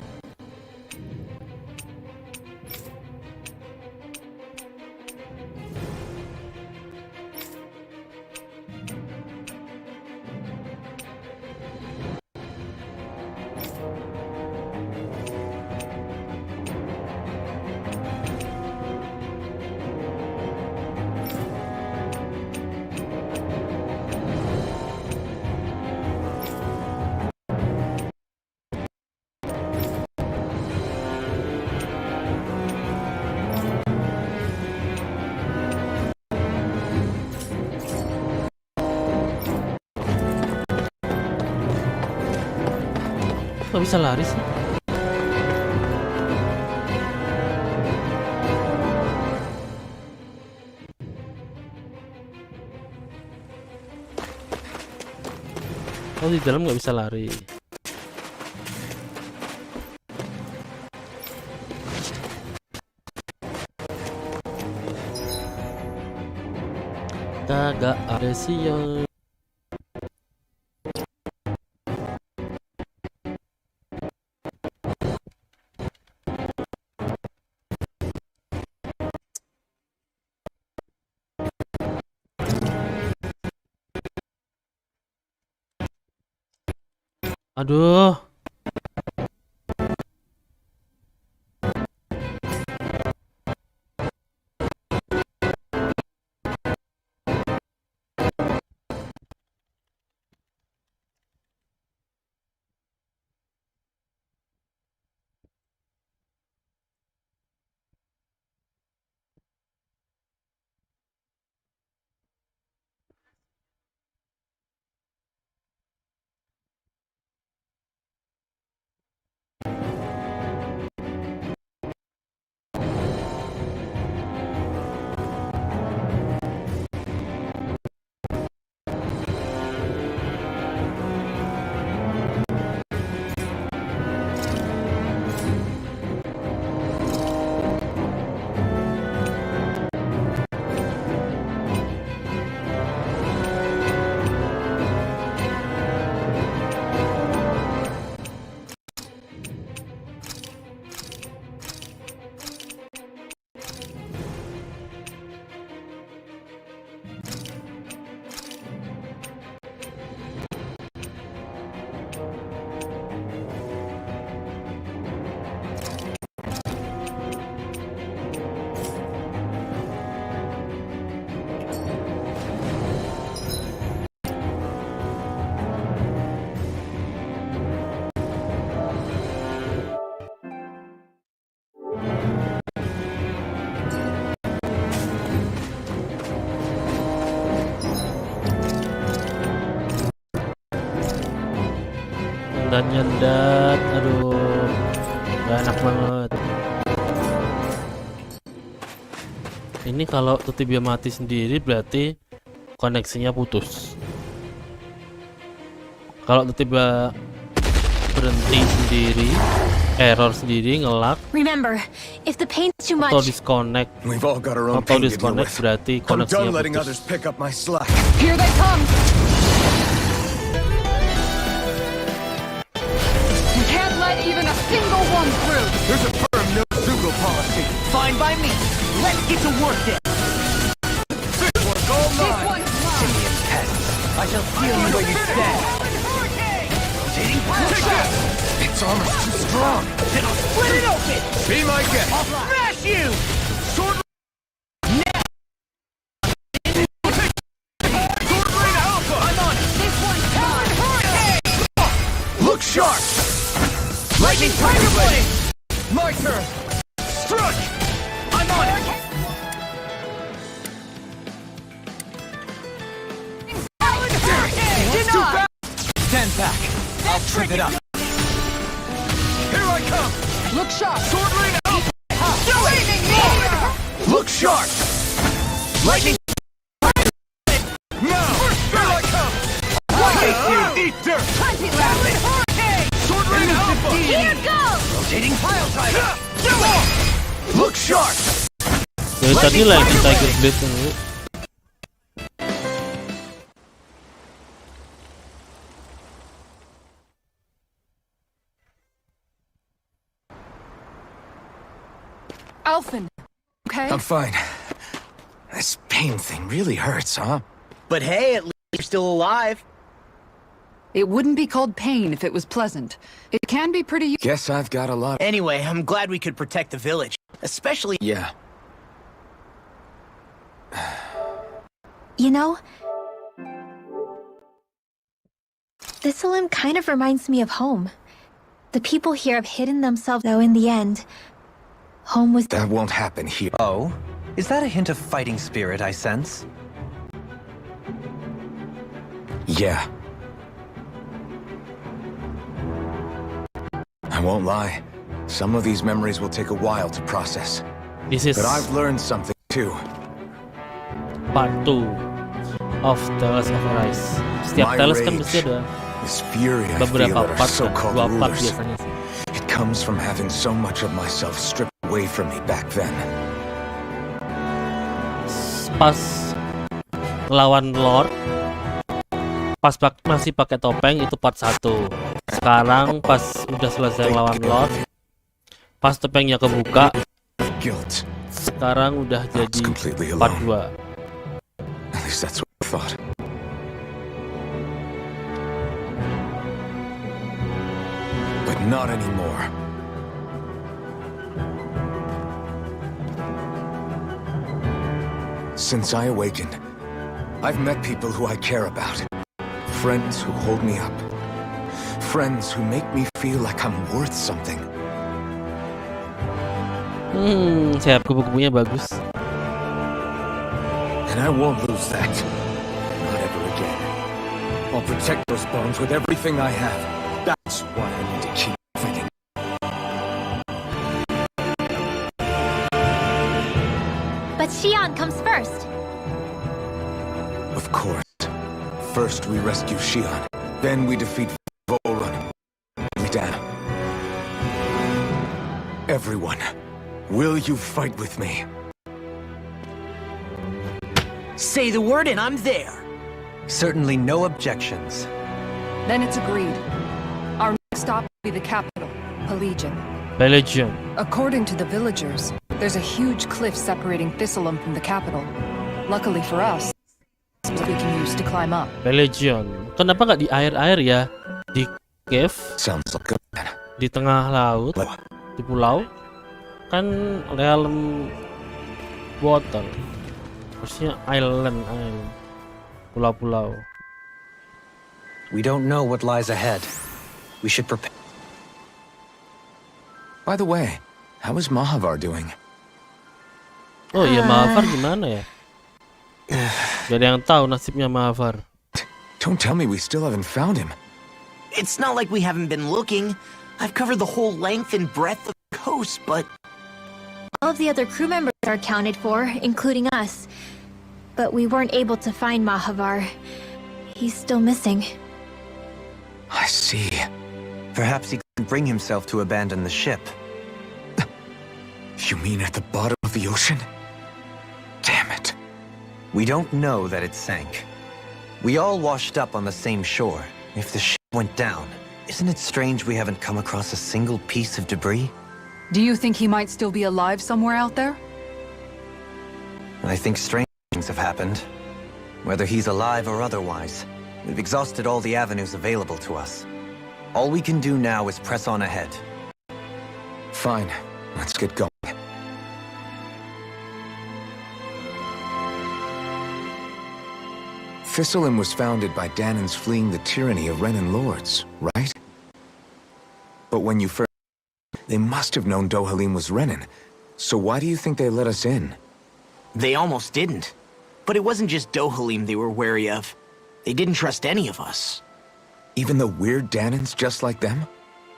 Kok bisa lari sih? Oh, di dalam nggak bisa lari. Kagak ada siang. Aduh. Nyendat, aduh, gak enak banget. Ini kalau Tutibia mati sendiri berarti koneksinya putus. Kalau Tutibia berhenti sendiri, error sendiri, ngelak, Remember, if the pain's too much, atau disconnect, We've all got our own pain to deal with. berarti I'm done koneksinya letting others putus. pick up my slack. Here they come! We can't let even a single one through! There's a firm no-Zoogle policy. Fine by me. Let's get to work then. This one's all This mine. one's mine! Simian pests. I shall feel you where you stand. Rotating push-up. Its armor's too strong. Then I'll split it open. Be my guest. I'll smash you. Sword. Now. Sword Blade Alpha. I'm on it. This one's mine! Look sharp. Lightning Tiger Blade. My turn. Struck. I'm on it. Denied! Stand back. I'll trip it up. Here I come. Look sharp! Sword Blade Alpha. Flaming Eater! Look sharp. Lightning. Now. Here I come. Eat dirt. Plenty left! Sword Blade Alpha. here goes! Rotating Pile Tiger. Look sharp. Dari tadi lagi Tiger Blade dulu. Alphen, okay? I'm fine. This pain thing really hurts, huh? But hey, at least you're still alive. It wouldn't be called pain if it was pleasant. It can be pretty... Guess I've got a lot. Anyway, I'm glad we could protect the village. Especially... Yeah. You know, this limb kind of reminds me of home. The people here have hidden themselves, though in the end, home was... That won't happen here. Oh? Is that a hint of fighting spirit I sense? Yeah. I won't lie. Some of these memories will take a while to process. This is But I've learned something too. part 2 of Tales of Arise. Setiap My Tales kan rage, mesti ada This fury I feel beberapa at our part kan, so-called 2 part rulers. biasanya sih. It comes from having so much of myself stripped away from me back then. Pas lawan Lord, pas masih pakai topeng itu part 1. Sekarang pas udah selesai lawan Lord, pas topengnya kebuka, Guilt. sekarang udah I was jadi completely part alone. 2. At least that's what I thought. But not anymore. Since I awakened, I've met people who I care about. Friends who hold me up. Friends who make me feel like I'm worth something. Sehat kupu-kupunya bagus. And I won't lose that. Not ever again. I'll protect those bones with everything I have. That's why I need to keep fighting. But Xion comes first. Of course. First we rescue Xion. Then we defeat Volrun. Dan. Everyone, will you fight with me? say the word and I'm there. Certainly no objections. Then it's agreed. Our next stop will be the capital, Pelagian. Pelagian. According to the villagers, there's a huge cliff separating Thistleum from the capital. Luckily for us, we can use to climb up. Pelagian. Kenapa nggak di air-air ya? Di cave, Sounds like a plan. di tengah laut, di pulau. Kan realm water. Maksudnya island. Pulau-pulau. We don't know what lies ahead. We should prepare. By the way, how is Mahavar doing? Oh iya, Mahavar gimana ya? Gak ada yang tahu nasibnya Mahavar. Don't tell me we still haven't found him. It's not like we haven't been looking. I've covered the whole length and breadth of the coast, but... All of the other crew members are accounted for, including us. But we weren't able to find Mahavar. He's still missing. I see. Perhaps he couldn't bring himself to abandon the ship. You mean at the bottom of the ocean? Damn it. We don't know that it sank. We all washed up on the same shore. If the ship went down, isn't it strange we haven't come across a single piece of debris? Do you think he might still be alive somewhere out there? I think strange things have happened. Whether he's alive or otherwise, we've exhausted all the avenues available to us. All we can do now is press on ahead. Fine, let's get going. Thistlein was founded by Danans fleeing the tyranny of Renan lords, right? But when you first... They must have known Dohalim was Renan. So why do you think they let us in? They almost didn't. But it wasn't just Dohalim they were wary of. They didn't trust any of us. Even the weird Danans just like them?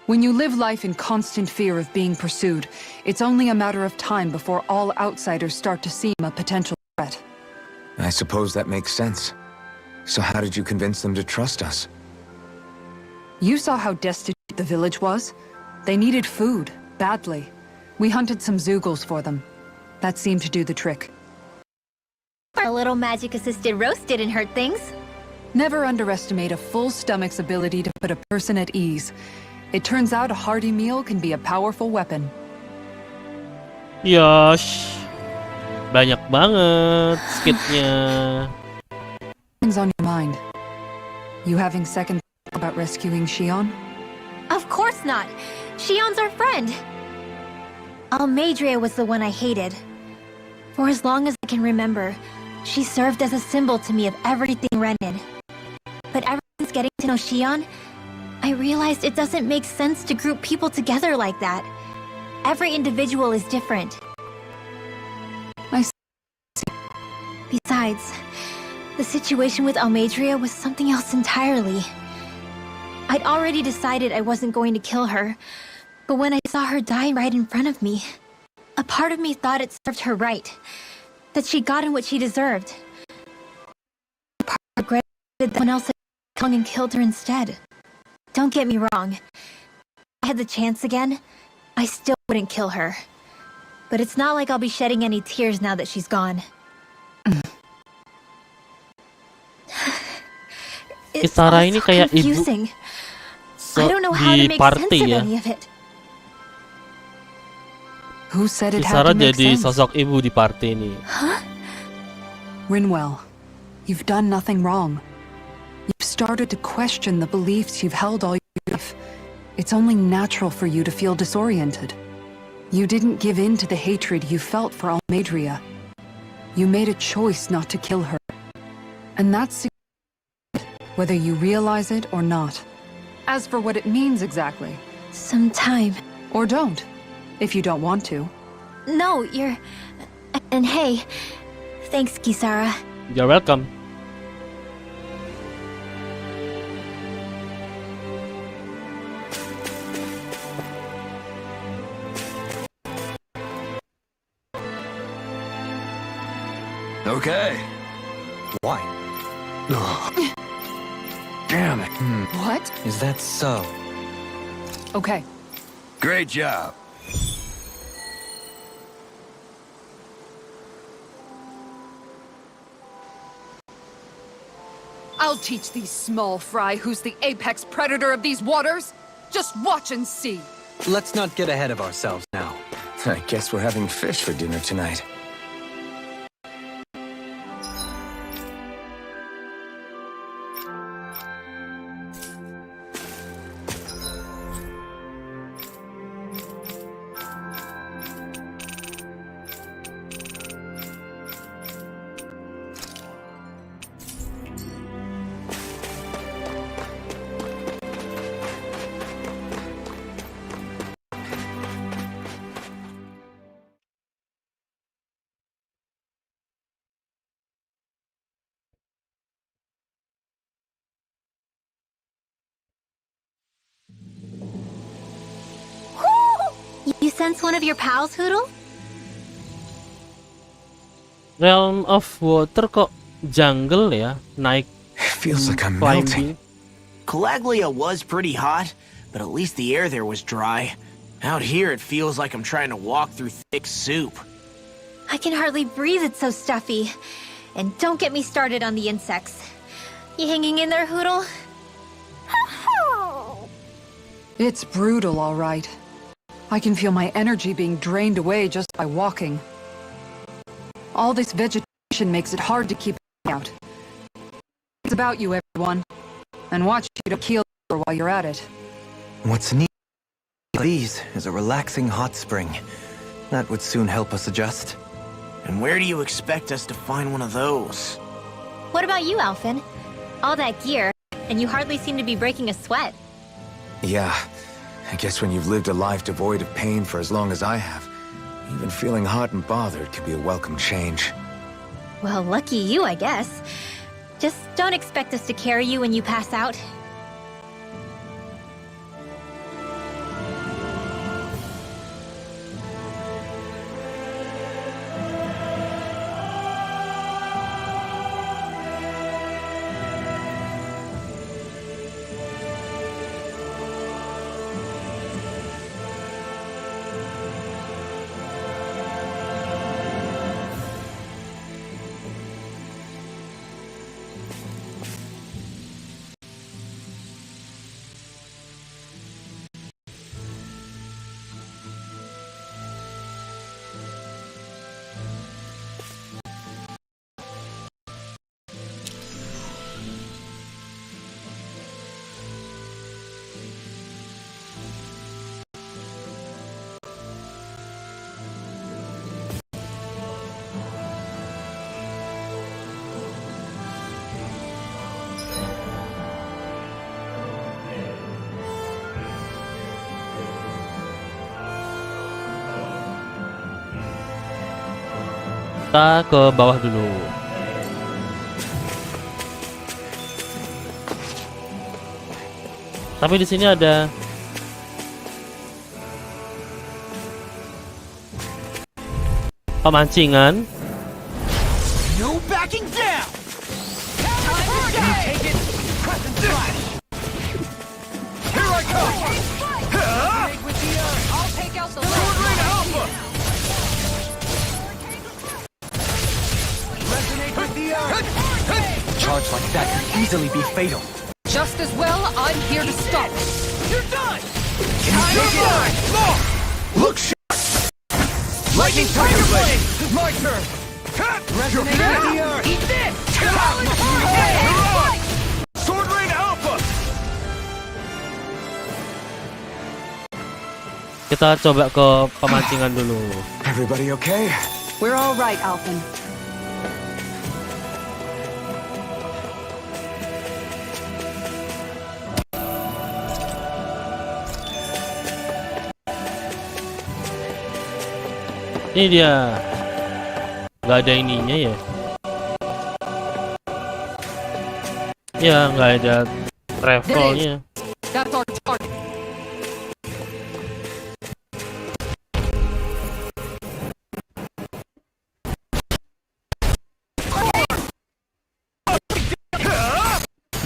When you live life in constant fear of being pursued, it's only a matter of time before all outsiders start to seem a potential threat. I suppose that makes sense. So how did you convince them to trust us? You saw how destitute the village was. They needed food, badly. We hunted some Zeugles for them. That seemed to do the trick. A little magic-assisted roast didn't hurt things. Never underestimate a full stomach's ability to put a person at ease. It turns out a hearty meal can be a powerful weapon. Yosh. Banyak banget skitnya. What's on your mind? You having second thoughts about rescuing Shion? Of course not. Shion's our friend. Almadria was the one I hated. For as long as I can remember, she served as a symbol to me of everything Renan. But ever since getting to know Shion, I realized it doesn't make sense to group people together like that. Every individual is different. I see. Besides, the situation with Almadria was something else entirely. I'd already decided I wasn't going to kill her, but when I saw her die right in front of me, a part of me thought it served her right, that she'd gotten what she deserved. A part regretted that someone else had come and killed her instead. Don't get me wrong. If I had the chance again, I still wouldn't kill her. But it's not like I'll be shedding any tears now that she's gone. It's Sarah all ini so kayak ibu confusing. I don't know how to di make sense party of ya. any of it. Who said it had Sarah to make jadi sense? sosok ibu di party ini. Rinwell, you've done nothing wrong. You've started to question the beliefs you've held all your life. It's only natural for you to feel disoriented. You didn't give in to the hatred you felt for Almadria. You made a choice not to kill her. And that's whether you realize it or not. As for what it means exactly, Sometime. or don't, if you don't want to. No, you're... And hey, thanks, Kisara. You're welcome. Okay. Why? Damn it. What? Is that so? Okay. Great job. I'll teach these small fry who's the apex predator of these waters. Just watch and see. Let's not get ahead of ourselves now. I guess we're having fish for dinner tonight. sense one of your pals, Hoodle? Realm of Water kok jungle ya, naik Feels like I'm climbing. melting. Calaglia was pretty hot, but at least the air there was dry. Out here, it feels like I'm trying to walk through thick soup. I can hardly breathe, it's so stuffy. And don't get me started on the insects. You hanging in there, Hoodle? It's brutal, all right. I can feel my energy being drained away just by walking. All this vegetation makes it hard to keep out. It's about you, everyone. And watch you don't keel over while you're at it. What's neat these is a relaxing hot spring. That would soon help us adjust. And where do you expect us to find one of those? What about you, Alphen? All that gear, and you hardly seem to be breaking a sweat. Yeah, I guess when you've lived a life devoid of pain for as long as I have, even feeling hot and bothered could be a welcome change. Well, lucky you, I guess. Just don't expect us to carry you when you pass out. Kita ke bawah dulu. Tapi di sini ada pemancingan. No backing down! Can you take it? Press and slash! Here I come! With the earth. I'll take out the Sword Rain Alpha! Resonate with the earth! Charge like that could easily be fatal. Just as well, I'm here to stop it. You're done! Look sharp! Lightning Tiger Blade! My turn! Resonate with the earth! Eat this! Sword Rain Alpha! Kita coba ke pemancingan dulu. Everybody okay? We're all right, Alphen. Ini dia. Gak ada ininya ya. Ya, nggak ada travelnya. That's our target.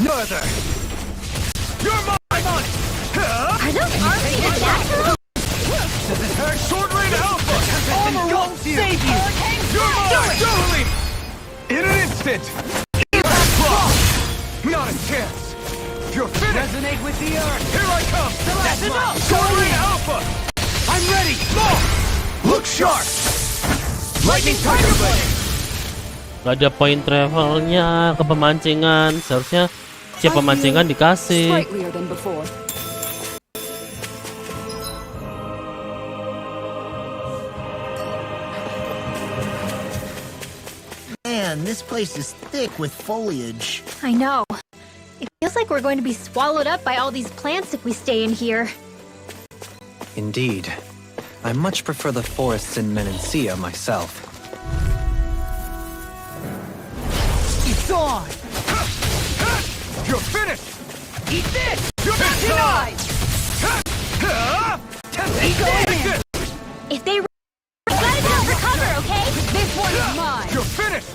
Mother! You're mine! Are those arms even natural? Does it hurt? Sword Rain Alpha! Armor won't save you! You're mine! Dueling! In an instant! Not a chance! You're finished! Resonate with the earth! Here I come! That's enough! Sword Rain Alpha! I'm ready! Look sharp! Lightning Tiger Blade! Gak ada poin travelnya ke pemancingan. Seharusnya siap pemancingan dikasih. Sprightlier than before. Man, this place is thick with foliage. I know. It feels like we're going to be swallowed up by all these plants if we stay in here. Indeed. I much prefer the forests in Menancia myself. It's on! You're finished! Eat this! You're not denied! Eat this! If they gotta go for cover, okay? This one's mine. You're finished!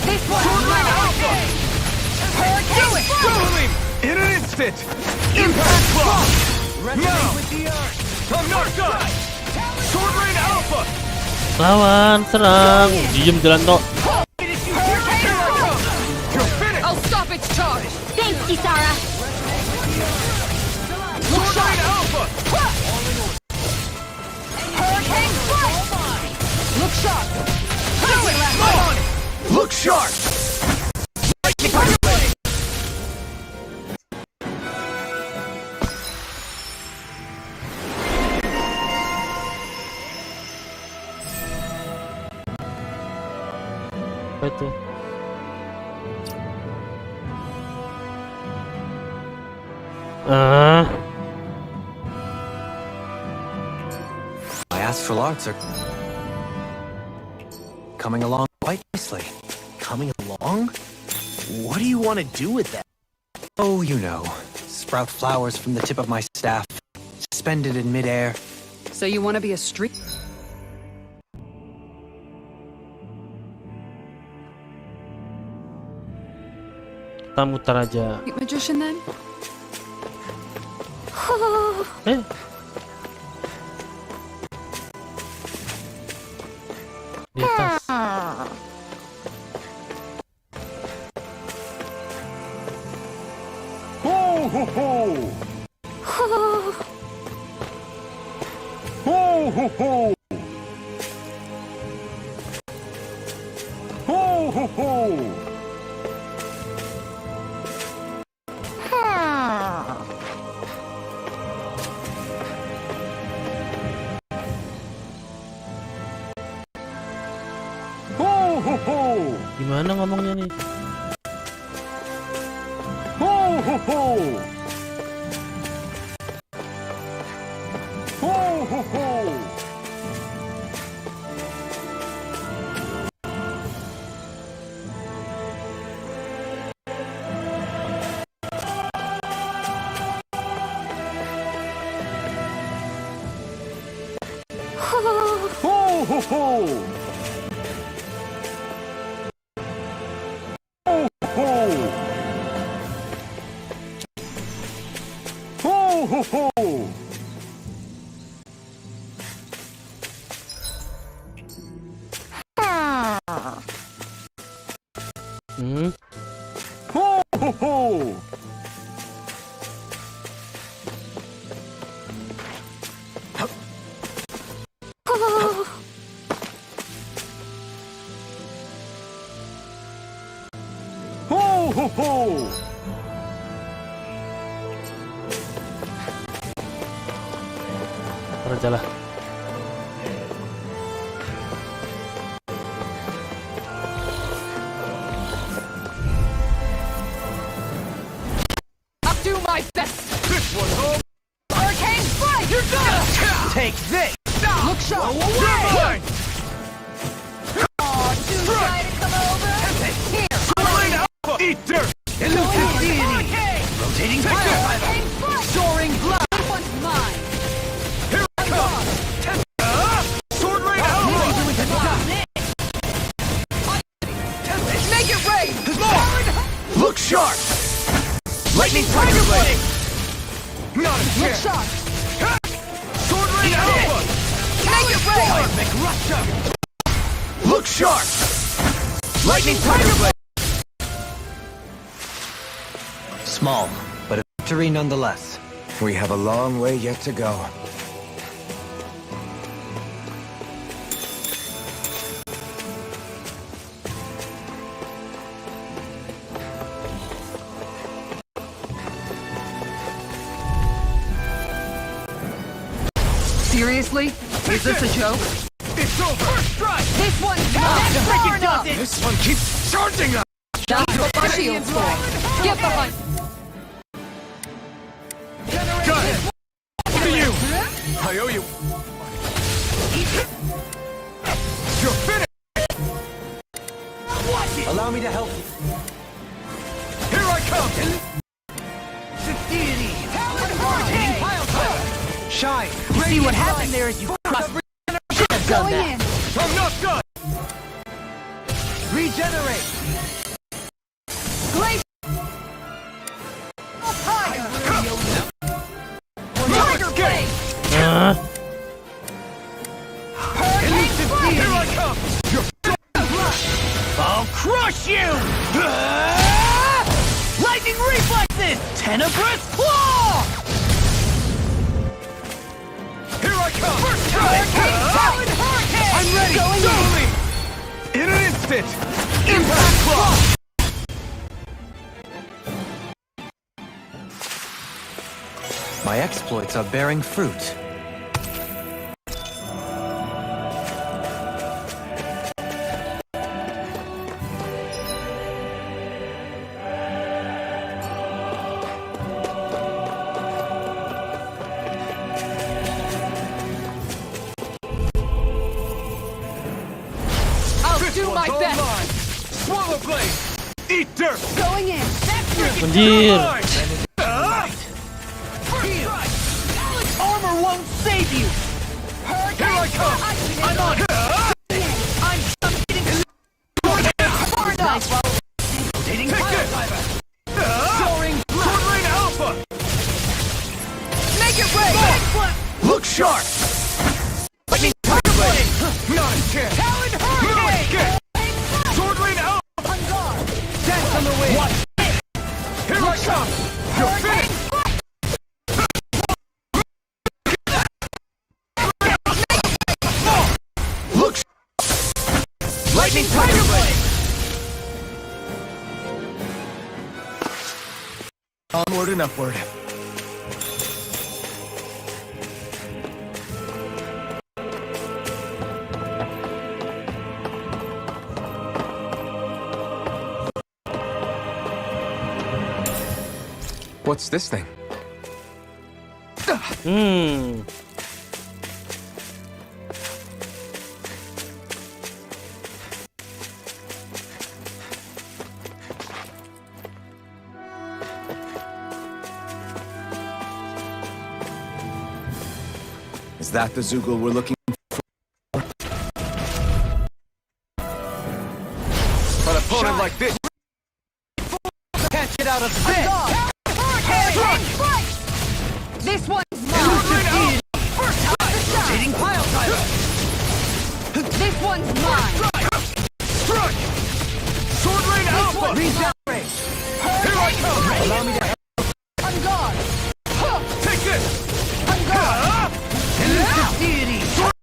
This one's mine. Do it! Totally! In an instant! Impact block! Now! I'm not done! Sword Rain Alpha! Lawan, serang. Diem jalan tok. You're finished! I'll stop its charge. Thanks, Kisara. Sword Rain Alpha! Hurricane strike. Look sharp. Come on! Look sharp! Lightning blade! Apa itu? My astral arts are coming along quite nicely. Coming along? What do you want to do with that? Oh, you know, sprout flowers from the tip of my staff, suspended in midair. So you want to be a street Kita muter aja. magician then? Eh, di atas. Ho ho ho! Ho ho ho! Ho ho ho! Ho ho ho! Gimana ngomongnya nih? Ho ho ho! Ho ho ho! Ho ho ho! Ho ho ho! Hmm? Ho ho ho! Ho ho ho! Ntar aja lah. I'll do my best. This one's home! Hurricane strike. You're done! Take this! Look sharp. You're mine! Too shy to come over. Here. Swirling Alpha! Eat dirt! Elusive deity! Rotating picture! Hurricane strike. Soaring blast! This one's mine. Here it comes! Sword Rain Alpha! Make it rain. More! Look sharp! Lightning Tiger Blade! Not a Look chance! sharp. Sword Rain Alpha! Make it rain. Cosmic Russia! Look sharp! Lightning Tiger Blade! Small, but a victory nonetheless. We have a long way yet to go. Seriously? Is this a joke? It's over! First strike! This one's mine. Far enough. This one keeps charging us! That's what my shield's for. Get behind. Got it! To you! I owe you! You're finished! Allow me to help you. Here I come! Deity! Hurricane pile driver! Shine! See what happened there as you crossed done that. I'm not done! Regenerate. Glacier. Tiger. Tiger blade. Elusive deity! Here I come! I'll crush you! Lightning reflexes! Tenebrous claw! Here I come! First Hurricane Talon Hurricane! I'm ready! Going Totally! In an instant! Impact claw! My exploits are bearing fruit. I'll This do my one's all best. mine. Swallow blade! Eat dirt! Going in. Anjir. Armor won't save you! Here I come! I'm on! I'm getting far enough! Rotating pile driver! Soaring sword rain alpha! Make it rain. Look sharp! Lightning tiger blade! Not a chance! Talon No Hurricane. escape! Sword rain alpha! On guard. Dance on the wind! Watch! Here I come! You're finished! Look! Lightning tiger blade! Onward and upward. What's this thing? Hmm. Is that the Zugul we're looking for? An opponent like this can't get out of bed! This one's Sword rain mine. alpha! First time! Rotating pile driver! This one's mine. Strike! Sword rain alpha! Regenerate. Here I come! Allow me to help. On guard. Take this! On guard. Elusive deity! Sword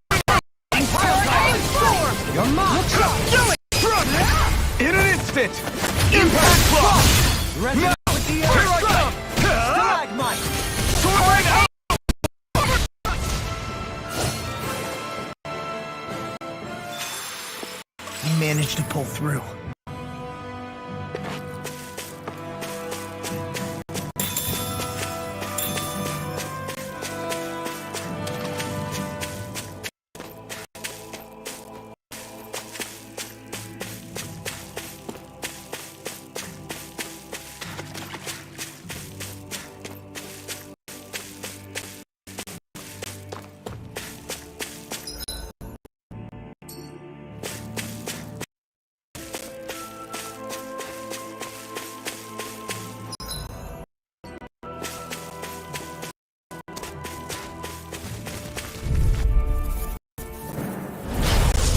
pile driver! Storm. You're mine! Do it! Struck! In an instant! Impact claw! Now! Here I come! Stalagmite! Sword rain alpha! We managed to pull through.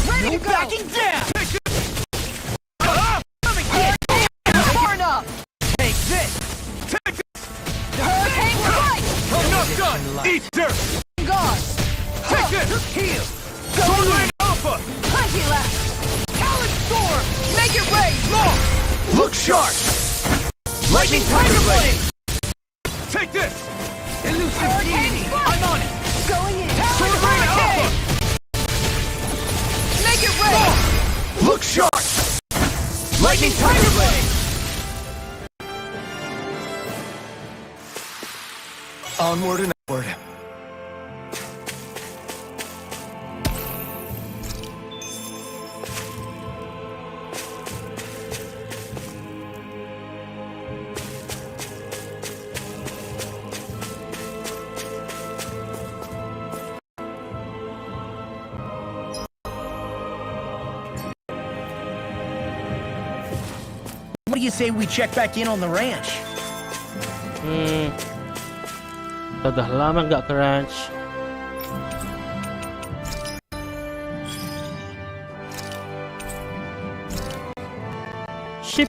Ready to No go. backing down! Take this! Far enough. Take this! Take this! Hurricane strike. I'm not done! Eat dirt! On guard. Take this! Heal! Sword rain alpha! Plenty left. Talon storm. Make it rain. More! Look sharp! Lightning tiger blade! Take this! Elusive Hurricane deity! strike. I'm on it! Going in. Sword rain alpha! Make it rain. Look sharp! Lightning tiger blade! Onward and upward. What do you say we check back in on the ranch? Udah lama nggak ke ranch. Ship.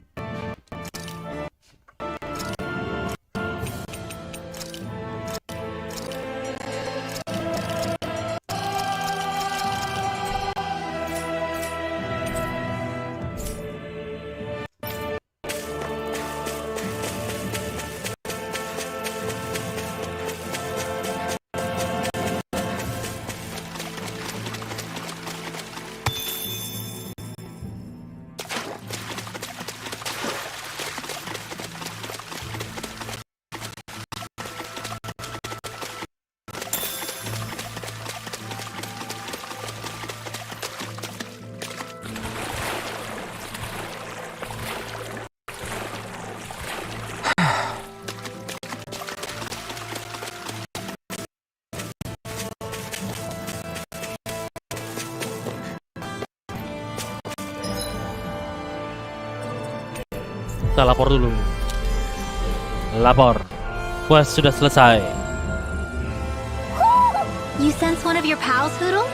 Kita lapor dulu. Lapor. Quest sudah selesai. You sense one of your pals, Hoodle?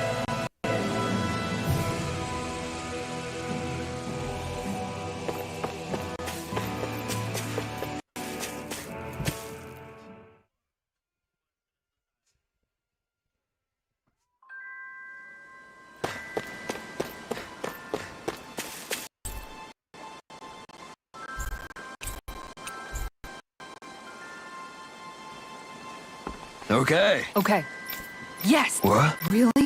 Okay. Okay. Yes! What? Really?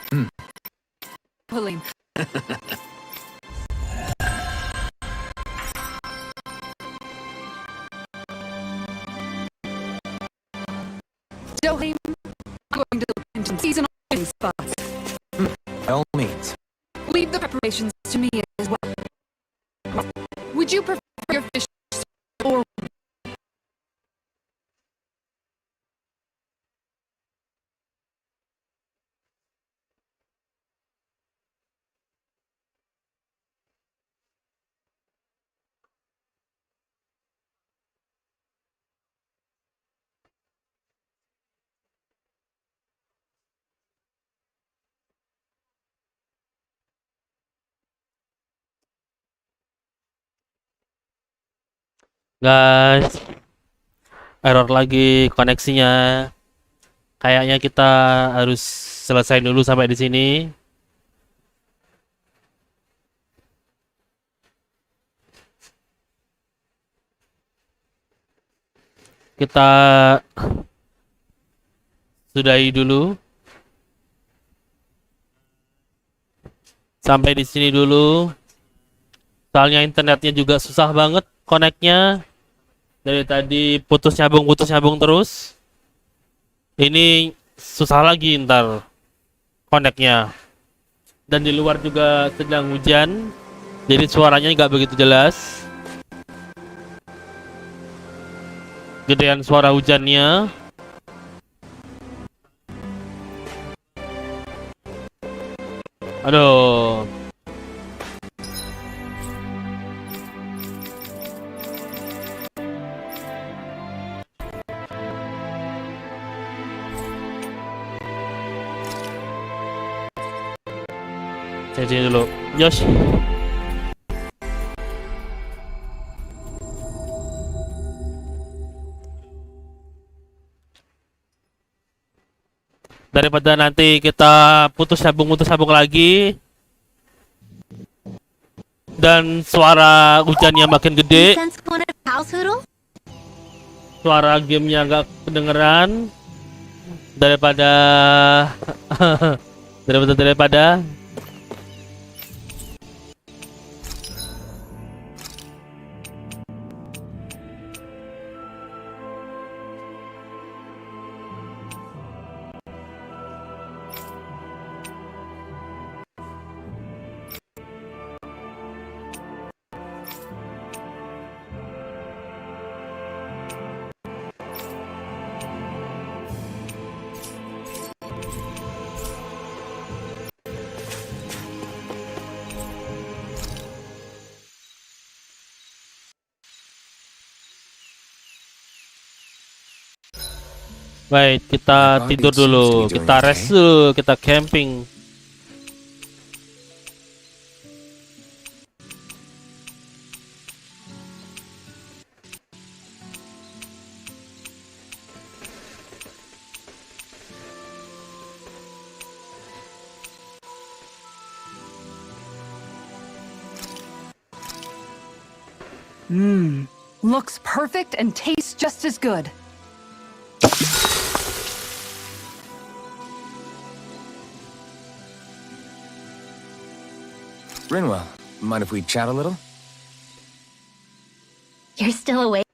Pulling. Still, I'm going to look into seasonal living spots. By all means. Leave the preparations to me as well. Would you prefer your fish or Guys, error lagi koneksinya. Kayaknya kita harus selesai dulu sampai di sini. Kita sudahi dulu. Sampai di sini dulu. Soalnya internetnya juga susah banget koneknya. Dari tadi putus nyambung terus. Ini susah lagi ntar koneknya. Dan di luar juga sedang hujan. Jadi suaranya nggak begitu jelas. Gedean suara hujannya. Aduh. Saya sini dulu. Yosh. Daripada nanti kita putus sambung lagi dan suara hujannya makin You gede, sense one of your pals, Hoodle? suara gamenya nggak kedengeran, daripada daripada Baik, kita tidur dulu, kita rest dulu, kita camping. Looks perfect and tastes just as good. Rinwell, mind if we chat a little? You're still awake?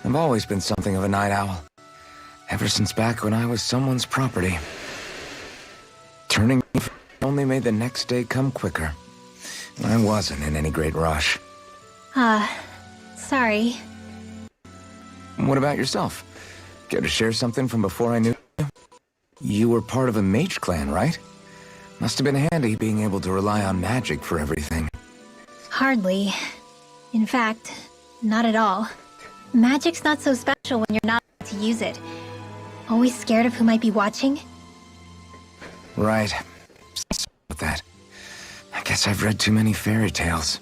I've always been something of a night owl. Ever since back when I was someone's property. Turning only made the next day come quicker. I wasn't in any great rush. Sorry. What about yourself? Care to share something from before I knew you? You were part of a mage clan, right? Must have been handy being able to rely on magic for everything. Hardly. In fact, not at all. Magic's not so special when you're not able to use it. Always scared of who might be watching? Right. Sorry about that. I guess I've read too many fairy tales.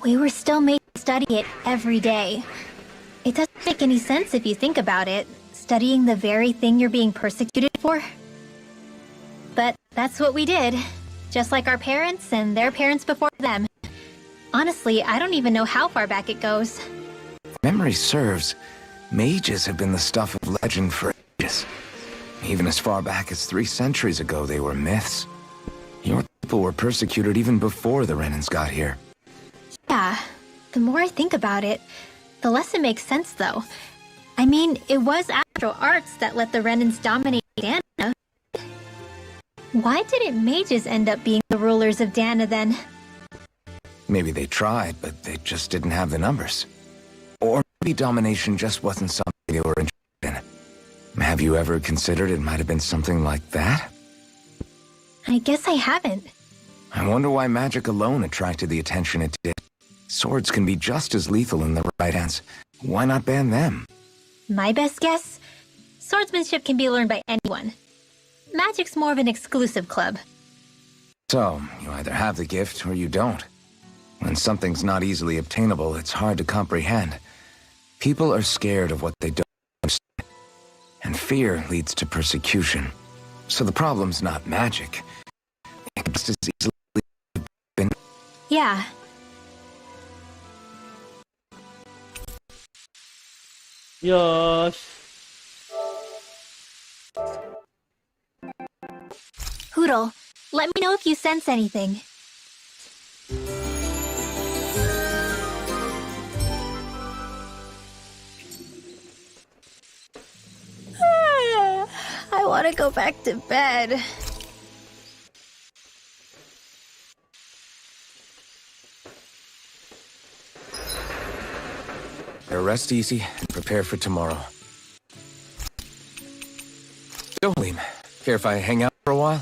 We were still made to study it every day. It doesn't make any sense if you think about it, studying the very thing you're being persecuted for. But that's what we did, just like our parents and their parents before them. Honestly, I don't even know how far back it goes. If memory serves, mages have been the stuff of legend for ages. Even as far back as 3 centuries ago, they were myths. Your people were persecuted even before the Renans got here. Yeah, the more I think about it, the less it makes sense, though. I mean, it was astral arts that let the Renans dominate Dana. Why didn't mages end up being the rulers of Dana then? Maybe they tried, but they just didn't have the numbers. Or maybe domination just wasn't something they were interested in. Have you ever considered it might have been something like that? I guess I haven't. I wonder why magic alone attracted the attention it did. Swords can be just as lethal in the right hands. Why not ban them? My best guess? Swordsmanship can be learned by anyone. Magic's more of an exclusive club. So, you either have the gift or you don't. When something's not easily obtainable, it's hard to comprehend. People are scared of what they don't understand. And fear leads to persecution. So the problem's not magic. It could just as easily have been... Yeah. Yosh. Hoodle, let me know if you sense anything. I want to go back to bed. Rest easy and prepare for tomorrow. Don't leave. Care if I hang out for a while?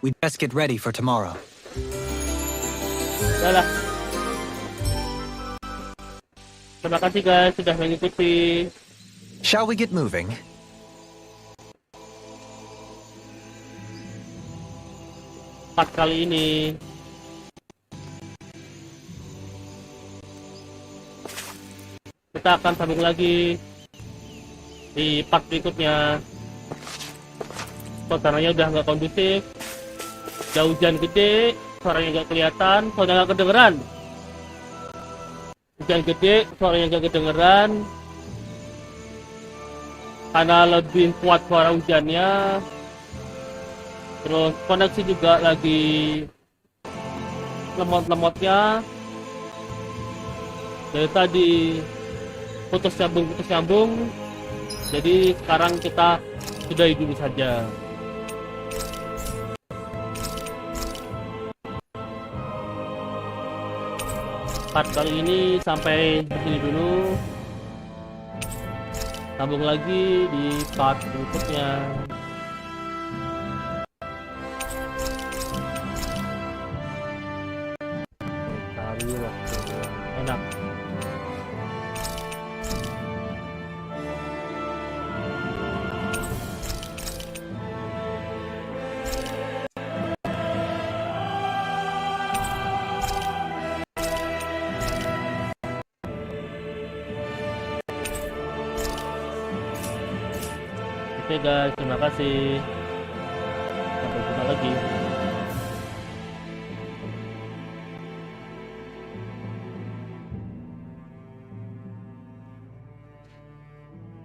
We'd best get ready for tomorrow. Udah lah. Terima kasih guys sudah mengikuti. Shall we get moving? Part kali ini. Kita akan sambung lagi di part berikutnya. Suasananya udah nggak kondusif. Udah hujan gede, suaranya nggak kelihatan, suaranya nggak kedengeran. Hujan gede, suaranya nggak kedengeran. Karena lebih kuat suara hujannya. Terus koneksi juga lagi lemot-lemotnya. Dari tadi putus nyambung. Jadi sekarang kita sudahi dulu saja. Part kali ini sampai di sini dulu. Sambung lagi di part berikutnya. Cari waktu yang enak. Oke guys, terima kasih.